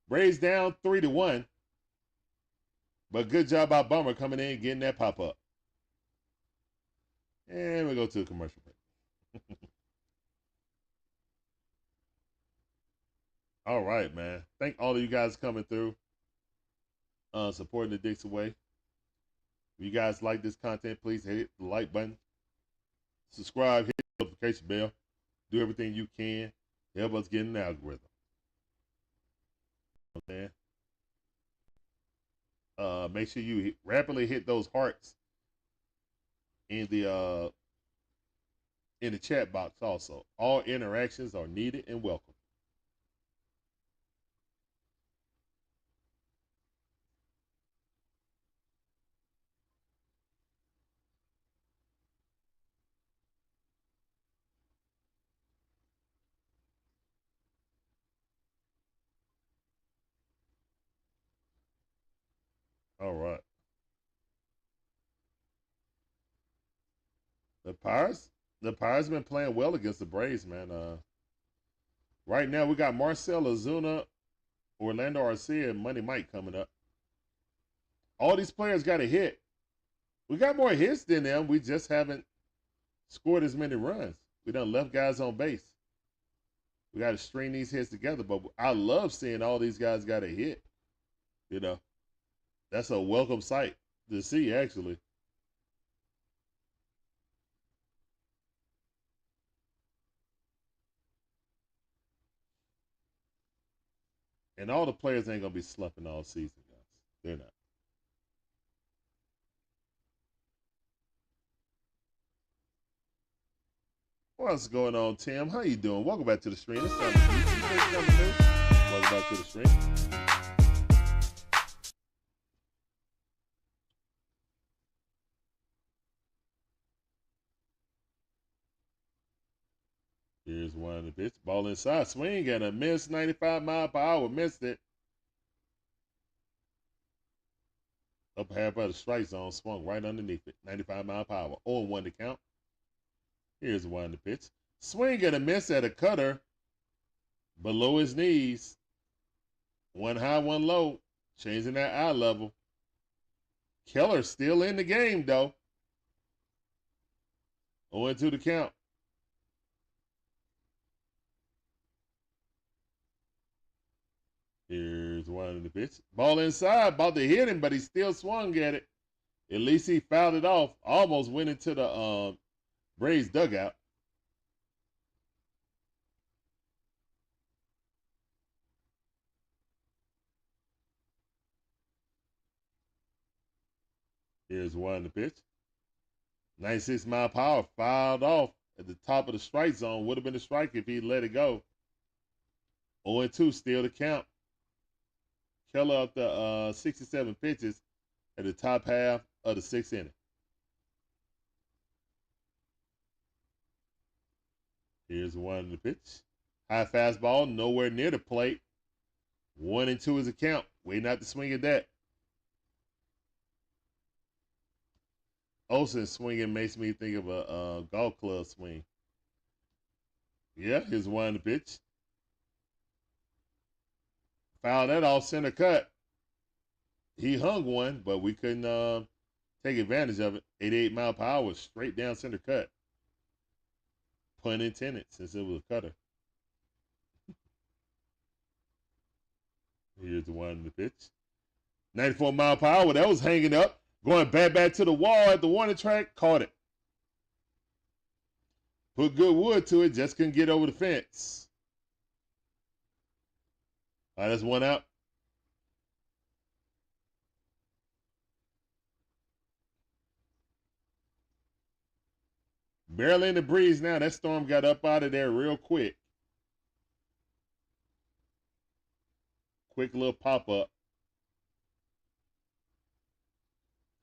Braves down 3-1. But good job by Bummer coming in, getting that pop-up. And we go to a commercial break. All right, man. Thank all of you guys coming through, supporting the DIXON Way. If you guys like this content, please hit the like button. Subscribe, hit the notification bell. Do everything you can to help us get in the algorithm. Man. Make sure you rapidly hit those hearts in the chat box also. All interactions are needed and welcome. All right. The Pirates have been playing well against the Braves, man. Right now we got Marcell Ozuna, Orlando Arcia, and Money Mike coming up. All these players got a hit. We got more hits than them. We just haven't scored as many runs. We done left guys on base. We got to string these hits together. But I love seeing all these guys got a hit. You know, that's a welcome sight to see, actually. And all the players ain't going to be slumping all season, guys. They're not. What's going on, Tim? How you doing? Welcome back to the stream. It's time to welcome back to the stream. Here's one of the pitch. Ball inside. Swing and a miss. 95 mile per hour. Missed it. Up half of the strike zone. Swung right underneath it. 95 mile per hour. 0-1 to count. Here's one of the pitch. Swing and a miss at a cutter. Below his knees. One high, one low. Changing that eye level. Keller still in the game, though. 0-2 to count. Here's one of the pitch. Ball inside. About to hit him, but he still swung at it. At least he fouled it off. Almost went into the Braves dugout. Here's one of the pitch. 96 mile per hour. Fouled off at the top of the strike zone. Would have been a strike if he let it go. 0-2 still to count. Keller up to 67 pitches at the top half of the 6th inning. Here's one of the pitch. High fastball, nowhere near the plate. 1-2 is a count. Waiting out to swing at that. Olson swinging makes me think of a golf club swing. Yeah, here's one of the pitch. Fouled that off center cut. He hung one, but we couldn't take advantage of it. 88 mile per hour, straight down center cut. Pun intended, since it was a cutter. Here's the one in the pitch. 94 mile per hour, that was hanging up. Going back to the wall at the warning track, caught it. Put good wood to it, just couldn't get over the fence. All right, that's one out. Barely in the breeze now. That storm got up out of there real quick. Quick little pop-up.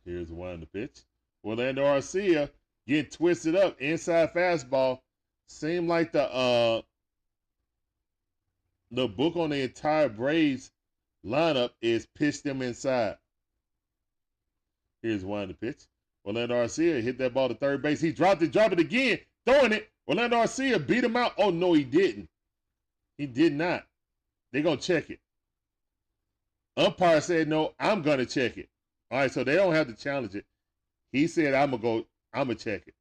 Here's one in the pitch. Orlando Arcia getting twisted up. Inside fastball. Seemed like the book on the entire Braves lineup is pitch them inside. Here's one in the pitch. Orlando Arcia hit that ball to third base. He dropped it again. Throwing it. Orlando Arcia beat him out. Oh, no, he didn't. He did not. They're going to check it. Umpire said, no, I'm going to check it. All right, so they don't have to challenge it. He said, I'm going to check it.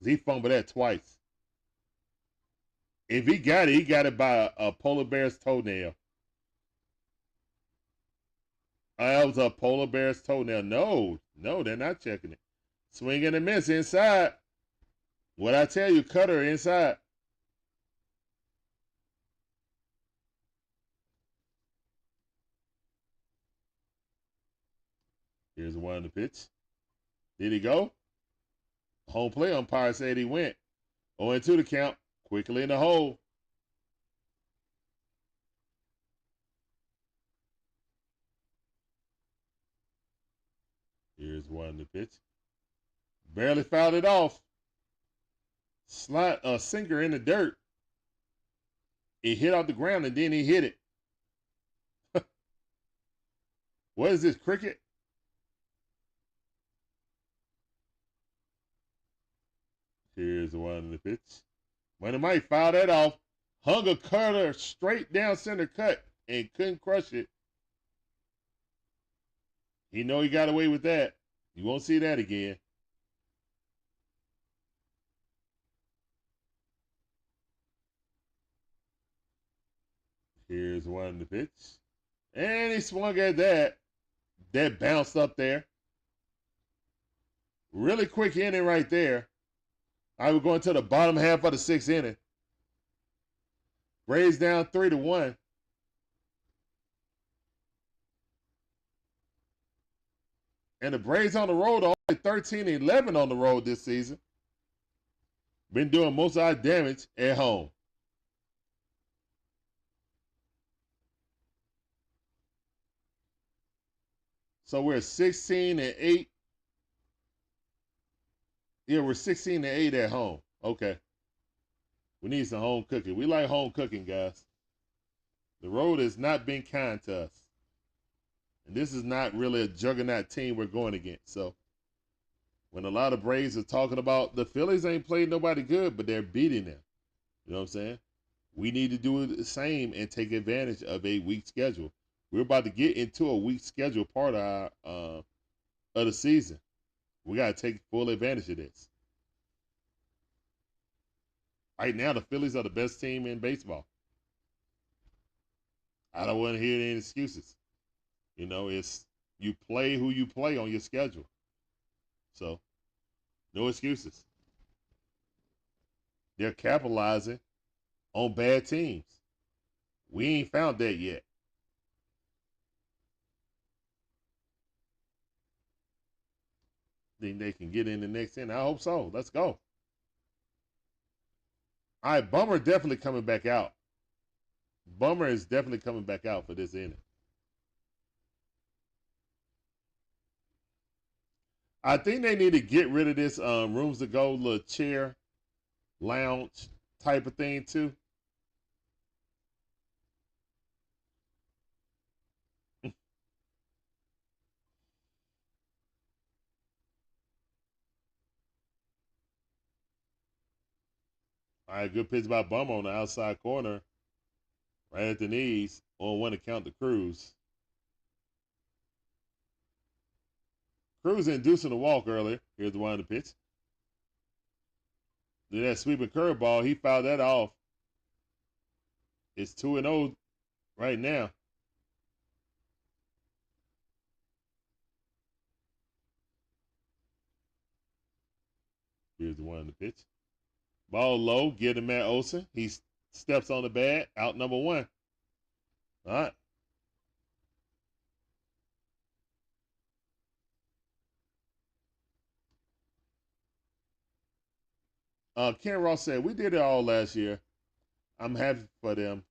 He fumbled that twice. If he got it by a polar bear's toenail. That was a polar bear's toenail. No, they're not checking it. Swing and a miss inside. What I tell you, cutter inside. Here's one in the pitch. Did he go? Home play umpire said he went. 0-2 to count. Quickly in the hole. Here's one in the pitch. Barely fouled it off. Slide a sinker in the dirt. It hit off the ground and then he hit it. What is this, cricket? Here's the one in the pitch. Money Mike fouled that off. Hung a cutter straight down center cut and couldn't crush it. He know he got away with that. You won't see that again. Here's one in the pitch. And he swung at that. That bounced up there. Really quick inning right there. All right, we're going to the bottom half of the 6th inning. Braves down 3-1. And the Braves on the road are only 13-11 on the road this season. Been doing most of our damage at home. So we're 16-8. Yeah, we're 16-8 at home. Okay. We need some home cooking. We like home cooking, guys. The road has not been kind to us. And this is not really a juggernaut team we're going against. So when a lot of Braves are talking about the Phillies ain't played nobody good, but they're beating them. You know what I'm saying? We need to do the same and take advantage of a weak schedule. We're about to get into a weak schedule part of our of the season. We got to take full advantage of this. Right now, the Phillies are the best team in baseball. I don't want to hear any excuses. You know, it's you play who you play on your schedule. So, no excuses. They're capitalizing on bad teams. We ain't found that yet. Think they can get in the next inning? I hope so. Let's go. All right, Bummer definitely coming back out. Bummer is definitely coming back out for this inning. I think they need to get rid of this rooms to go little chair lounge type of thing too. All right, good pitch by Bummer on the outside corner. Right at the knees on one to count the Cruz. Cruz inducing a walk earlier. Here's the one on the pitch. Then that sweeping curveball, he fouled that off. It's 2-0 right now. Here's the one on the pitch. Ball low, get him at Olson. He steps on the bat, out number one. All right. Ken Ross said, we did it all last year. I'm happy for them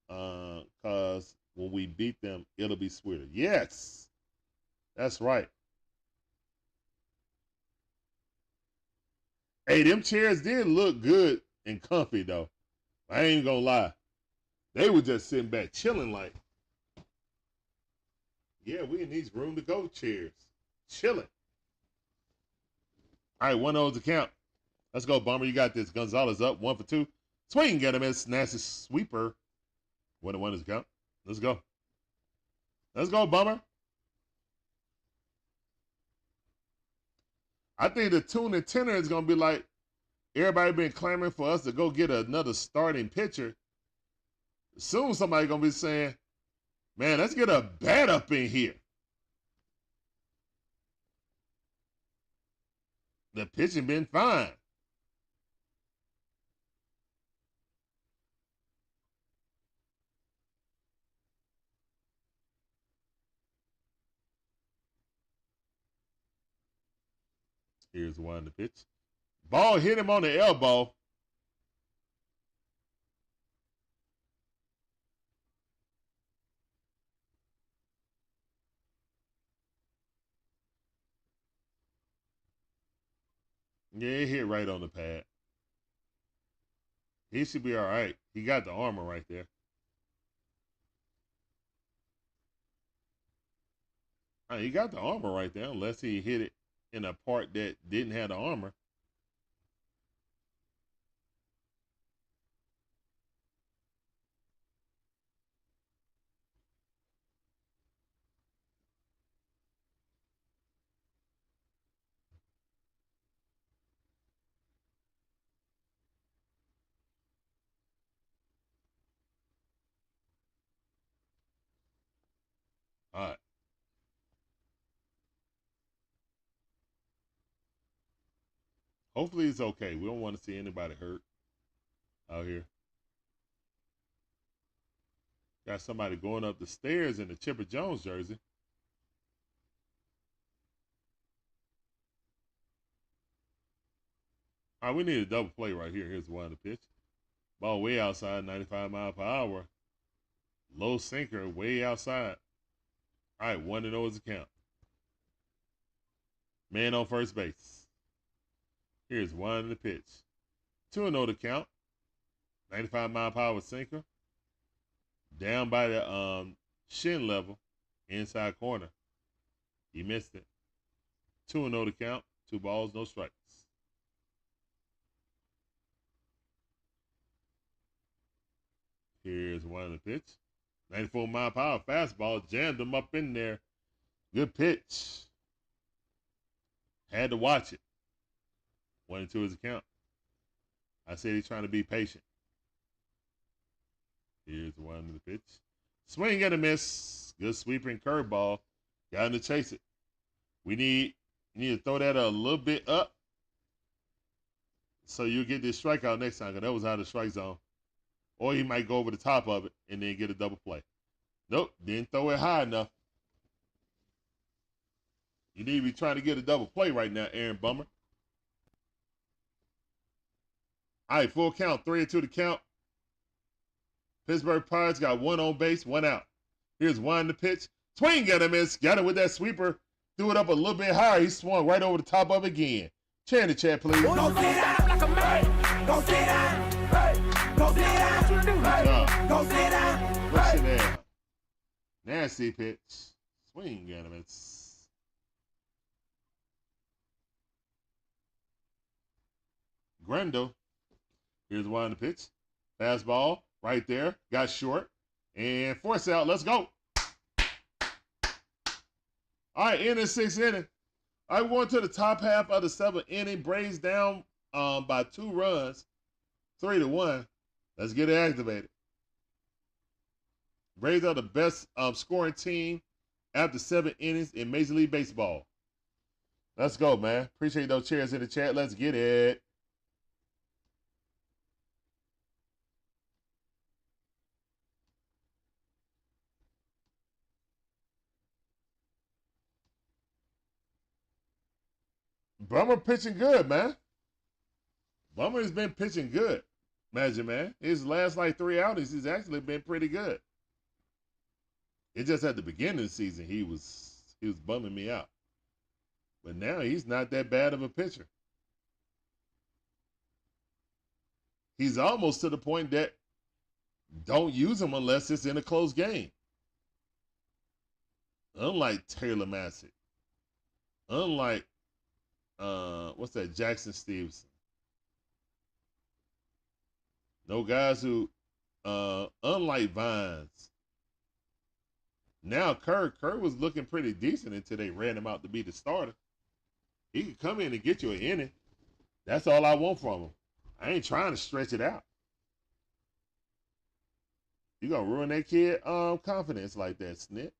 because when we beat them, it'll be sweeter. Yes, that's right. Hey, them chairs did look good and comfy, though. I ain't gonna lie. They were just sitting back chilling like, yeah, we in these room to go chairs. Chilling. All right, 1-0 to count. Let's go, Bummer. You got this. Gonzalez up, 1 for 2. Swing, get him. It's nasty sweeper. 1-1 is count. Let's go. Let's go, Bummer. I think the tune and tenor is going to be like, everybody been clamoring for us to go get another starting pitcher. Soon somebody going to be saying, man, let's get a bat up in here. The pitching been fine. Here's one to pitch. Ball hit him on the elbow. Yeah, it hit right on the pad. He should be all right. He got the armor right there. He got the armor right there, unless he hit it in a part that didn't have the armor. All right. Hopefully it's okay. We don't want to see anybody hurt out here. Got somebody going up the stairs in the Chipper Jones jersey. All right, we need a double play right here. Here's one to pitch. Ball way outside, 95 mile per hour. Low sinker, way outside. All right, 1-0 is the count. Man on first base. Here's one to pitch. 2-0 to count. 95 mile per hour sinker. Down by the shin level, inside corner. He missed it. 2-0 to count. 2 balls, no strikes. Here's one to pitch. 94 mile per hour fastball. Jammed him up in there. Good pitch. Had to watch it. 1-2 is the count. I said he's trying to be patient. Here's one to the pitch. Swing and a miss. Good sweeping curveball. Got him to chase it. You need to throw that a little bit up so you get this strikeout next time, because that was out of the strike zone. Or he might go over the top of it and then get a double play. Nope, didn't throw it high enough. You need to be trying to get a double play right now, Aaron Bummer. All right, full count, 3-2 to count. Pittsburgh Pirates got 1 on base, 1 out. Here's one to pitch. Swing at him, got it with that sweeper. Threw it up a little bit higher. He swung right over the top of it again. Chair in the chat, please. Go sit down like a man. Go sit down. Go sit down. Good job. Go sit down. Push it down. Nasty pitch. Swing at him. Grendel. Here's one to pitch. Fastball right there. Got short. And force out. Let's go. All right, in the 6th inning. I went to the top half of the 7th inning. Braves down by 2 runs. 3-1. Let's get it activated. Braves are the best scoring team after 7 innings in Major League Baseball. Let's go, man. Appreciate those cheers in the chat. Let's get it. Bummer pitching good, man. Bummer has been pitching good. Imagine, man. His last 3 outings, he's actually been pretty good. It just at the beginning of the season, he was bumming me out. But now he's not that bad of a pitcher. He's almost to the point that don't use him unless it's in a close game. Unlike Taylor Massey. Unlike what's that? Jackson Stevenson. No guys who, unlike Vines. Now Kerr was looking pretty decent until they ran him out to be the starter. He could come in and get you an inning. That's all I want from him. I ain't trying to stretch it out. You gonna ruin that kid confidence like that, Snit.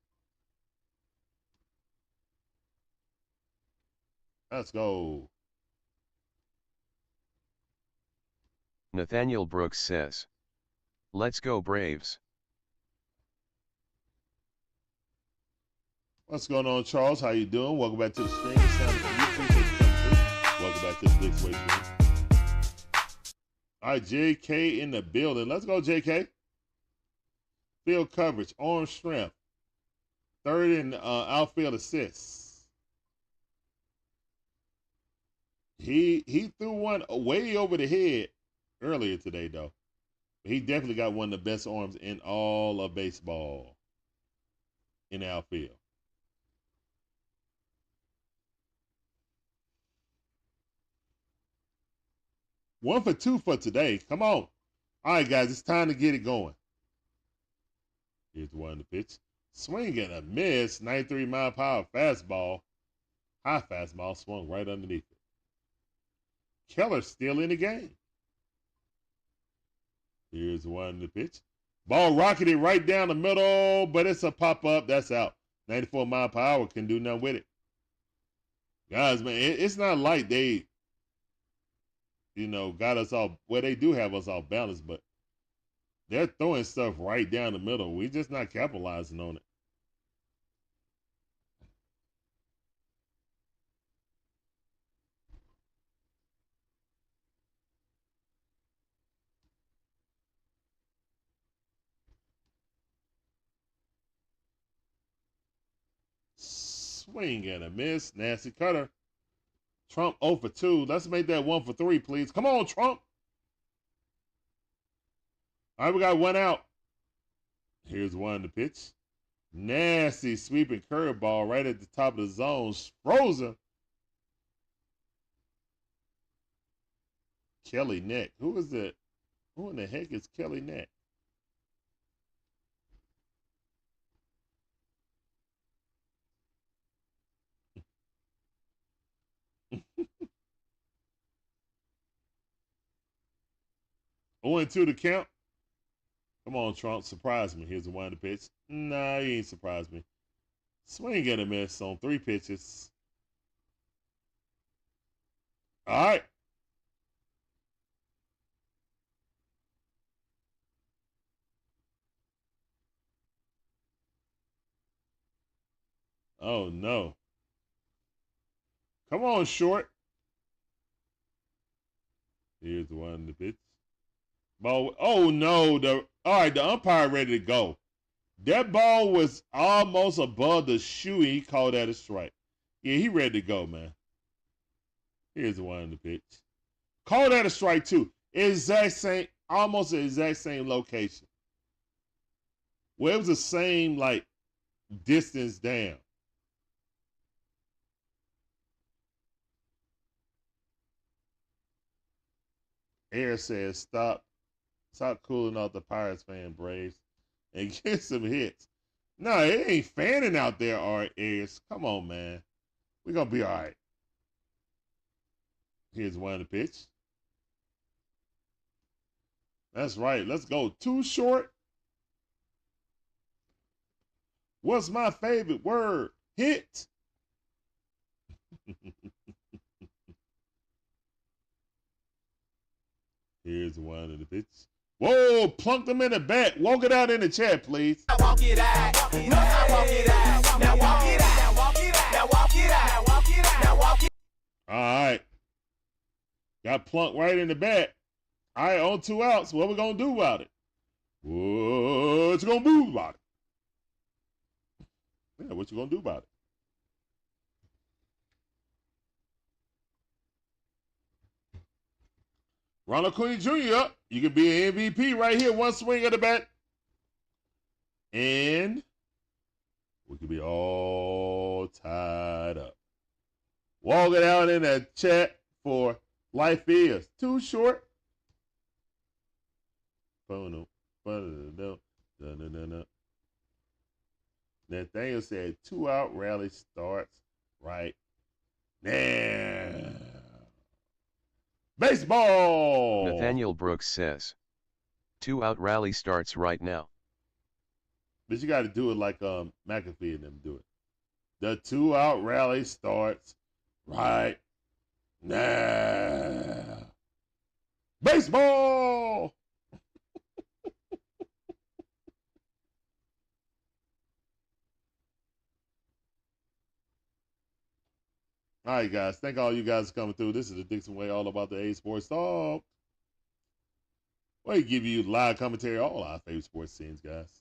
Let's go. Nathaniel Brooks says, "Let's go Braves." What's going on, Charles? How you doing? Welcome back to the stream. Welcome back to the DIXON WAY stream. All right, JK in the building. Let's go, JK. Field coverage, arm strength, 3rd in outfield assists. He threw one way over the head earlier today, though. He definitely got one of the best arms in all of baseball in the outfield. One for 2 for today. Come on. All right, guys, it's time to get it going. Here's one to pitch. Swing and a miss. 93 mile per hour fastball. High fastball swung right underneath it. Keller's still in the game. Here's one to pitch. Ball rocketed right down the middle, but it's a pop-up. That's out. 94 mile per hour, can do nothing with it. Guys, man, it's not like they, got us all, well, they do have us off balance, but they're throwing stuff right down the middle. We're just not capitalizing on it. Swing and a miss. Nasty cutter. Trump 0 for 2. Let's make that 1 for 3, please. Come on, Trump. All right, we got one out. Here's one to pitch. Nasty sweeping curveball right at the top of the zone. Frozen. Kelly Neck. Who is that? Who in the heck is Kelly Neck? Oh, and 2 to count. Come on, Trump. Surprise me. Here's the one to pitch. Nah, he ain't surprised me. Swing and a miss on 3 pitches. All right. Oh, no. Come on, short. Here's the one to pitch. Ball. Oh, no. All right, the umpire ready to go. That ball was almost above the shoe. He called that a strike. Yeah, he ready to go, man. Here's the one to pitch. Call that a strike, too. Exact same, almost the exact same location. Well, it was the same, like, distance down. Air says, stop cooling off the Pirates fan, Braves, and get some hits. No, it ain't fanning out there, Ayers. Come on, man. We're going to be all right. Here's one to pitch. That's right. Let's go. 2 short. What's my favorite word? Hit. Here's one of the pitch. Whoa, plunked him in the back. Walk it out in the chat, please. Now walk it out. No, now walk it out. Now walk it out. Now walk it out. Now walk it out. Now walk it out. Now walk it out. All right. Got plunked right in the back. All right, on 2 outs. What we going to do about it? What you going to do about it? Yeah, what you going to do about it? Ronald Acuna Jr. You could be an MVP right here. One swing of the bat. And we could be all tied up. Walk it out in the chat for life is too short. Nathaniel said 2 out rally starts right now. Baseball. Nathaniel Brooks says 2 out rally starts right now. But you got to do it like McAfee and them do it. The 2 out rally starts right now. Baseball. All right, guys. Thank all you guys for coming through. This is the DIXON Way, all about the A Sports Talk. We give you live commentary, all our favorite sports scenes, guys.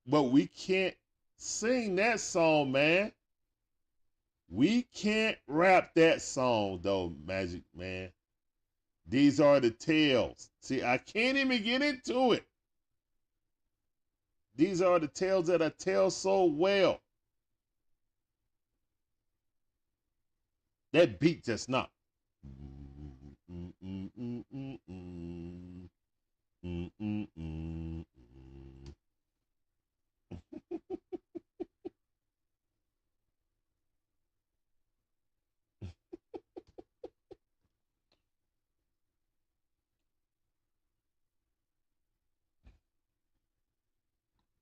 But we can't sing that song, man. We can't rap that song, though, Magic Man. These are the tales. See, I can't even get into it. These are the tales that I tell so well. That beat just not.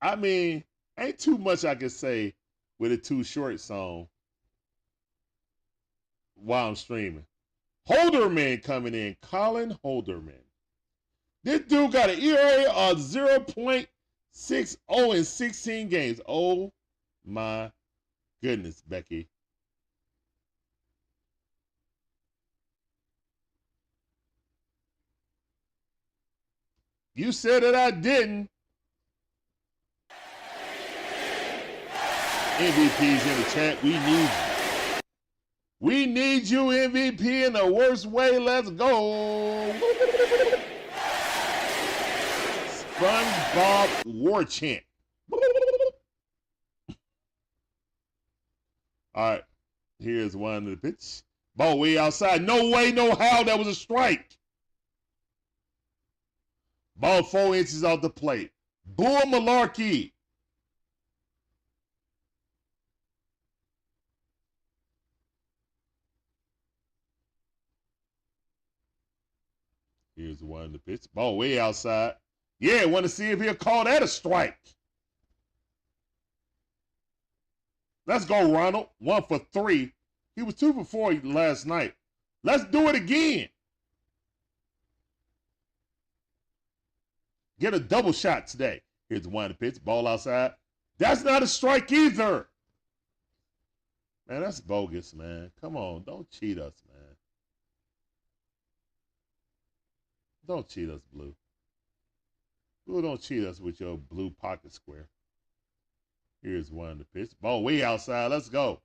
I mean, ain't too much I can say with a Too Short song while I'm streaming. Holderman coming in. Colin Holderman. This dude got an ERA of 0.60 in 16 games. Oh, my goodness, Becky. You said that I didn't. MVP's in the chat. We need you. We need you, MVP, in the worst way. Let's go. SpongeBob War Chant. All right. Here's one of the pitch. Ball way outside. No way, no how. That was a strike. Ball 4 inches off the plate. Bull Malarkey. Here's one of the pitch. Ball way outside. Yeah, want to see if he'll call that a strike. Let's go, Ronald. 1 for 3. He was 2 for 4 last night. Let's do it again. Get a double shot today. Here's one of the pitch. Ball outside. That's not a strike either. Man, that's bogus, man. Come on. Don't cheat us, man. Don't cheat us, Blue. Blue, don't cheat us with your blue pocket square. Here's one of the pitch. Ball way outside. Let's go.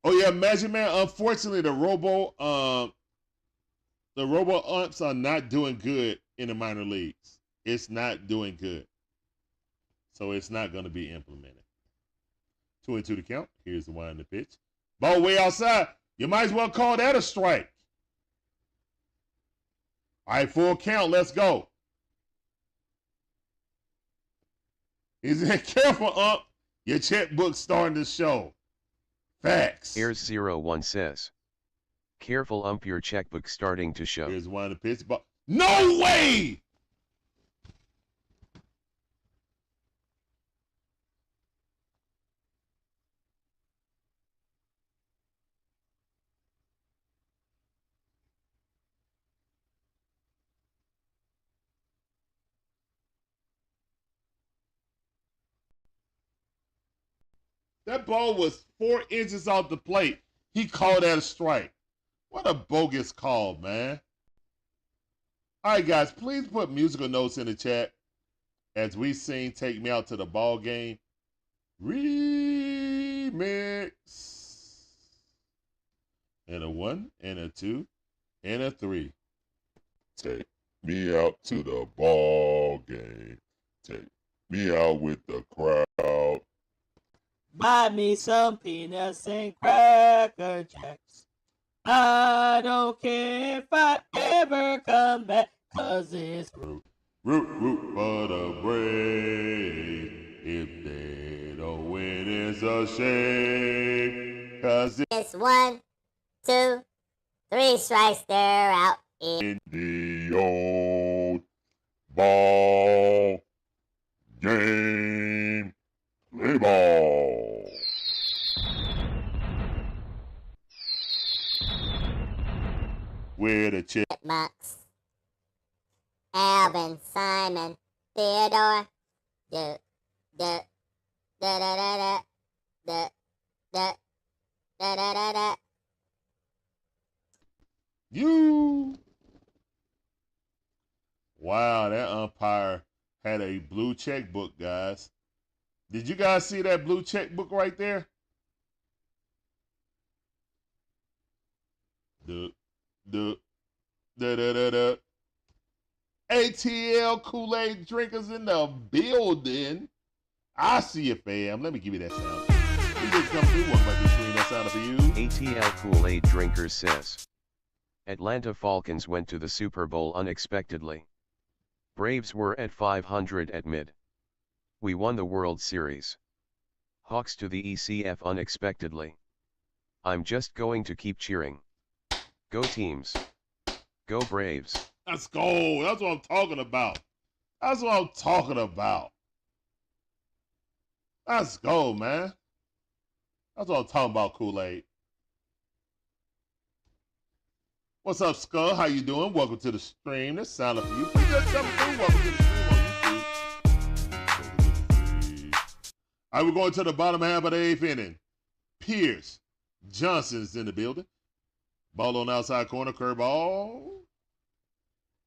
Oh, yeah, Magic Man. Unfortunately, the Robo umps are not doing good in the minor leagues. It's not doing good. So it's not going to be implemented. 2-2 to count. Here's the one in the pitch. Ball way outside. You might as well call that a strike. All right, full count. Let's go. He's in. Careful, ump. Your checkbook's starting to show. Facts. Airs 01 says. Careful, ump, your checkbook starting to show. Here's one of the pitch. No way! That ball was 4 inches off the plate. He called that a strike. What a bogus call, man. All right, guys, please put musical notes in the chat as we sing Take Me Out to the Ball Game remix. And a 1, and a 2, and a 3. Take me out to the ball game. Take me out with the crowd. Buy me some peanuts and cracker jacks. I don't care if I ever come back, 'cause it's root for the Braves. If they don't win, it's a shame. 'Cause it's 1, 2, 3 strikes, they're out. In the old ball game. Play ball. with a chip. Chipmunks. Alvin, Simon, Theodore. Da da da da da da da da da da da. You. Wow, that umpire had a blue checkbook, guys. Did you guys see that blue checkbook right there? Da da da da da. ATL Kool-Aid drinkers in the building. I see you, fam. Let me give you that sound. You just come through one by the screen. That sound for you. ATL Kool-Aid drinkers says. Atlanta Falcons went to the Super Bowl unexpectedly. Braves were at 500 at mid. We won the World Series. Hawks to the ECF unexpectedly. I'm just going to keep cheering. Go teams. Go Braves. Let's go. That's what I'm talking about. That's what I'm talking about. Let's go, man. That's what I'm talking about, Kool-Aid. What's up, Skull? How you doing? Welcome to the stream. This sound for you. Please just come through. Welcome to the stream on YouTube. All right, we're going to the bottom half of the eighth inning. Pierce Johnson's in the building. Ball on the outside corner, curveball.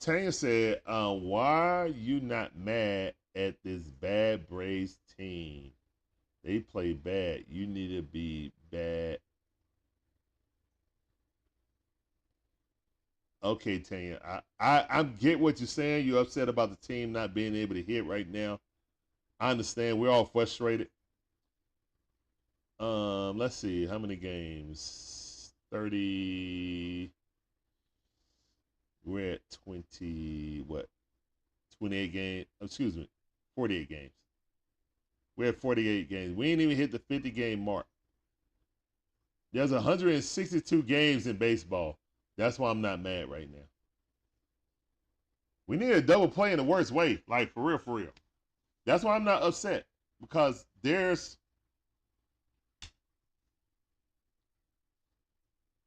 Tanya said, why are you not mad at this bad Braves team? They play bad. You need to be bad. Okay, Tanya. I get what you're saying. You're upset about the team not being able to hit right now. I understand. We're all frustrated. Let's see. How many games? 30. We're at 20, what? 28 games. Excuse me. 48 games. We're at 48 games. We ain't even hit the 50 game mark. There's 162 games in baseball. That's why I'm not mad right now. We need a double play in the worst way. Like, for real, for real. That's why I'm not upset. Because there's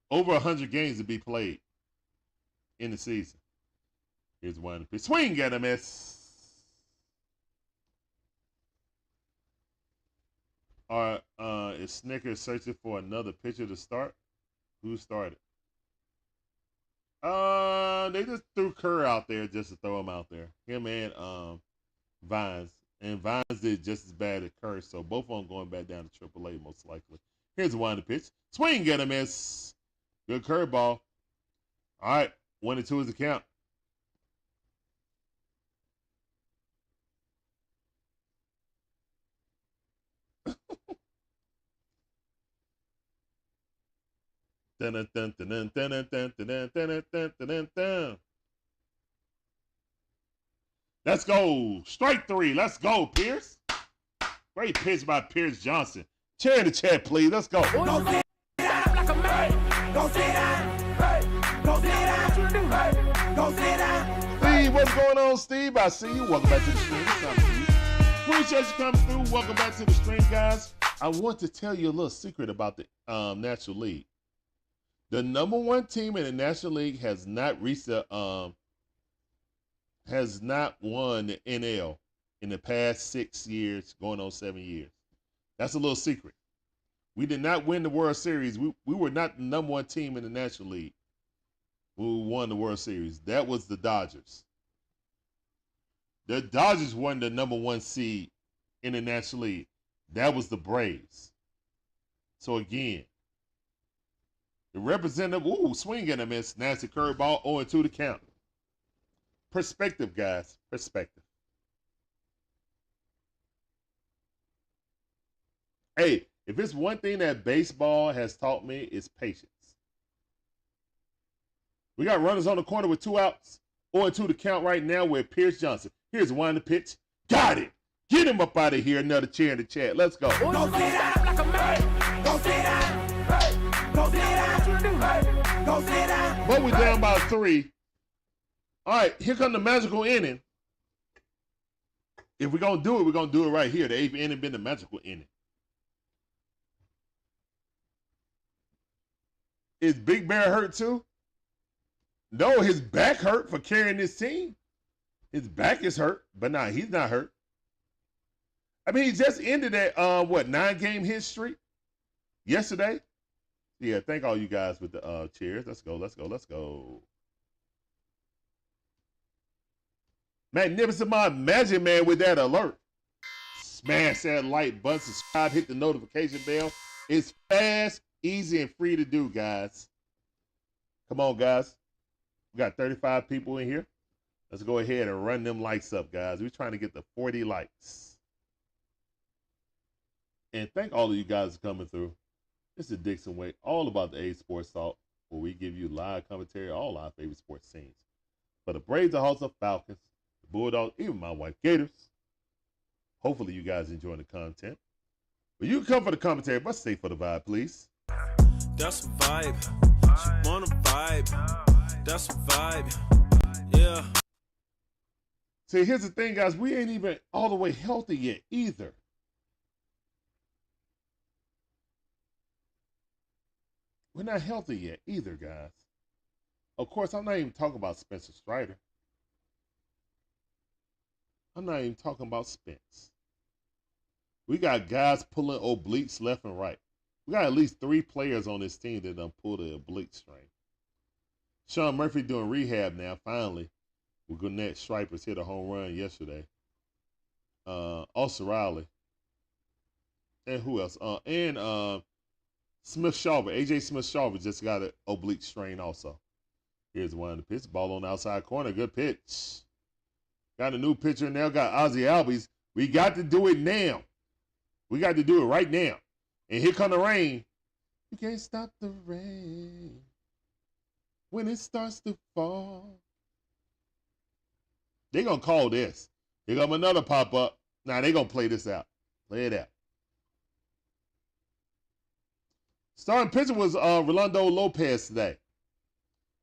over 100 games to be played in the season. Here's one. Swing at a miss. Is Snickers searching for another pitcher to start? Who started? They just threw Kerr out there just to throw him out there. Him and Vines. And Vines did just as bad as Kerr, so both of them going back down to AAA most likely. Here's one to pitch. Swing, get a miss. Good curveball. All right, 1-2 is the count. Dun, dun, dun, dun, dun, dun, dun, dun, dun, dun, dun, dun. Let's go. Strike three. Let's go, Pierce. Great pitch by Pierce Johnson. Chair in the chat, please. Let's go. Go sit down like a man. Go sit down. Hey. Go sit down. Hey. Go sit down. Steve, what's going on, Steve? I see you. Welcome back to the stream. What's up, Steve? Appreciate you coming through. Welcome back to the stream, guys. I want to tell you a little secret about the National League. The number one team in the National League has not reached has not won the NL in the past 6 years, going on 7 years. That's a little secret. We did not win the World Series. We were not the number one team in the National League who won the World Series. That was the Dodgers. The Dodgers won the number one seed in the National League. That was the Braves. So again, the representative, swing and a miss, nasty curveball, 0-2 to count. Perspective, guys, perspective. Hey, if it's one thing that baseball has taught me, it's patience. We got runners on the corner with 2 outs, 0-2 to count right now with Pierce Johnson. Here's one to pitch. Got it. Get him up out of here. Another chair in the chat. Let's go. Go sit down like a man. Go sit down. Hey. Go sit down. Hey. Go sit down. But we're down by 3. All right, here come the magical inning. If we're going to do it, we're going to do it right here. The 8th inning been the magical inning. Is Big Bear hurt too? No, his back hurt for carrying this team. His back is hurt, but nah, he's not hurt. I mean, he just ended that 9-game hit streak yesterday. Yeah, thank all you guys with the cheers. Let's go, let's go, let's go. Magnificent Magic Man with that alert. Smash that like button, subscribe, hit the notification bell. It's fast, easy, and free to do, guys. Come on, guys. We got 35 people in here. Let's go ahead and run them likes up, guys. We're trying to get the 40 likes. And thank all of you guys for coming through. This is DIXON Way, all about the A Sports Talk, where we give you live commentary, all our favorite sports scenes. For the Braves, the Hawks, the Falcons, the Bulldogs, even my wife, Gators. Hopefully you guys enjoying the content. But you can come for the commentary, but stay for the vibe, please. That's a vibe. She wanna vibe. That's a vibe. Yeah. See, here's the thing, guys. We ain't even all the way healthy yet either. We're not healthy yet either, guys. Of course, I'm not even talking about Spencer Strider. I'm not even talking about Spence. We got guys pulling obliques left and right. We got at least 3 players on this team that done pulled the oblique strain. Sean Murphy doing rehab now, finally. with Gwinnett Stripers hit a home run yesterday. Austin Riley. And who else? Smith Shawver. AJ Smith Shawver just got an oblique strain also. Here's one of the pitch. Ball on the outside corner. Good pitch. Got a new pitcher now. Got Ozzy Albies. We got to do it now. We got to do it right now. And here come the rain. You can't stop the rain when it starts to fall. They're going to call this. Here come another pop-up. Now they're going to play this out. Play it out. Starting pitcher was Rolando Lopez today.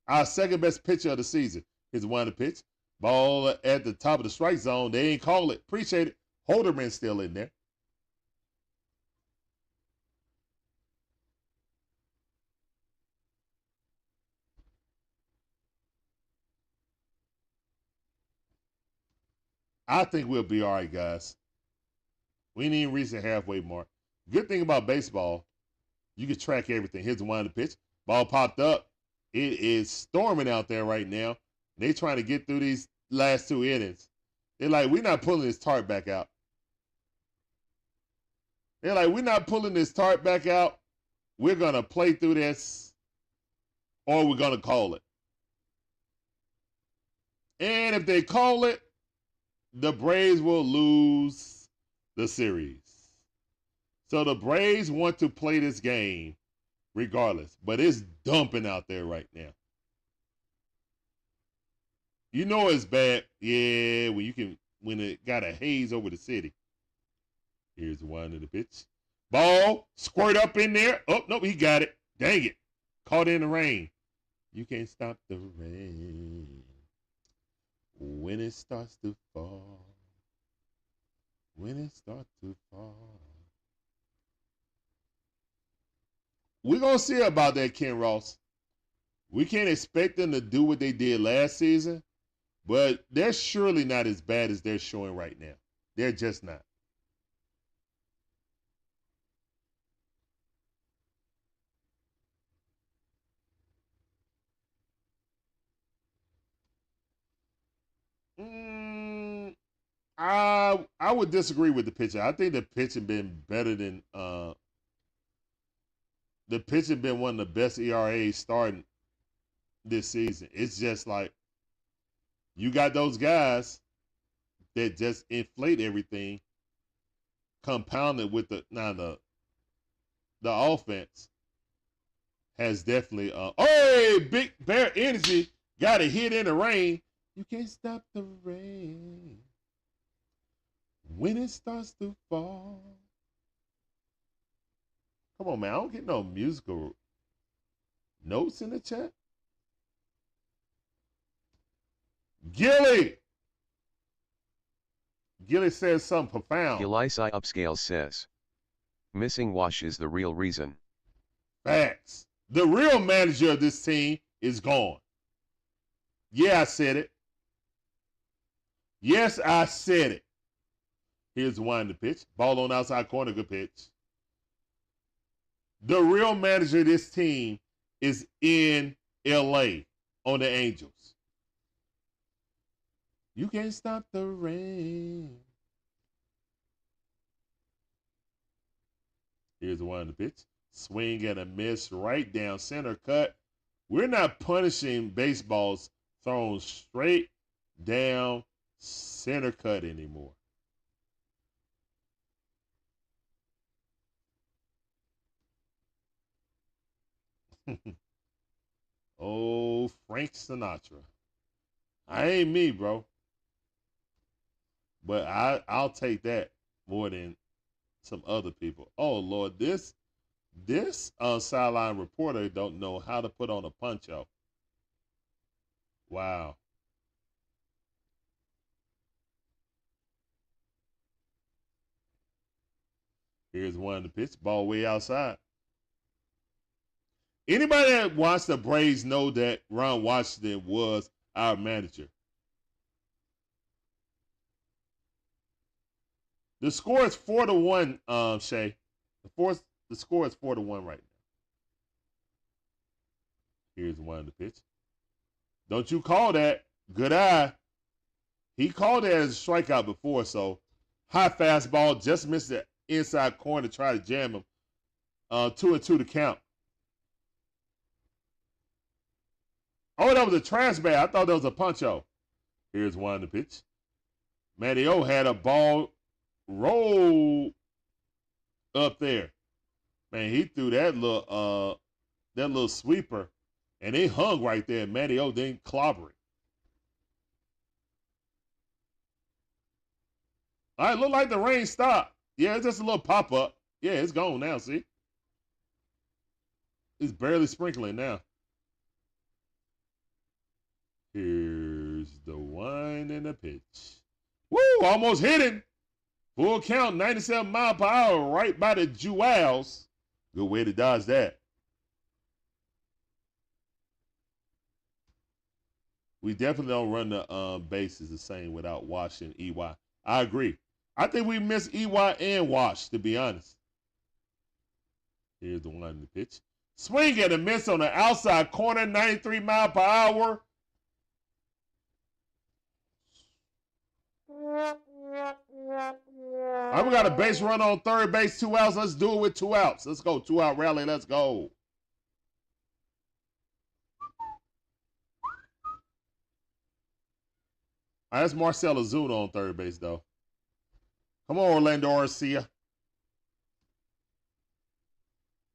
Our second best pitcher of the season. Here's one of the pitch. Ball at the top of the strike zone. They ain't call it. Appreciate it. Holderman's still in there. I think we'll be all right, guys. We ain't even reached the halfway mark. Good thing about baseball, you can track everything. Here's the one of the pitch. Ball popped up. It is storming out there right now. They trying to get through these last 2 innings. They're like, we're not pulling this tarp back out. They're like, we're not pulling this tarp back out. We're going to play through this, or we're going to call it. And if they call it, the Braves will lose the series. So the Braves want to play this game regardless, but it's dumping out there right now. You know it's bad, yeah, when it got a haze over the city. Here's one of the pitch. Ball, squirt up in there. Oh, nope, he got it. Dang it. Caught in the rain. You can't stop the rain when it starts to fall. When it starts to fall. We're going to see about that, Ken Ross. We can't expect them to do what they did last season, but they're surely not as bad as they're showing right now. They're just not. I would disagree with the pitcher. I think the pitching been better than the pitching been one of the best ERAs starting this season. It's just like you got those guys that just inflate everything, compounded with the offense has definitely Big Bear Energy got a hit in the rain. You can't stop the rain when it starts to fall. Come on, man. I don't get no musical notes in the chat. Gilly says something profound. Gilisi Upscale says, missing Wash is the real reason. Facts. The real manager of this team is gone. Yeah, I said it. Yes, I said it. Here's the one in the pitch. Ball on outside corner, good pitch. The real manager of this team is in L.A. on the Angels. You can't stop the rain. Here's the one in the pitch. Swing and a miss right down center cut. We're not punishing baseballs thrown straight down center cut anymore. Oh, Frank Sinatra. I ain't me, bro. But I'll take that more than some other people. Oh, Lord, this sideline reporter don't know how to put on a punch-out. Wow. Here's one of the pitch. Ball way outside. Anybody that watched the Braves know that Ron Washington was our manager. The score is 4-1, Shay. The score is 4-1 right now. Here's one of the pitch. Don't you call that. Good eye. He called it as a strikeout before, so high fastball, just missed the inside corner to try to jam him. 2-2 to count. Oh, that was a trash bag. I thought that was a punch-out. Here's one to pitch. Matty O had a ball roll up there. Man, he threw that little sweeper, and it hung right there. Matty O didn't clobber it. All right, look like the rain stopped. Yeah, it's just a little pop-up. Yeah, it's gone now, see? It's barely sprinkling now. Here's the one and the pitch. Woo, almost hit him. Full count, 97 mile per hour, right by the jewels. Good way to dodge that. We definitely don't run the bases the same without Wash and EY. I agree. I think we miss EY and Wash, to be honest. Here's the one in the pitch. Swing and a miss on the outside corner, 93 mile per hour. All right, we got a base run on third base, 2 outs. Let's do it with 2 outs. Let's go. 2 out rally. Let's go. All right, that's Marcell Ozuna on third base, though. Come on, Orlando Arcia.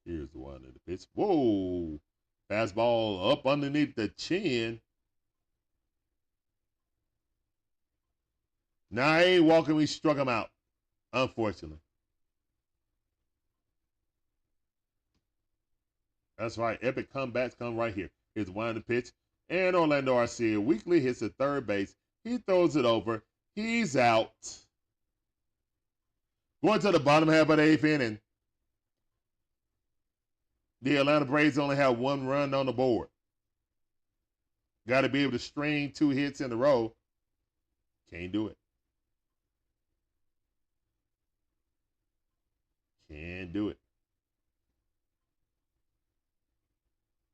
Here's the one in the pitch. Whoa. Fastball up underneath the chin. Nah, he ain't walking. We struck him out, unfortunately. That's right. Epic comebacks come right here. Here's one in the pitch. And Orlando Arcia weakly hits the third base. He throws it over. He's out. Going to the bottom half of the 8th inning. The Atlanta Braves only have 1 run on the board. Got to be able to string 2 hits in a row. Can't do it. Can't do it.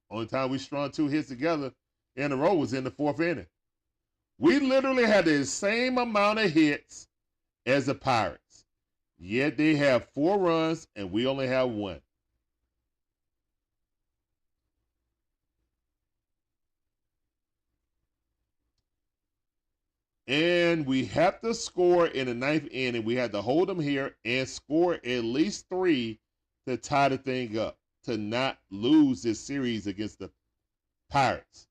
Only time we strung 2 hits together in a row was in the 4th inning. We literally had the same amount of hits as the Pirates. Yet they have 4 runs and we only have 1. And we have to score in the 9th inning. We had to hold them here and score at least 3 to tie the thing up, to not lose this series against the Pirates.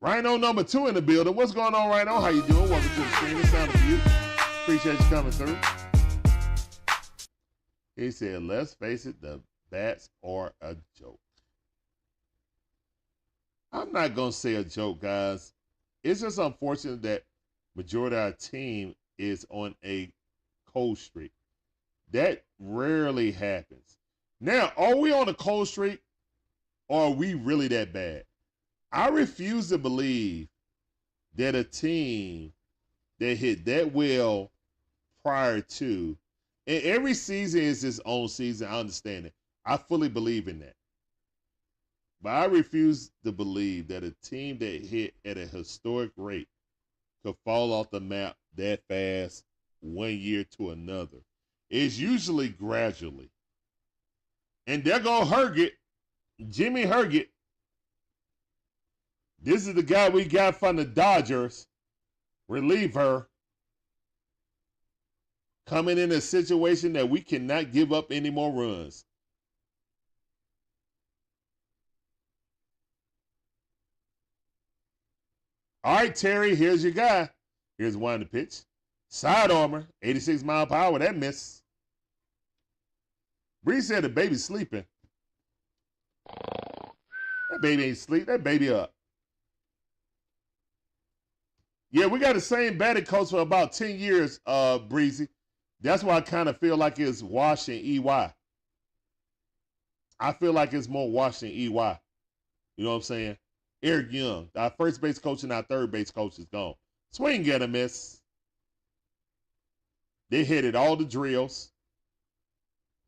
Rhino number 2 in the building. What's going on, Rhino? How you doing? Welcome to the stream. It's Sound of You. Appreciate you coming through. He said, let's face it, the bats are a joke. I'm not going to say a joke, guys. It's just unfortunate that majority of our team is on a cold streak. That rarely happens. Now, are we on a cold streak or are we really that bad? I refuse to believe that a team that hit that well prior to, and every season is its own season, I understand it. I fully believe in that. But I refuse to believe that a team that hit at a historic rate could fall off the map that fast 1 year to another. It's usually gradually. And there go Herget, Jimmy Herget. This is the guy we got from the Dodgers, reliever, coming in a situation that we cannot give up any more runs. All right, Terry, here's your guy. Here's one to pitch. Side armor, 86 mile per hour. That miss. Bree said the baby's sleeping. That baby ain't sleep. That baby up. Yeah, we got the same batting coach for about 10 years, Breezy. That's why I kind of feel like it's Wash and EY. I feel like it's more Wash than EY. You know what I'm saying? Eric Young, our first base coach and our third base coach is gone. Swing and a miss. They hit it all the drills.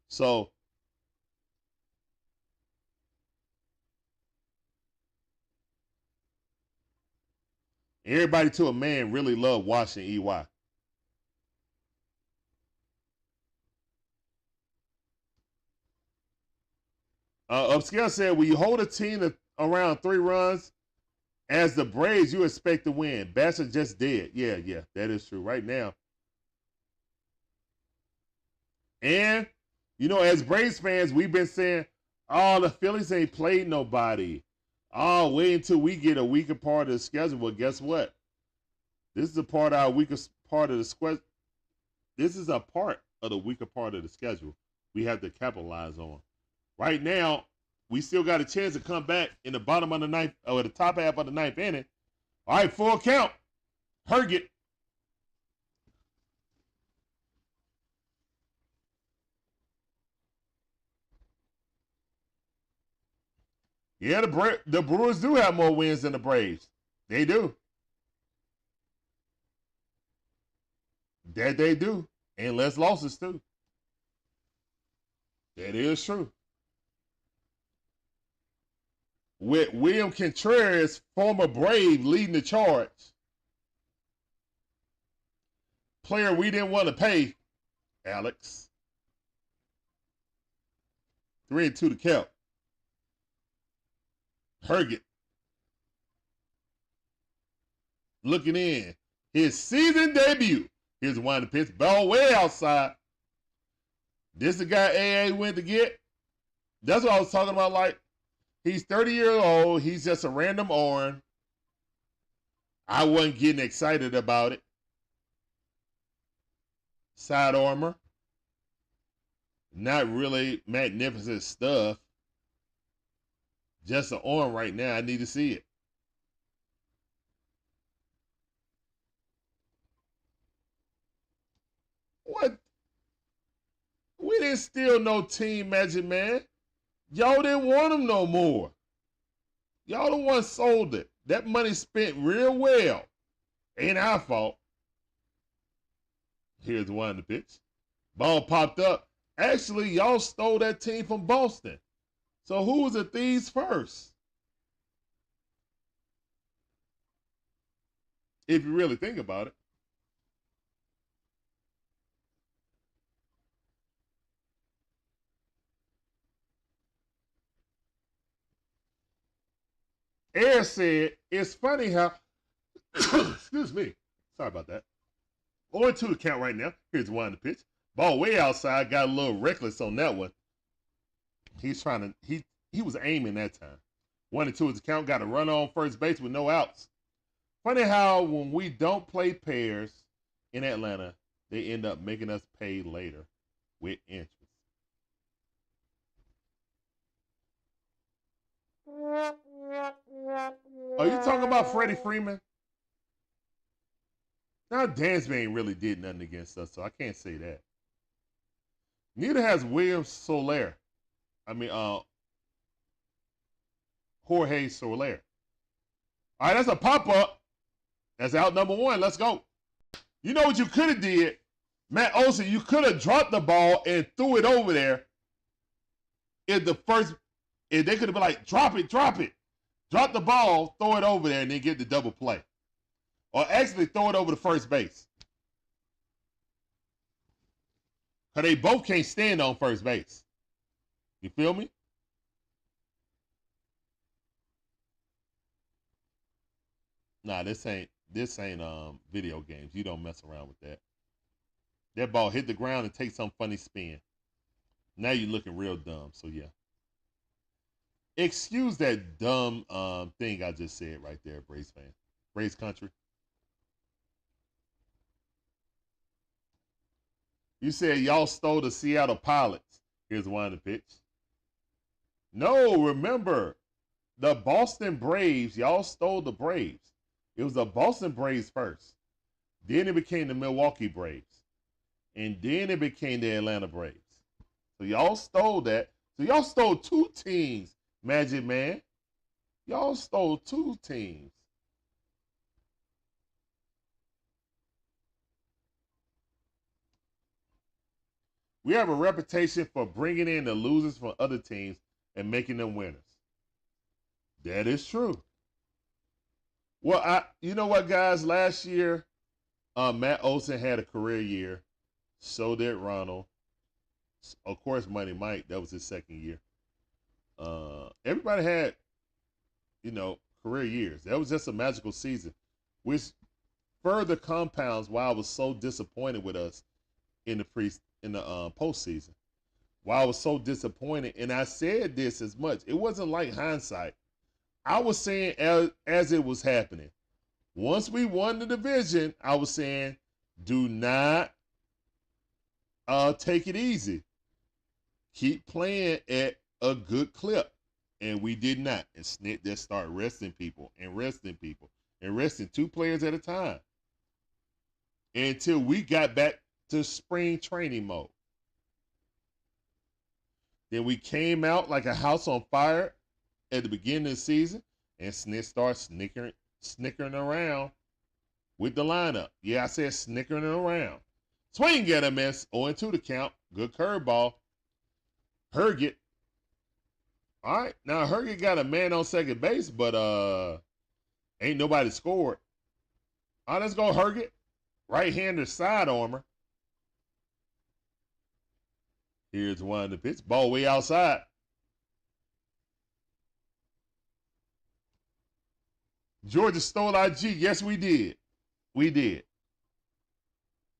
So Everybody to a man really love watching EY. Upscale said, when you hold a team to around 3 runs, as the Braves, you expect to win. Bats are just dead. Yeah, that is true right now. And, you know, as Braves fans, we've been saying, oh, the Phillies ain't played nobody. Oh, wait until we get a weaker part of the schedule. Well, guess what? This is a part of our weakest part of the schedule. This is a part of the weaker part of the schedule we have to capitalize on. Right now, we still got a chance to come back in the bottom of the ninth, or the top half of the ninth inning. All right, full count. Herget. Yeah, the Brewers do have more wins than the Braves. They do. That they do. And less losses, too. That is true. With William Contreras, former Brave, leading the charge. Player we didn't want to pay, Alex. 3-2 to count. Herget. Looking in. His season debut. Here's one to pitch. Ball way outside. This is the guy AA went to get. That's what I was talking about. Like, he's 30 years old. He's just a random arm. I wasn't getting excited about it. Side armor. Not really magnificent stuff. Just an arm right now. I need to see it. What? We didn't steal no Team Magic, man. Y'all didn't want him no more. Y'all the one sold it. That money spent real well. Ain't our fault. Here's one in the pitch. Ball popped up. Actually, y'all stole that team from Boston. So who was the thieves first? If you really think about it. Air said, it's funny how, excuse me, sorry about that. 0-2 to count right now. Here's one in the pitch. Ball way outside, got a little reckless on that one. He's trying to, he was aiming that time. 1-2 is the count, got a run on first base with no outs. Funny how when we don't play pairs in Atlanta, they end up making us pay later with interest. Are you talking about Freddie Freeman? Now, Dansby ain't really did nothing against us, so I can't say that. Neither has William Soler. Jorge Soler. All right, that's a pop-up. That's out number 1. Let's go. You know what you could have did? Matt Olson, you could have dropped the ball and threw it over there. If they could have been like, drop it. Drop the ball, throw it over there, and then get the double play. Or actually throw it over to first base. Because they both can't stand on first base. You feel me? Nah, this ain't video games. You don't mess around with that. That ball hit the ground and take some funny spin. Now you're looking real dumb, so yeah. Excuse that dumb thing I just said right there, Braves fan. Braves country. You said y'all stole the Seattle Pilots. Here's one in the pitch. No, remember, the Boston Braves, y'all stole the Braves. It was the Boston Braves first. Then it became the Milwaukee Braves. And then it became the Atlanta Braves. So y'all stole that. So y'all stole 2 teams, Magic Man. Y'all stole 2 teams. We have a reputation for bringing in the losers from other teams and making them winners. That is true. Well, you know what, guys? Last year, Matt Olson had a career year. So did Ronald. Of course, Money Mike. That was his second year. Everybody had, career years. That was just a magical season, which further compounds why I was so disappointed with us in the postseason. Why I was so disappointed, and I said this as much. It wasn't like hindsight. I was saying as it was happening. Once we won the division, I was saying, do not take it easy. Keep playing at a good clip. And we did not. And Snit just started resting people and resting two players at a time until we got back to spring training mode. Then we came out like a house on fire at the beginning of the season, and Snit started snickering around with the lineup. Yeah, I said snickering around. Swing at a miss. 0-2 the count. Good curveball. Herget. All right. Now Herget got a man on second base, but ain't nobody scored. All right, let's go Herget. Right-hander side armor. Here's one of the pitch. Ball way outside. Georgia stole our G. Yes, we did. We did.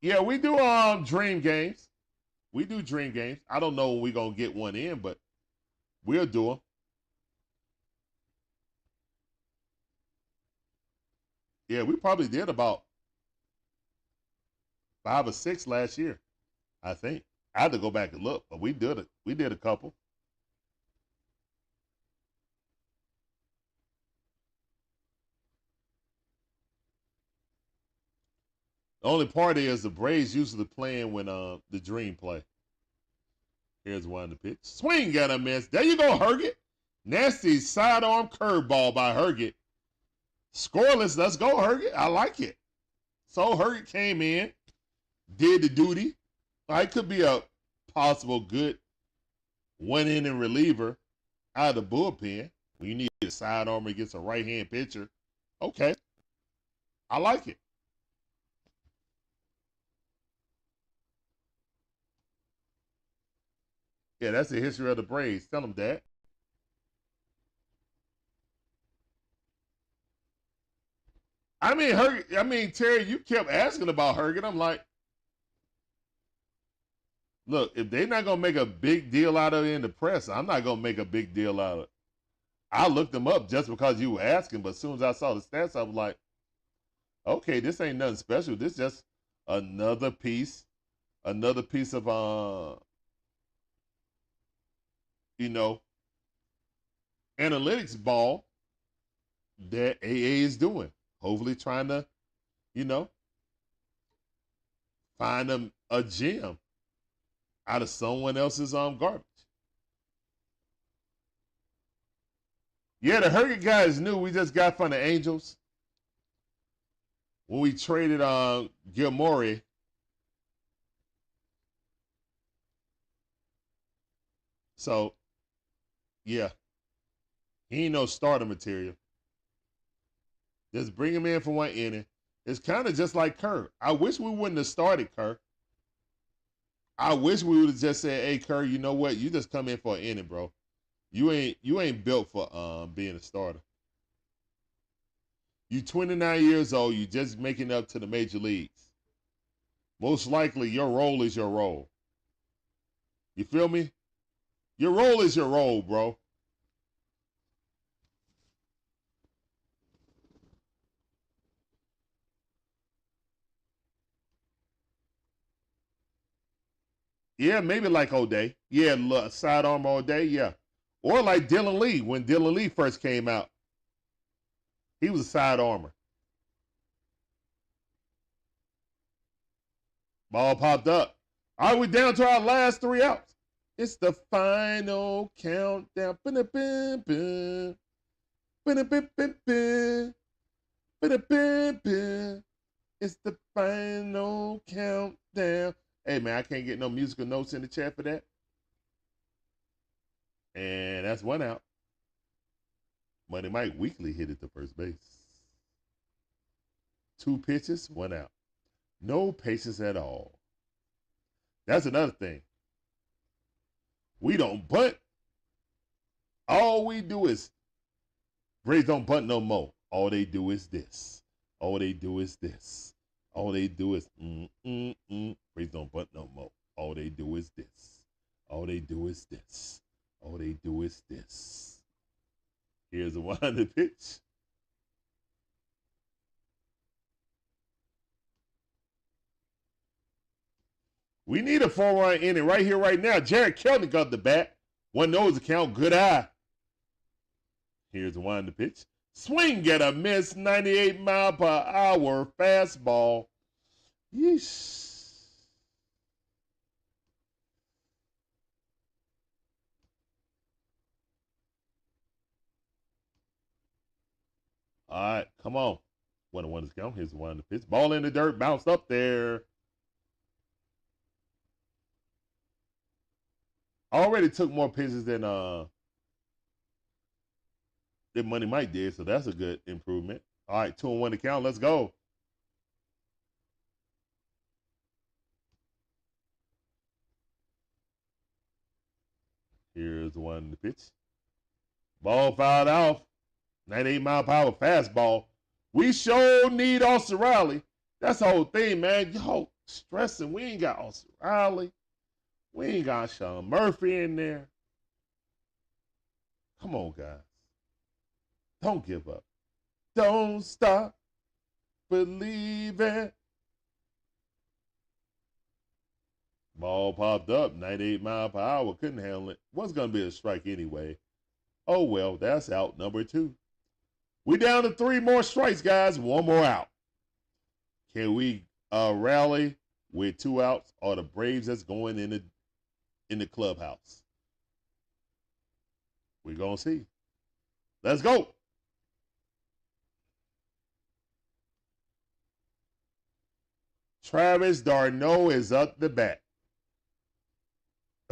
Yeah, we do dream games. We do dream games. I don't know when we're going to get one in, but we'll do them. Yeah, we probably did about 5 or 6 last year, I think. I had to go back and look, but we did it. We did a couple. The only part is the Braves usually playing when the Dream play. Here's one of the pitch. Swing got a miss. There you go, Herget. Nasty sidearm curveball by Herget. Scoreless. Let's go, Herget. I like it. So Herget came in, did the duty. It could be a possible good one-inning reliever out of the bullpen when you need a sidearm against a right-hand pitcher. Okay. I like it. Yeah, that's the history of the Braves. Tell them that. Terry, you kept asking about Herget. I'm like, look, if they're not going to make a big deal out of it in the press, I'm not going to make a big deal out of it. I looked them up just because you were asking, but as soon as I saw the stats, I was like, okay, this ain't nothing special. This is just another piece of, analytics ball that AA is doing. Hopefully trying to, find them a gem out of someone else's garbage. Yeah, the Herget guys knew we just got from the Angels when we traded Gilmore. So, yeah, he ain't no starter material. Just bring him in for one inning. It's kind of just like Kerr. I wish we wouldn't have started Kerr. I wish we would have just said, "Hey, Kerr, you know what? You just come in for an inning, bro. You ain't built for being a starter. You 29 years old. You just making up to the major leagues. Most likely, your role is your role. You feel me? Your role is your role, bro." Yeah, maybe like O'Day. Yeah, sidearm O'Day, yeah. Or like Dylan Lee, when Dylan Lee first came out. He was a side armor. Ball popped up. All right, we're down to our last 3 outs. It's the final countdown. It's the final countdown. Hey, man, I can't get no musical notes in the chat for that. And that's 1 out. Money Mike Weekly hit it to first base. 2 pitches, 1 out. No patience at all. That's another thing. We don't bunt. All we do is, Braves don't bunt no more. All they do is this. All they do is this. All they do is Braves don't bunt no more. All they do is this. All they do is this. All they do is this. Here's a 100 pitch. We need a 4-run inning right here, right now. Jared Kelly got the bat. 1-0 to count. Good eye. Here's a 1 pitch. Swing, get a miss. 98 mile per hour fastball. Yeesh. All right, come on. 1-1 to count. Here's the 1 pitch. Ball in the dirt. Bounced up there. Already took more pitches than Money Mike did, so that's a good improvement. All right, 2-1 to count. Let's go. Here's the 1 pitch. Ball fouled off. 98 mile per hour fastball. We sure need Austin Riley. That's the whole thing, man. Yo, stressing. We ain't got Austin Riley. We ain't got Sean Murphy in there. Come on, guys. Don't give up. Don't stop believing. Ball popped up, 98 mile per hour. Couldn't handle it. Was going to be a strike anyway. Oh, well, that's out number 2. We down to 3 more strikes, guys. 1 more out. Can we rally with 2 outs, or the Braves that's going in the clubhouse? We're going to see. Let's go. Travis d'Arnaud is up the bat.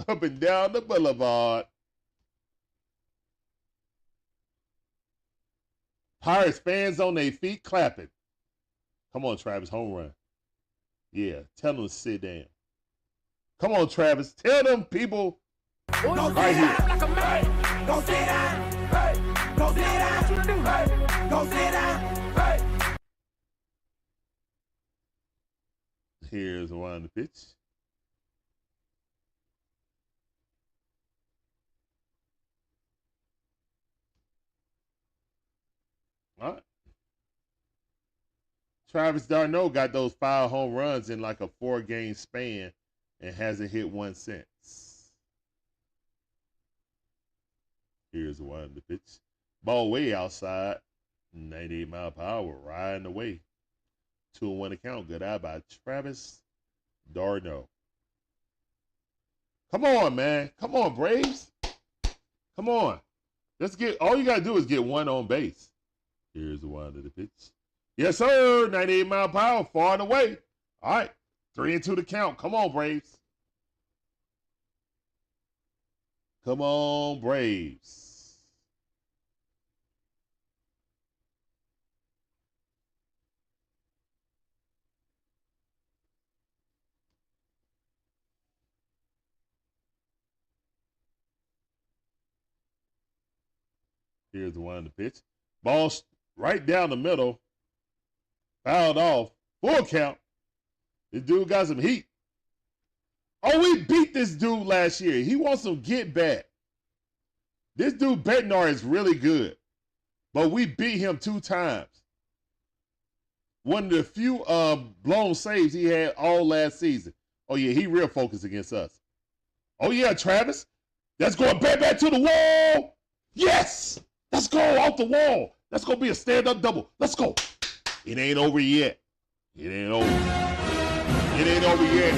Up and down the boulevard. Pirates fans on their feet clapping. Come on, Travis, home run. Yeah, tell them to sit down. Come on, Travis. Tell them people right here. Go sit down. Go sit down. Go sit down. Here's one the pitch. All right. Travis d'Arnaud got those 5 home runs in like a 4-game span and hasn't hit one since. Here's one the pitch. Ball way outside. 98 mile per hour, riding away. 2-1 to count. Good eye by Travis d'Arnaud. Come on, man. Come on, Braves. Come on. Let's get. All you gotta do is get 1 on base. Here's the 1 to the pitch. Yes, sir. 98 mile per hour, far and away. All right. 3-2 to count. Come on, Braves. Come on, Braves. Here's the 1 to pitch. Ball right down the middle. Fouled off. Full count. This dude got some heat. Oh, we beat this dude last year. He wants some get back. This dude Bednar is really good. But we beat him 2 times. One of the few blown saves he had all last season. Oh, yeah, he real focused against us. Oh, yeah, Travis. That's going back to the wall. Yes. Let's go off the wall. That's going to be a stand-up double. Let's go. It ain't over yet. It ain't over. It ain't over yet.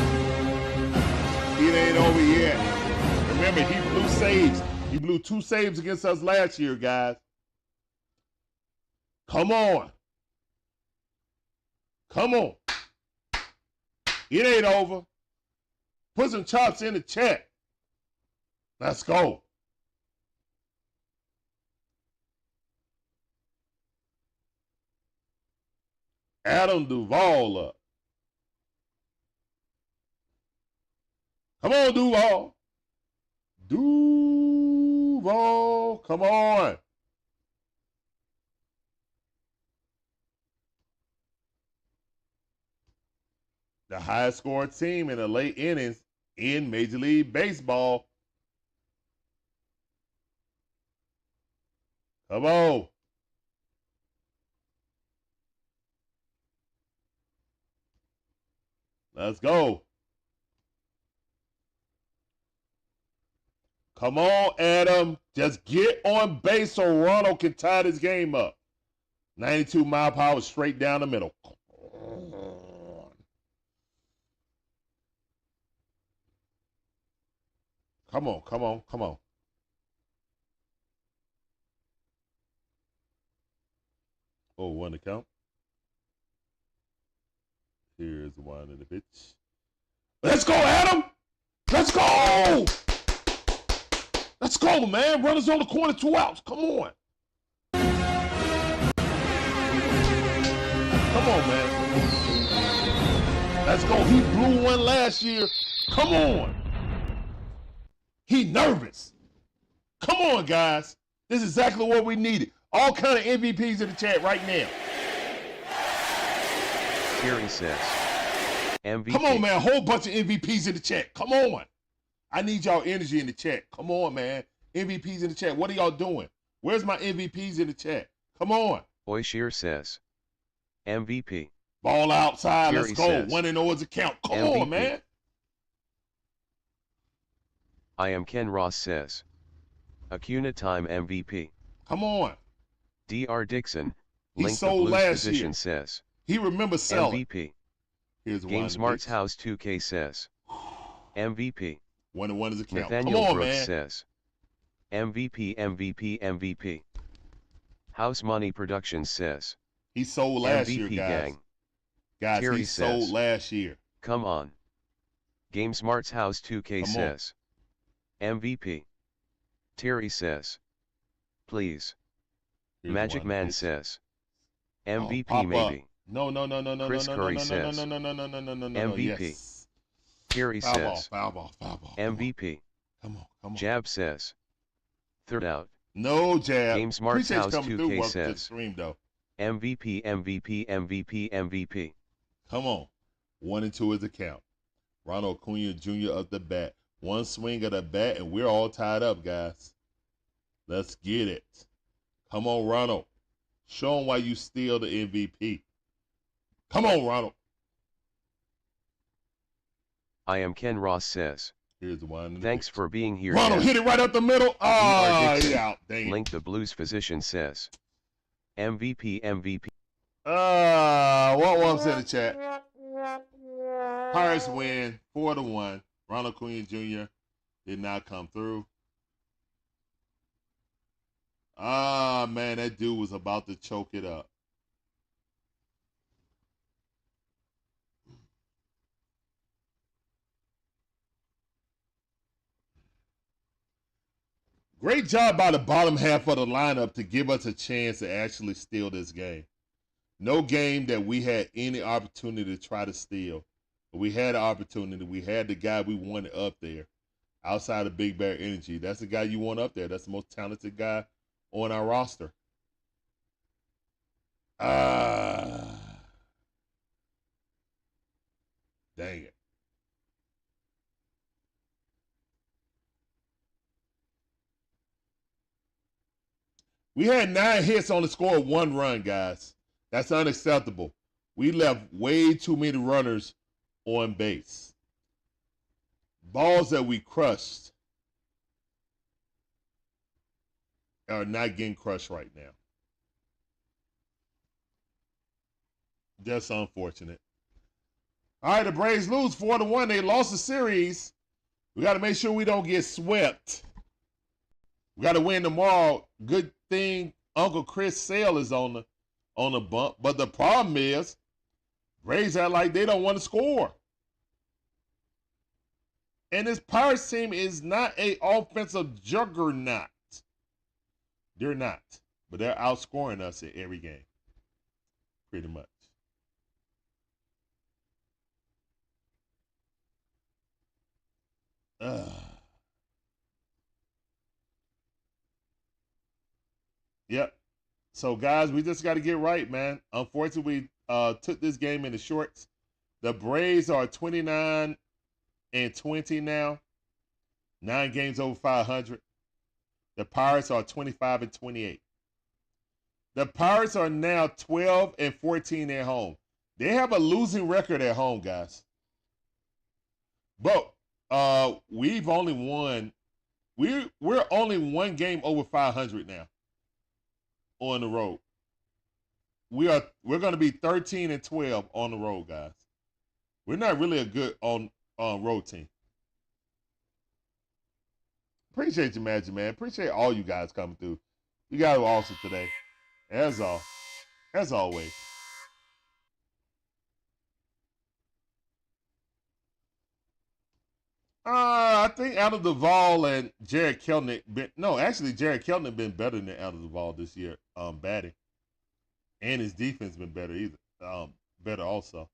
It ain't over yet. Remember, he blew saves. He blew 2 saves against us last year, guys. Come on. Come on. It ain't over. Put some chops in the chat. Let's go. Adam Duvall up. Come on, Duvall. Duvall, come on. The highest scoring team in the late innings in Major League Baseball. Come on. Let's go. Come on, Adam. Just get on base so Ronald can tie this game up. 92 mile per hour straight down the middle. Come on, come on, come on. Oh, one to count. Here's the one in the pitch. Let's go, Adam! Let's go! Let's go, man. Runners on the corner, 2 outs. Come on. Come on, man. Let's go. He blew one last year. Come on. He nervous. Come on, guys. This is exactly what we needed. All kind of MVPs in the chat right now. Terry says, MVP. Come on, man. A whole bunch of MVPs in the chat. Come on. I need y'all energy in the chat. Come on, man. MVPs in the chat. What are y'all doing? Where's my MVPs in the chat? Come on. Oishir says, MVP. Ball outside. Terry Let's go. says, 1-0 is a count. Come MVP. on, man. I am Ken Ross says, Acuna time MVP. Come on. Dr. Dixon, He Link the sold Blues last position year. says, He remembers selling. MVP. Here's one. Game Smarts House 2K says, MVP. 1-1 is a count. Nathaniel Come on, Brooks man. says, MVP, MVP, MVP. House Money Productions says, He sold last year, MVP guys. gang. Guys, Terry he sold says, last year. Come on. Game Smarts House 2K Come on. says, MVP. Terry says, please. Here's Magic one. Man It's- says, Oh, MVP pop up. maybe. No. Chris Curry says, MVP. Yes. Terry Foul ball, says, foul ball, foul ball. MVP. Come on. Jab says, third out. No jab. Game Smarts Appreciate you House coming through. 2K Welcome to the says, stream, though. MVP, MVP, MVP, MVP. Come on. 1-2 is the count. Ronald Acuna Jr. up the bat. One swing of the bat, and we're all tied up, guys. Let's get it. Come on, Ronald. Show him why you steal the MVP. Come on, Ronald. I am Ken Ross says, Here's the one. thanks for being here. Ronald Jeff. hit it right up the middle. Oh, Dixon, he out. Dang it. Link the Blues physician says, MVP, MVP. What was in the chat? Pirates win 4-1. Ronald Acuna Jr. did not come through. Man, that dude was about to choke it up. Great job by the bottom half of the lineup to give us a chance to actually steal this game. No game that we had any opportunity to try to steal. But we had an opportunity. We had the guy we wanted up there outside of Big Bear Energy. That's the guy you want up there. That's the most talented guy on our roster. Dang it. We had 9 hits on the score of 1 run, guys. That's unacceptable. We left way too many runners on base. Balls that we crushed are not getting crushed right now. That's unfortunate. All right, the Braves lose 4-1. They lost the series. We got to make sure we don't get swept. We got to win tomorrow. Good thing Uncle Chris Sale is on the bump. But the problem is, Braves act like they don't want to score. And this Pirates team is not an offensive juggernaut. They're not. But they're outscoring us in every game. Pretty much. Ugh. Yep. So guys, we just got to get right, man. Unfortunately, we took this game in the shorts. The Braves are 29-20 now. 9 games over 500. The Pirates are 25-28. The Pirates are now 12-14 at home. They have a losing record at home, guys. But we've only won. We're only 1 game over 500 now on the road. We're going to be 13-12 on the road, guys. We're not really a good on road team. Appreciate you, Magic Man. Appreciate all you guys coming through. You guys were awesome today. As always. I think Adam Duvall and Jared Kelnick Jared Kelnick been better than Adam Duvall this year, batting. And his defense been better also.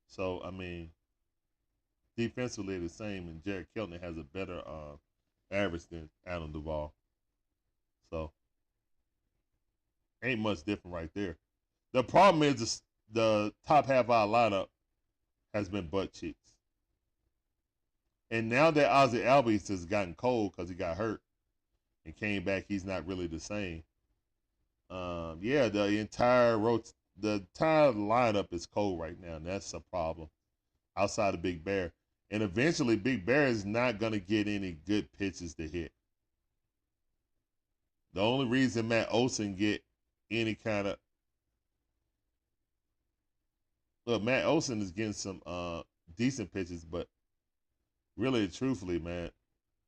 So, I mean, defensively the same, and Jared Kelnick has a better average than Adam Duvall. So, ain't much different right there. The problem is the top half of our lineup has been butt cheeks. And now that Ozzie Albies has gotten cold because he got hurt and came back, he's not really the same. The entire lineup is cold right now, and that's a problem outside of Big Bear. And eventually, Big Bear is not going to get any good pitches to hit. The only reason Matt Olson get any kind of Matt Olson is getting some decent pitches, but really, truthfully, man,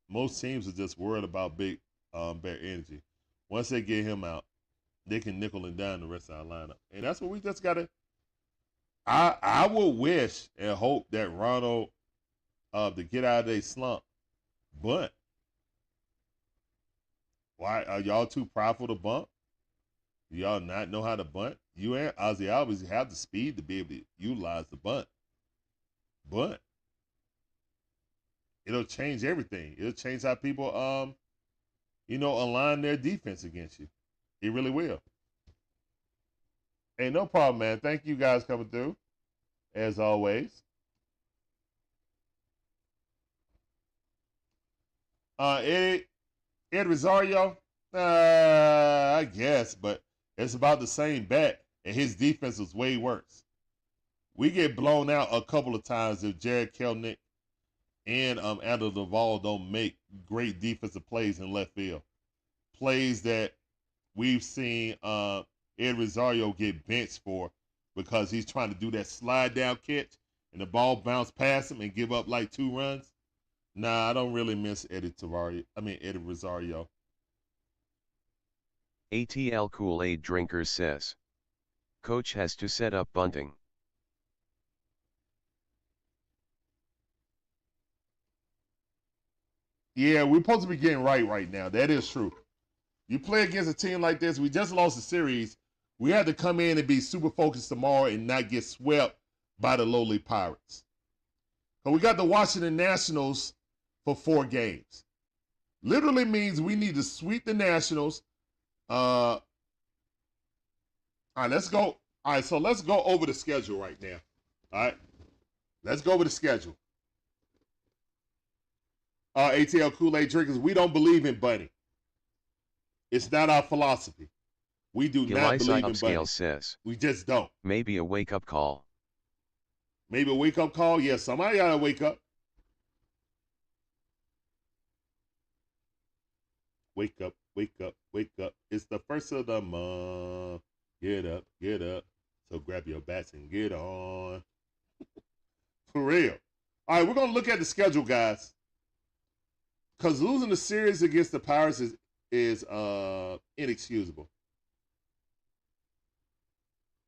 most teams are just worried about Big Bear Energy. Once they get him out, they can nickel and dime the rest of our lineup. And that's what we just got to – I would wish and hope that Ronald to get out of their slump. But why are y'all too prideful to bunt? Do y'all not know how to bunt? You and Ozzie Albies have the speed to be able to utilize the bunt. But it'll change everything. It'll change how people, align their defense against you. It really will. Hey, no problem, man. Thank you guys coming through, as always. Ed Rosario, I guess, but it's about the same bat, and his defense was way worse. We get blown out a couple of times if Jared Kelnick and Adam Duvall don't make great defensive plays in left field. Plays that we've seen Ed Rosario get benched for because he's trying to do that slide down catch and the ball bounce past him and give up like 2 runs. Nah, I don't really miss Eddie Rosario. ATL Kool-Aid Drinker says, Coach has to set up bunting. Yeah, we're supposed to be getting right now. That is true. You play against a team like this, we just lost the series. We had to come in and be super focused tomorrow and not get swept by the lowly Pirates. But we got the Washington Nationals for 4 games. Literally means we need to sweep the Nationals. All right, let's go. All right, so let's go over the schedule right now. All right, let's go over the schedule. ATL Kool-Aid Drinkers, we don't believe in bunting. It's not our philosophy. We do not believe in bunting. Says, we just don't. Maybe a wake-up call. Maybe a wake-up call? Yeah, somebody got to wake up. Wake up, wake up, wake up. It's the first of the month. Get up, get up. So grab your bats and get on. For real. All right, we're going to look at the schedule, guys. Because losing the series against the Pirates is inexcusable.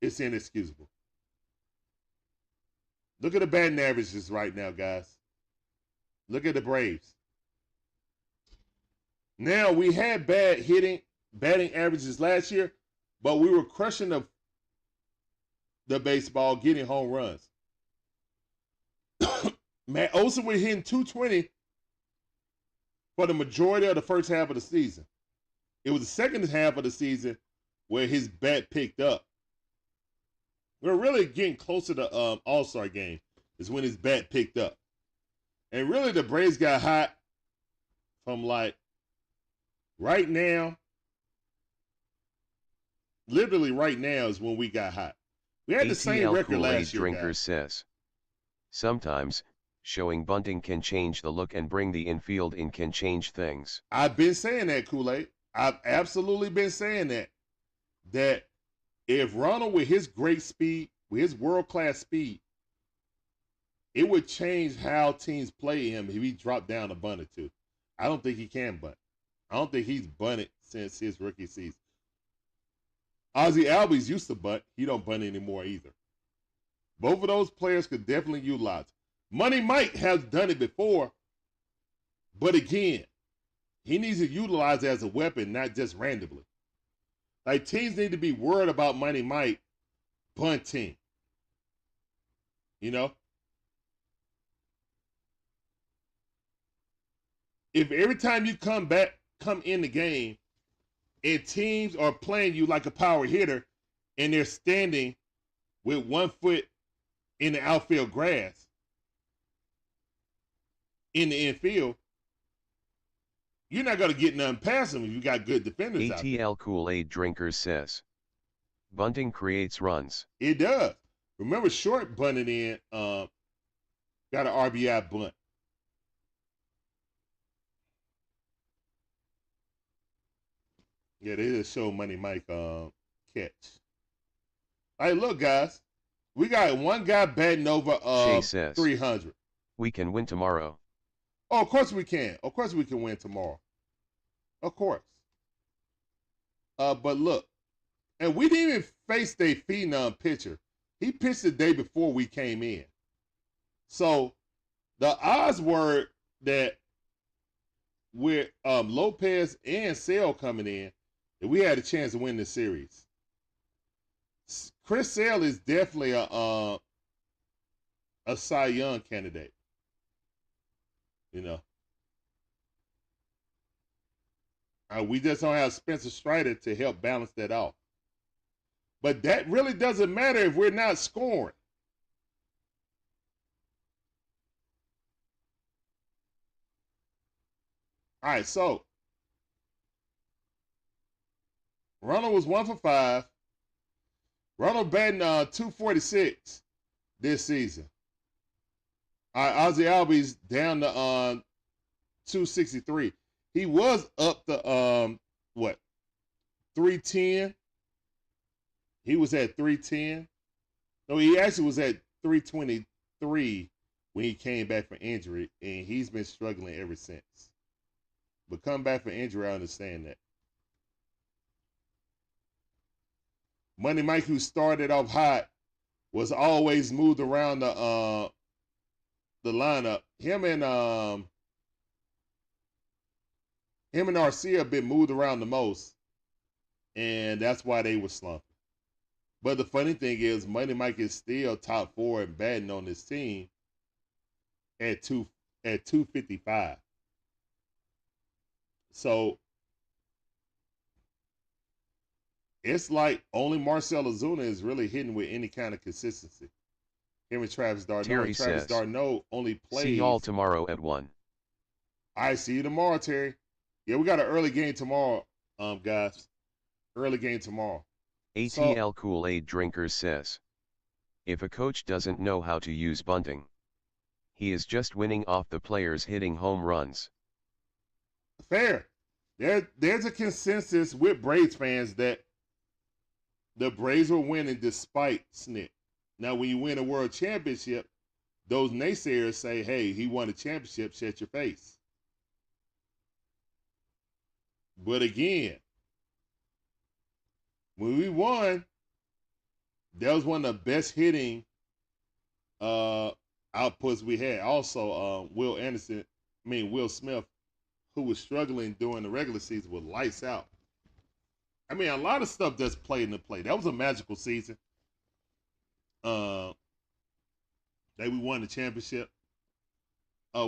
It's inexcusable. Look at the batting averages right now, guys. Look at the Braves. Now, we had bad batting averages last year, but we were crushing the baseball, getting home runs. Matt Olson was hitting 220 for the majority of the first half of the season. It was the second half of the season where his bat picked up. We're really getting closer to All-Star game is when his bat picked up. And really the Braves got hot from like right now. Literally right now is when we got hot. We had the same record last year, Drinker guys. says, sometimes, showing bunting can change the look and bring the infield in can change things. I've been saying that, Kool-Aid. I've absolutely been saying that. That if Ronald, with his great speed, with his world-class speed, it would change how teams play him if he dropped down a bunt or two. I don't think he can bunt. I don't think he's bunted since his rookie season. Ozzie Albies used to bunt. He don't bunt anymore either. Both of those players could definitely utilize it. Money Mike has done it before, but again, he needs to utilize it as a weapon, not just randomly. Like, teams need to be worried about Money Mike bunting. You know? If every time you come in the game, and teams are playing you like a power hitter, and they're standing with 1 foot in the outfield grass, in the infield, you're not going to get nothing past them if you got good defenders out there. ATL Kool-Aid Drinkers says, bunting creates runs. It does. Remember, Short bunted in, got an RBI bunt. Yeah, they just show Money Mike catch. All right, look, guys. We got one guy batting over Shay says, 300. we can win tomorrow. Oh, of course we can. Of course we can win tomorrow. Of course. But look, and we didn't even face the phenom pitcher. He pitched the day before we came in. So the odds were that with Lopez and Sale coming in, that we had a chance to win the series. Chris Sale is definitely a Cy Young candidate. You know. We just don't have Spencer Strider to help balance that off. But that really doesn't matter if we're not scoring. All right, so Ronald was 1 for 5. Ronald batting 246 this season. All right, Ozzie Albies down to 263. He was up to 310. He was at 310. No, he actually was at 323 when he came back from injury, and he's been struggling ever since. But come back from injury, I understand that. Money Mike, who started off hot, was always moved around the lineup. Him and Arcia have been moved around the most, and that's why they were slumping. But the funny thing is, Money Mike is still top 4 and batting on this team at 255. So it's like only Marcell Ozuna is really hitting with any kind of consistency. Him and Travis d'Arnaud. Terry Travis says, d'Arnaud only plays. see y'all tomorrow at 1. I see you tomorrow, Terry. Yeah, we got an early game tomorrow, guys. Early game tomorrow. ATL Kool-Aid Drinkers says, if a coach doesn't know how to use bunting, he is just winning off the players hitting home runs. Fair. There's a consensus with Braves fans that the Braves were winning despite Snit. Now, when you win a world championship, those naysayers say, hey, he won a championship, shut your face. But again, when we won, that was one of the best hitting outputs we had. Also, Will Smith, who was struggling during the regular season, with lights out. I mean, a lot of stuff that's played in the play. That was a magical season. That we won the championship.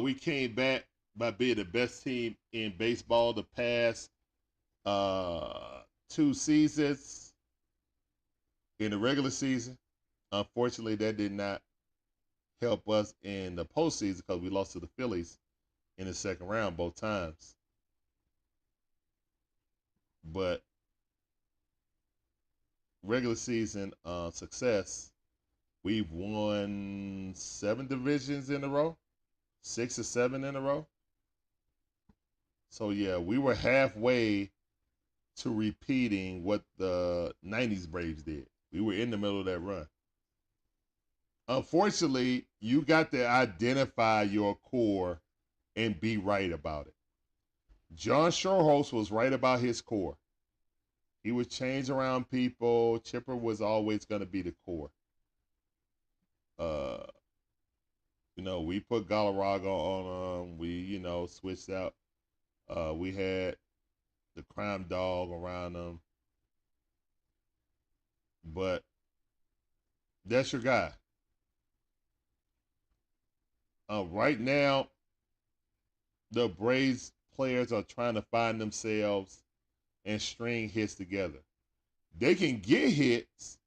We came back by being the best team in baseball the past 2 seasons in the regular season. Unfortunately, that did not help us in the postseason because we lost to the Phillies in the second round both times. But regular season success, we've won 7 divisions in a row, 6 or 7 in a row. So yeah, we were halfway to repeating what the 90s Braves did. We were in the middle of that run. Unfortunately, you got to identify your core and be right about it. John Shorhost was right about his core. He would change around people. Chipper was always going to be the core. We put Galarraga on him. We, switched out. We had the crime dog around him. But that's your guy. Right now, the Braves players are trying to find themselves and string hits together. They can get hits,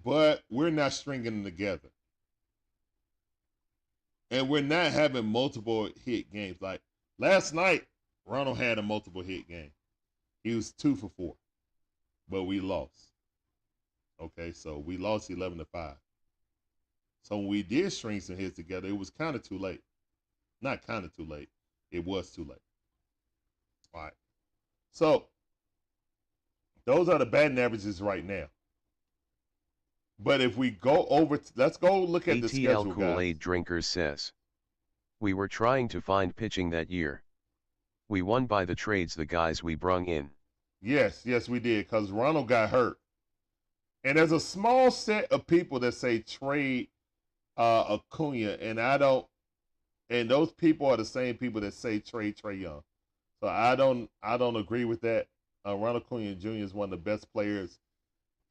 but we're not stringing them together. And we're not having multiple hit games. Like last night, Ronald had a multiple hit game. He was 2 for 4, but we lost. Okay, so we lost 11-5. So when we did string some hits together, it was kind of too late. Not kind of too late. It was too late. All right. So those are the batting averages right now. But if we go over, let's go look at the schedule, guys. Kool-Aid Drinker says, we were trying to find pitching that year. We won by the trades the guys we brung in. Yes, we did, because Ronald got hurt. And there's a small set of people that say trade Acuna, and I don't. And those people are the same people that say trade Trae Young. So I don't agree with that. Ronald Acuna Jr. is one of the best players.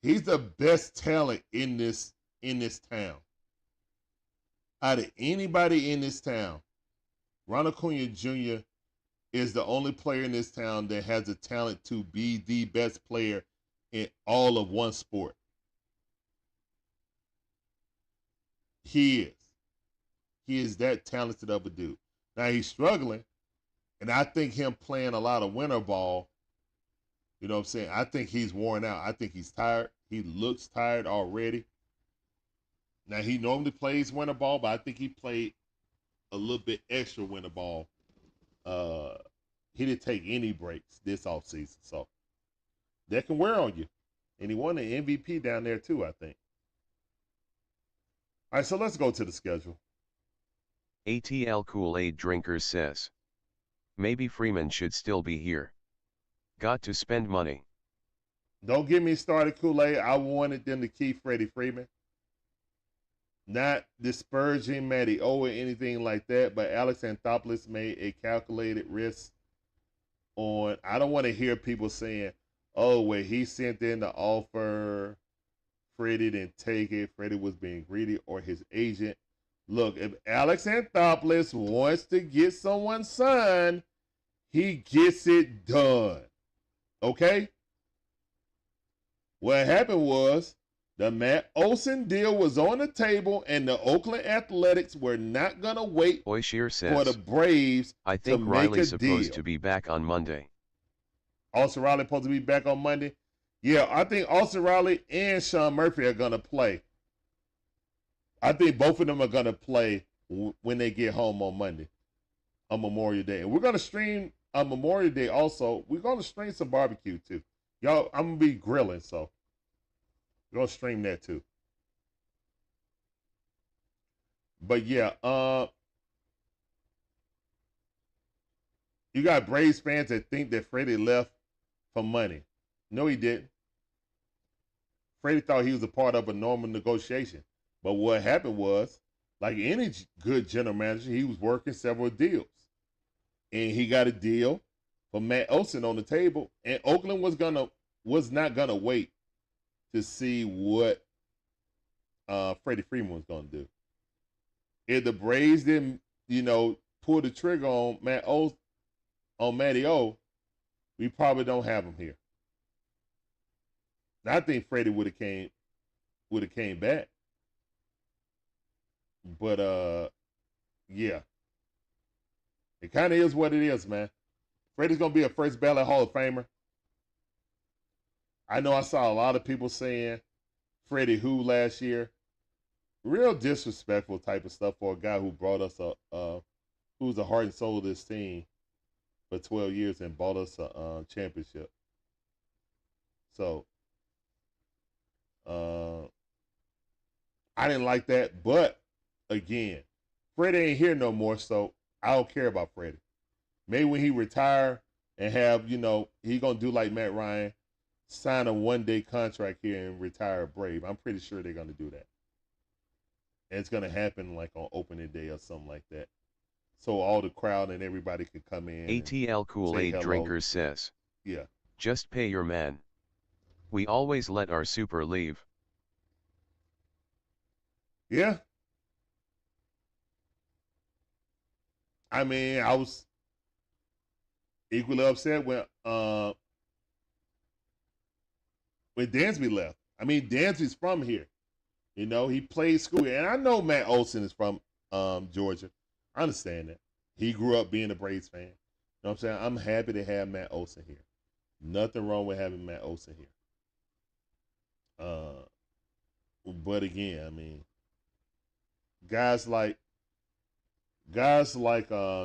He's the best talent in this town. Out of anybody in this town, Ronald Acuna Jr. is the only player in this town that has the talent to be the best player in all of one sport. He is. He is that talented of a dude. Now he's struggling, and I think him playing a lot of winter ball, you know what I'm saying? I think he's worn out. I think he's tired. He looks tired already. Now he normally plays winter ball, but I think he played a little bit extra winter ball. He didn't take any breaks this offseason, so that can wear on you. And he won the MVP down there too, I think. All right, so let's go to the schedule. ATL Kool-Aid Drinker says, maybe Freeman should still be here. Got to spend money. Don't get me started, Kool-Aid. I wanted them to keep Freddie Freeman. Not disparaging Matty O or anything like that, but Alex Anthopoulos made a calculated risk on. I don't want to hear people saying, oh, well, he sent in the offer, Freddie didn't take it, Freddie was being greedy, or his agent. Look, if Alex Anthopoulos wants to get someone signed, he gets it done. Okay? What happened was the Matt Olson deal was on the table, and the Oakland Athletics were not going to wait Oishir says, for the Braves I think to make Riley's a deal. supposed to be back on Monday. Austin Riley supposed to be back on Monday? Yeah, I think Austin Riley and Sean Murphy are going to play. I think both of them are going to play when they get home on Monday, on Memorial Day. And we're going to stream on Memorial Day also. We're going to stream some barbecue too. Y'all, I'm going to be grilling, so we're going to stream that too. But yeah, you got Braves fans that think that Freddie left for money. No, he didn't. Freddie thought he was a part of a normal negotiation. But what happened was, like any good general manager, he was working several deals. And he got a deal for Matt Olson on the table. And Oakland was not gonna wait to see what Freddie Freeman was gonna do. If the Braves didn't, pull the trigger on Matty O, we probably don't have him here. I think Freddie would have came back. But yeah. It kind of is what it is, man. Freddie's gonna be a first ballot Hall of Famer. I know I saw a lot of people saying Freddie who last year. Real disrespectful type of stuff for a guy who brought us who's the heart and soul of this team for 12 years and bought us a championship. So I didn't like that, but again, Freddie ain't here no more, so I don't care about Freddie. Maybe when he retire and have, he gonna do like Matt Ryan, sign a one-day contract here and retire a Brave. I'm pretty sure they're gonna do that. And it's gonna happen like on opening day or something like that. So all the crowd and everybody can come in. ATL Kool-Aid Drinker says, yeah, just pay your man. We always let our super leave. Yeah. I mean, I was equally upset when Dansby left. I mean, Dansby's from here. He played school here. And I know Matt Olson is from Georgia. I understand that. He grew up being a Braves fan. You know what I'm saying? I'm happy to have Matt Olson here. Nothing wrong with having Matt Olson here. But again, I mean, guys like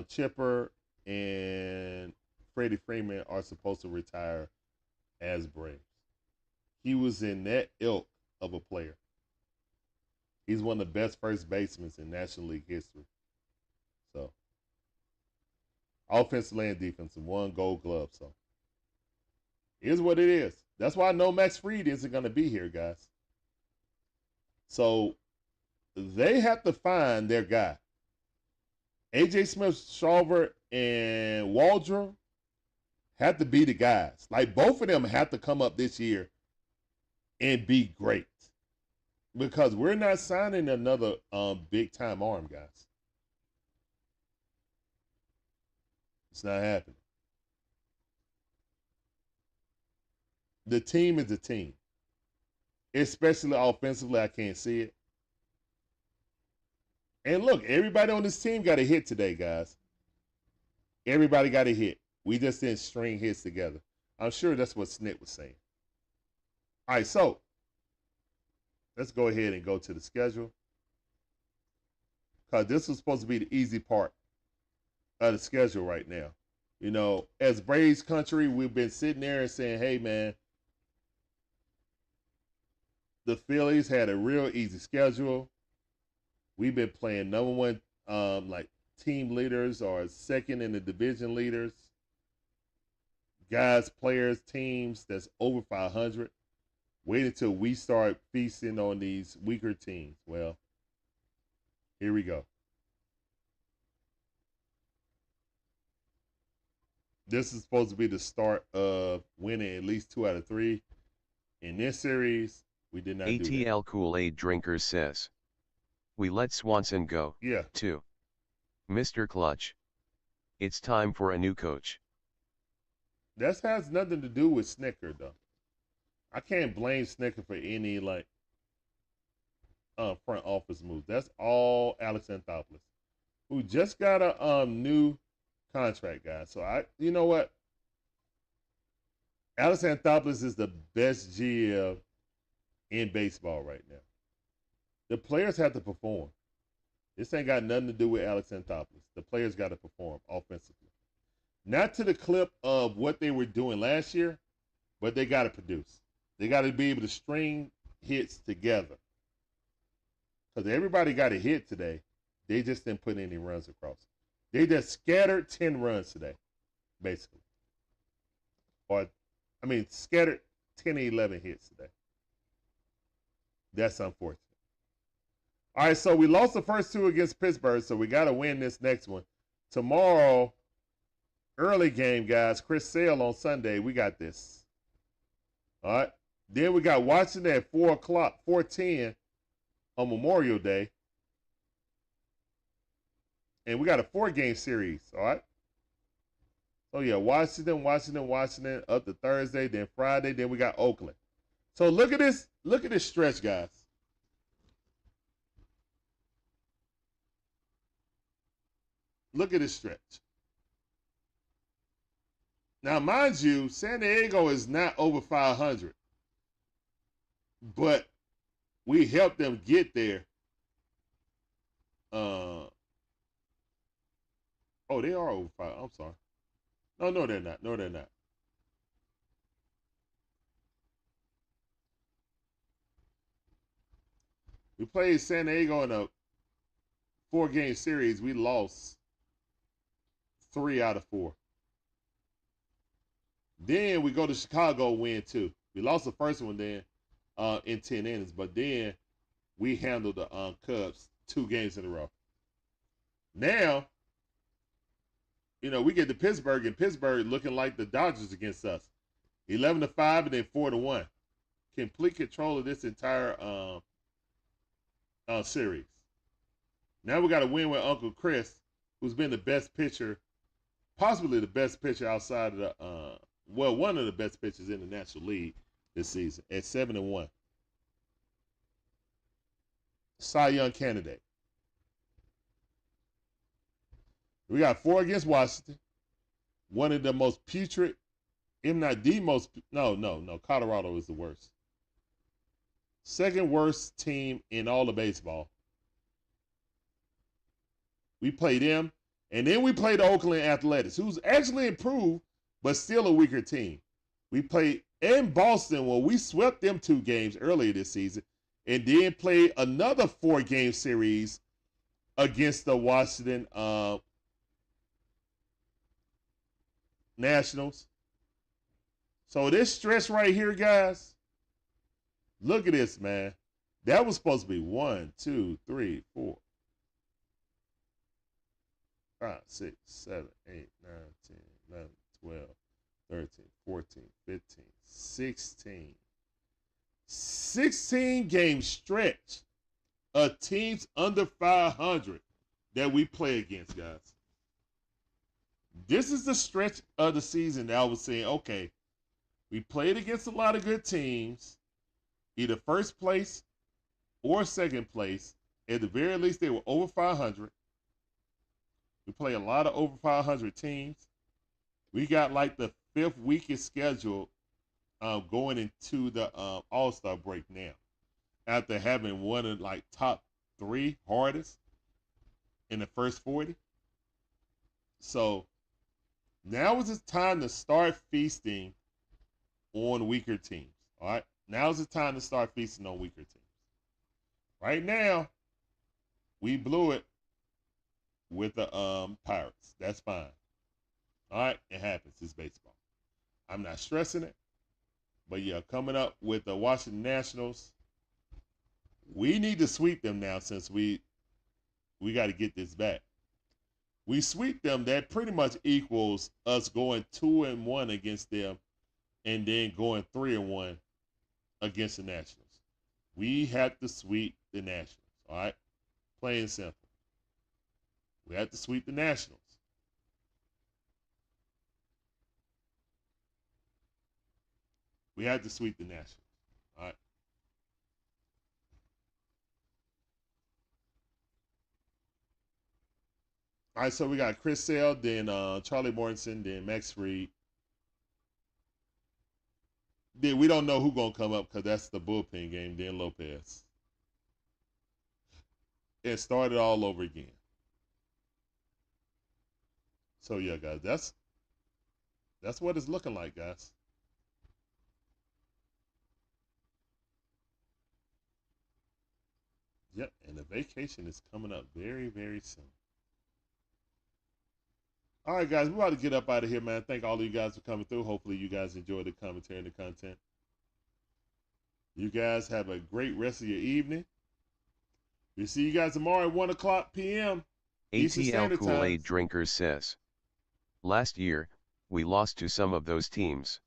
Chipper and Freddie Freeman are supposed to retire as Braves. He was in that ilk of a player. He's one of the best first basemen in National League history. So, offensively and defensive, won Gold Glove. So, here's what it is. That's why I know Max Fried isn't going to be here, guys. So, they have to find their guy. A.J. Smith-Shawver and Waldron have to be the guys. Like, both of them have to come up this year and be great. Because we're not signing another big-time arm, guys. It's not happening. The team is the team. Especially offensively, I can't see it. And look, everybody on this team got a hit today, guys. Everybody got a hit. We just didn't string hits together. I'm sure that's what Snit was saying. All right, so let's go ahead and go to the schedule. Because this was supposed to be the easy part of the schedule right now. As Braves country, we've been sitting there and saying, hey, man, the Phillies had a real easy schedule. We've been playing number one team leaders or second in the division leaders. Guys, players, teams that's over 500. Wait until we start feasting on these weaker teams. Well, here we go. This is supposed to be the start of winning at least 2 out of 3. In this series, we did not do that. ATL Kool-Aid Drinkers says, we let Swanson go. Yeah. 2. Mr. Clutch. It's time for a new coach. That has nothing to do with Snicker, though. I can't blame Snicker for any, front office moves. That's all Alex Anthopoulos, who just got a new contract, guys. So, you know what? Alex Anthopoulos is the best GM in baseball right now. The players have to perform. This ain't got nothing to do with Alex Anthopoulos. The players got to perform offensively. Not to the clip of what they were doing last year, but they got to produce. They got to be able to string hits together. Because everybody got a hit today. They just didn't put any runs across. They just scattered 10 runs today, basically. Scattered 10 or 11 hits today. That's unfortunate. All right, so we lost the first 2 against Pittsburgh, so we got to win this next one. Tomorrow, early game, guys. Chris Sale on Sunday. We got this. All right. Then we got Washington at 4:10 on Memorial Day. And we got a 4-game series, all right? So, yeah, Washington, up to Thursday, then Friday, then we got Oakland. So, look at this. Look at this stretch, guys. Look at this stretch. Now, mind you, San Diego is not over 500. But we helped them get there. Oh, they are over 5. I'm sorry. No, they're not. No, they're not. We played San Diego in a 4-game series. We lost 3 out of 4. Then we go to Chicago, win 2. We lost the first one then in 10 innings, but then we handled the Cubs 2 games in a row. Now, you know, we get to Pittsburgh, and Pittsburgh looking like the Dodgers against us. 11-5 and then 4-1. Complete control of this entire series. Now we got to win with Uncle Chris, who's been the best pitcher, possibly the best pitcher outside of the, one of the best pitchers in the National League this season at 7-1. Cy Young candidate. We got 4 against Washington. One of the most putrid, if not the most, no, Colorado is the worst. Second worst team in all of baseball. We played them, and then we played the Oakland Athletics, who's actually improved, but still a weaker team. We played in Boston, where we swept them 2 games earlier this season, and then played another 4-game series against the Washington Nationals. So this stretch right here, guys, look at this, man. That was supposed to be 1, 2, 3, 4, 5, 6, 7, 8, 9, 10, 11, 12, 13, 14, 15, 16. 16-game stretch of teams under 500 that we play against, guys. This is the stretch of the season that I was saying, okay, we played against a lot of good teams, either first place or second place. At the very least, they were over 500. We play a lot of over 500 teams. We got like the 5th weakest schedule going into the All-Star break now, after having one of like top 3 hardest in the first 40. So now is the time to start feasting on weaker teams. All right, now is the time to start feasting on weaker teams. Right now, we blew it with the Pirates. That's fine. All right, it happens. It's baseball. I'm not stressing it. But yeah, coming up with the Washington Nationals, we need to sweep them now, since we got to get this back. We sweep them, that pretty much equals us going 2-1 against them, and then going 3-1 against the Nationals. We have to sweep the Nationals. All right, plain and simple. We have to sweep the Nationals. We had to sweep the Nationals. All right. All right, so we got Chris Sale, then Charlie Mortensen, then Max Fried. Then we don't know who's going to come up, because that's the bullpen game, then Lopez. And start it all over again. So, yeah, guys, that's what it's looking like, guys. Yep, and the vacation is coming up very, very soon. All right, guys, we're about to get up out of here, man. Thank all of you guys for coming through. Hopefully you guys enjoyed the commentary and the content. You guys have a great rest of your evening. We'll see you guys tomorrow at 1 o'clock p.m. ATL Kool-Aid Drinker says, last year, we lost to some of those teams.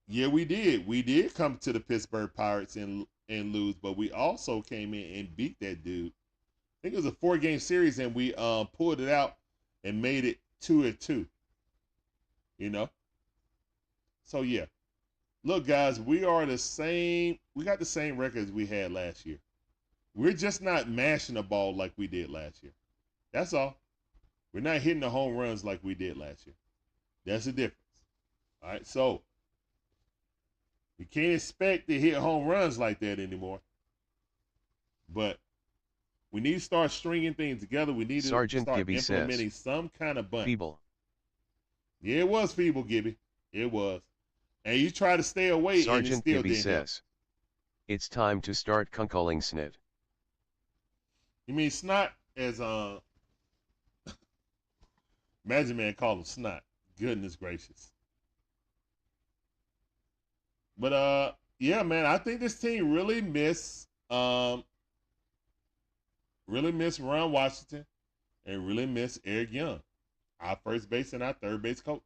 Yeah, we did. We did come to the Pittsburgh Pirates and lose, but we also came in and beat that dude. I think it was a 4-game series, and we pulled it out and made it 2-2. You know? So yeah. Look, guys, we are the same. We got the same record as we had last year. We're just not mashing the ball like we did last year. That's all. We're not hitting the home runs like we did last year. That's the difference. All right, so we can't expect to hit home runs like that anymore. But we need to start stringing things together. We need to Sergeant start Gibby implementing says, some kind of bunt. feeble. Yeah, it was feeble, Gibby. It was. And you try to stay away, and it Sergeant still Gibby didn't help. says, it's time to start calling snit. You mean snot as Magic Man called him snot. Goodness gracious. But yeah, man, I think this team really missed Ron Washington and really missed Eric Young, our first base and our third base coach.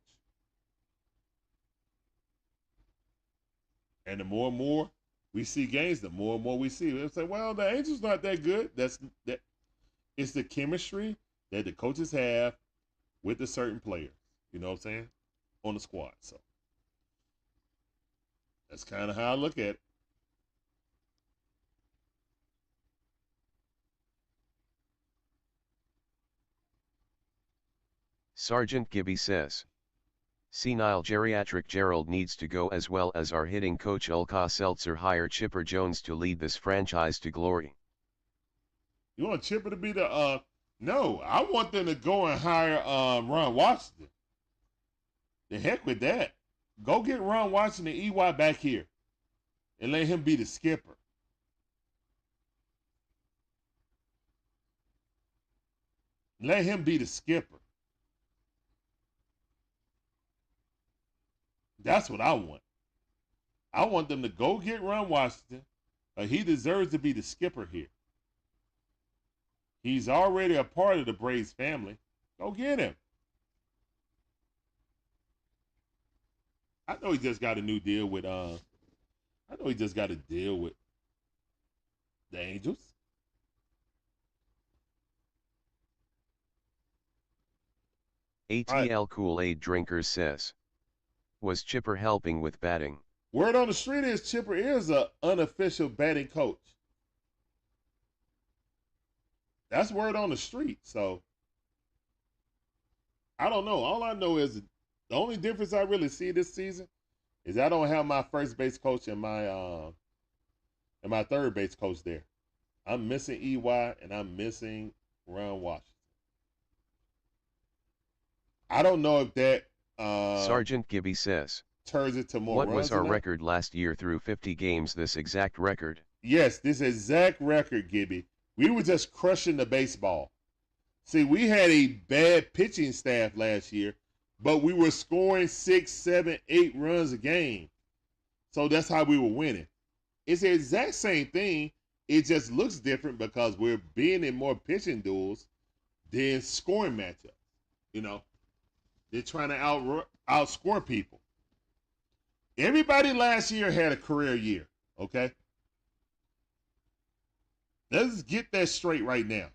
And the more and more we see games, the more and more we see. They say, well, the Angels not that good. That it's the chemistry that the coaches have with the certain players. You know what I'm saying? On the squad. So that's kind of how I look at it. Sergeant Gibby says, senile geriatric Gerald needs to go as well as our hitting coach Ulka Seltzer. Hire Chipper Jones to lead this franchise to glory. You want Chipper to be the no, I want them to go and hire Ron Washington. The heck with that. Go get Ron Washington and EY back here and let him be the skipper. Let him be the skipper. That's what I want. I want them to go get Ron Washington. He deserves to be the skipper here. He's already a part of the Braves family. Go get him. I know he just got a new deal with the Angels. ATL Kool-Aid Drinker says, was Chipper helping with batting? Word on the street is Chipper is an unofficial batting coach. That's word on the street. So I don't know. All I know is the only difference I really see this season is I don't have my first base coach and my third base coach there. I'm missing EY and I'm missing Ron Washington. I don't know if that Sergeant Gibby says, turns it to more what runs was our or not. record last year through 50 games? This exact record? Yes, this exact record, Gibby. We were just crushing the baseball. See, we had a bad pitching staff last year, but we were scoring 6, 7, 8 runs a game. So that's how we were winning. It's the exact same thing. It just looks different because we're being in more pitching duels than scoring matchups. You know, they're trying to outscore people. Everybody last year had a career year, okay? Let's get that straight right now.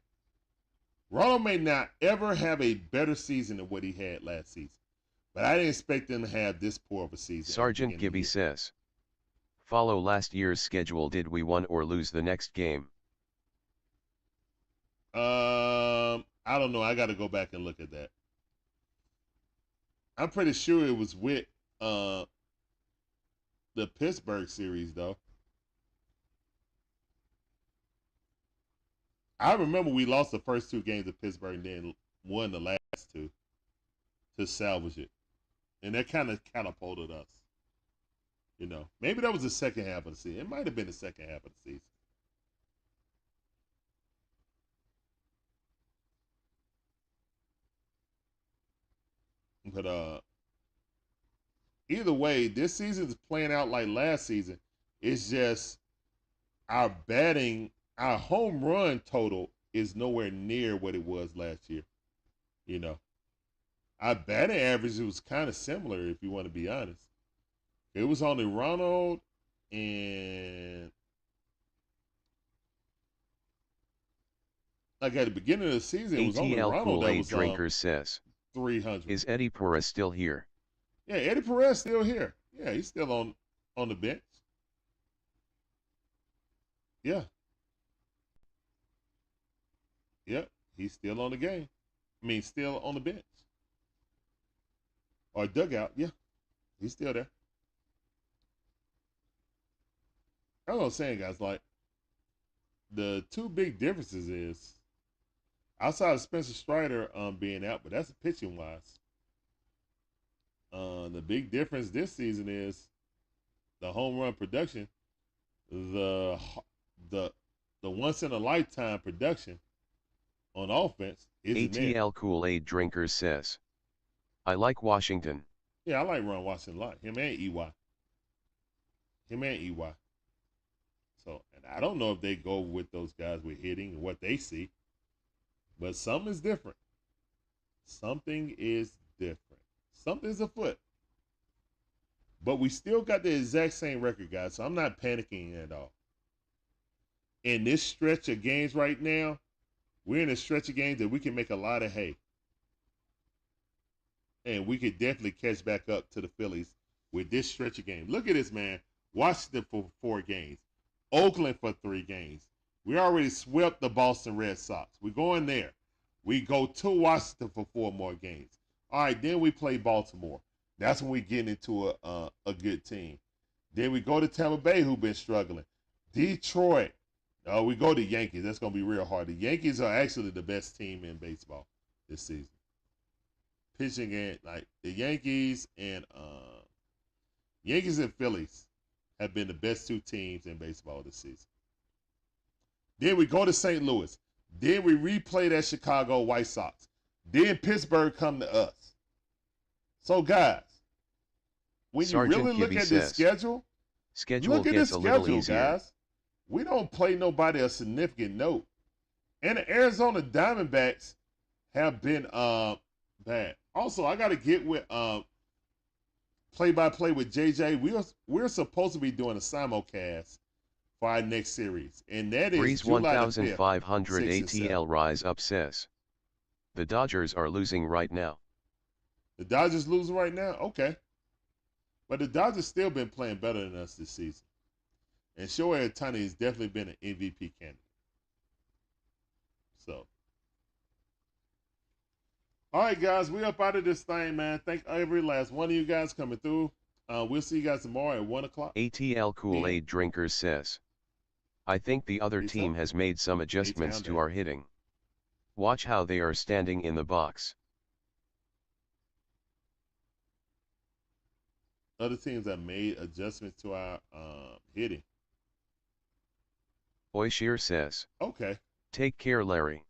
Ronald may not ever have a better season than what he had last season, but I didn't expect him to have this poor of a season. Sergeant Gibby says, follow last year's schedule. Did we win or lose the next game? I don't know. I got to go back and look at that. I'm pretty sure it was with the Pittsburgh series, though. I remember we lost the first 2 games of Pittsburgh and then won the last 2 to salvage it. And that kind of catapulted us. You know, maybe that was the second half of the season. It might have been the second half of the season. But either way, this season is playing out like last season. It's just our home run total is nowhere near what it was last year. You know, our batting average was kind of similar, if you want to be honest. It was only Ronald and like at the beginning of the season, it was only ATL Ronald that Kool-Aid was Drinker says, 300. is Eddie Perez still here? Yeah, Eddie Perez still here. Yeah, he's still on the bench. Yeah. Yep, he's still on the game. I mean, still on the bench. Or dugout, yeah. He's still there. That's what I'm saying, guys. Like, the two big differences is outside of Spencer Strider being out, but that's pitching wise. The big difference this season is the home run production, the once in a lifetime production on offense is ATL Kool-Aid Drinker says, I like Washington. Yeah, I like Ron Washington a lot. Him and EY. So, and I don't know if they go with those guys with hitting and what they see, but something is different. Something is different. Something's afoot. But we still got the exact same record, guys, so I'm not panicking at all. In this stretch of games right now, we're in a stretch of games that we can make a lot of hay. And we could definitely catch back up to the Phillies with this stretch of games. Look at this, man. Washington for 4 games. Oakland for 3 games. We already swept the Boston Red Sox. We're going there. We go to Washington for 4 more games. All right, then we play Baltimore. That's when we get into a good team. Then we go to Tampa Bay, who've been struggling. Detroit. We go to Yankees. That's going to be real hard. The Yankees are actually the best team in baseball this season. Pitching in, like, the Yankees and Phillies have been the best 2 teams in baseball this season. Then we go to St. Louis. Then we replay that Chicago White Sox. Then Pittsburgh come to us. So, guys, when Sergeant you really look Gibby at this schedule schedule gets a little easier. guys. We don't play nobody a significant note. And the Arizona Diamondbacks have been bad. Also, I got to get with play-by-play with JJ. We're supposed to be doing a simulcast for our next series, and that is Breeze July 1500 5th, 6 and 7. ATL Rise Up says, the Dodgers are losing right now. The Dodgers losing right now? Okay. But the Dodgers still been playing better than us this season. And Shohei Ohtani has definitely been an MVP candidate. So. All right, guys. We up out of this thing, man. Thank every last one of you guys coming through. We'll see you guys tomorrow at 1 o'clock. ATL Kool-Aid Drinker says, I think the other team has made some adjustments to our hitting. Watch how they are standing in the box. Other teams have made adjustments to our hitting. Oishir says, Okay. Take care, Larry.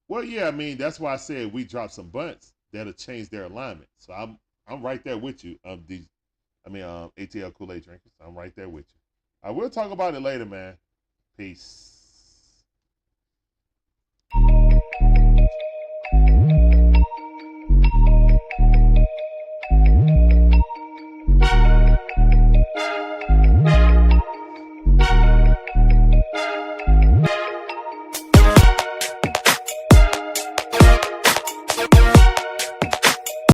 Well, yeah, I mean, that's why I said we dropped some bunts that'll change their alignment. So I'm right there with you. ATL Kool-Aid Drinkers. I'm right there with you. I will talk about it later, man. Peace.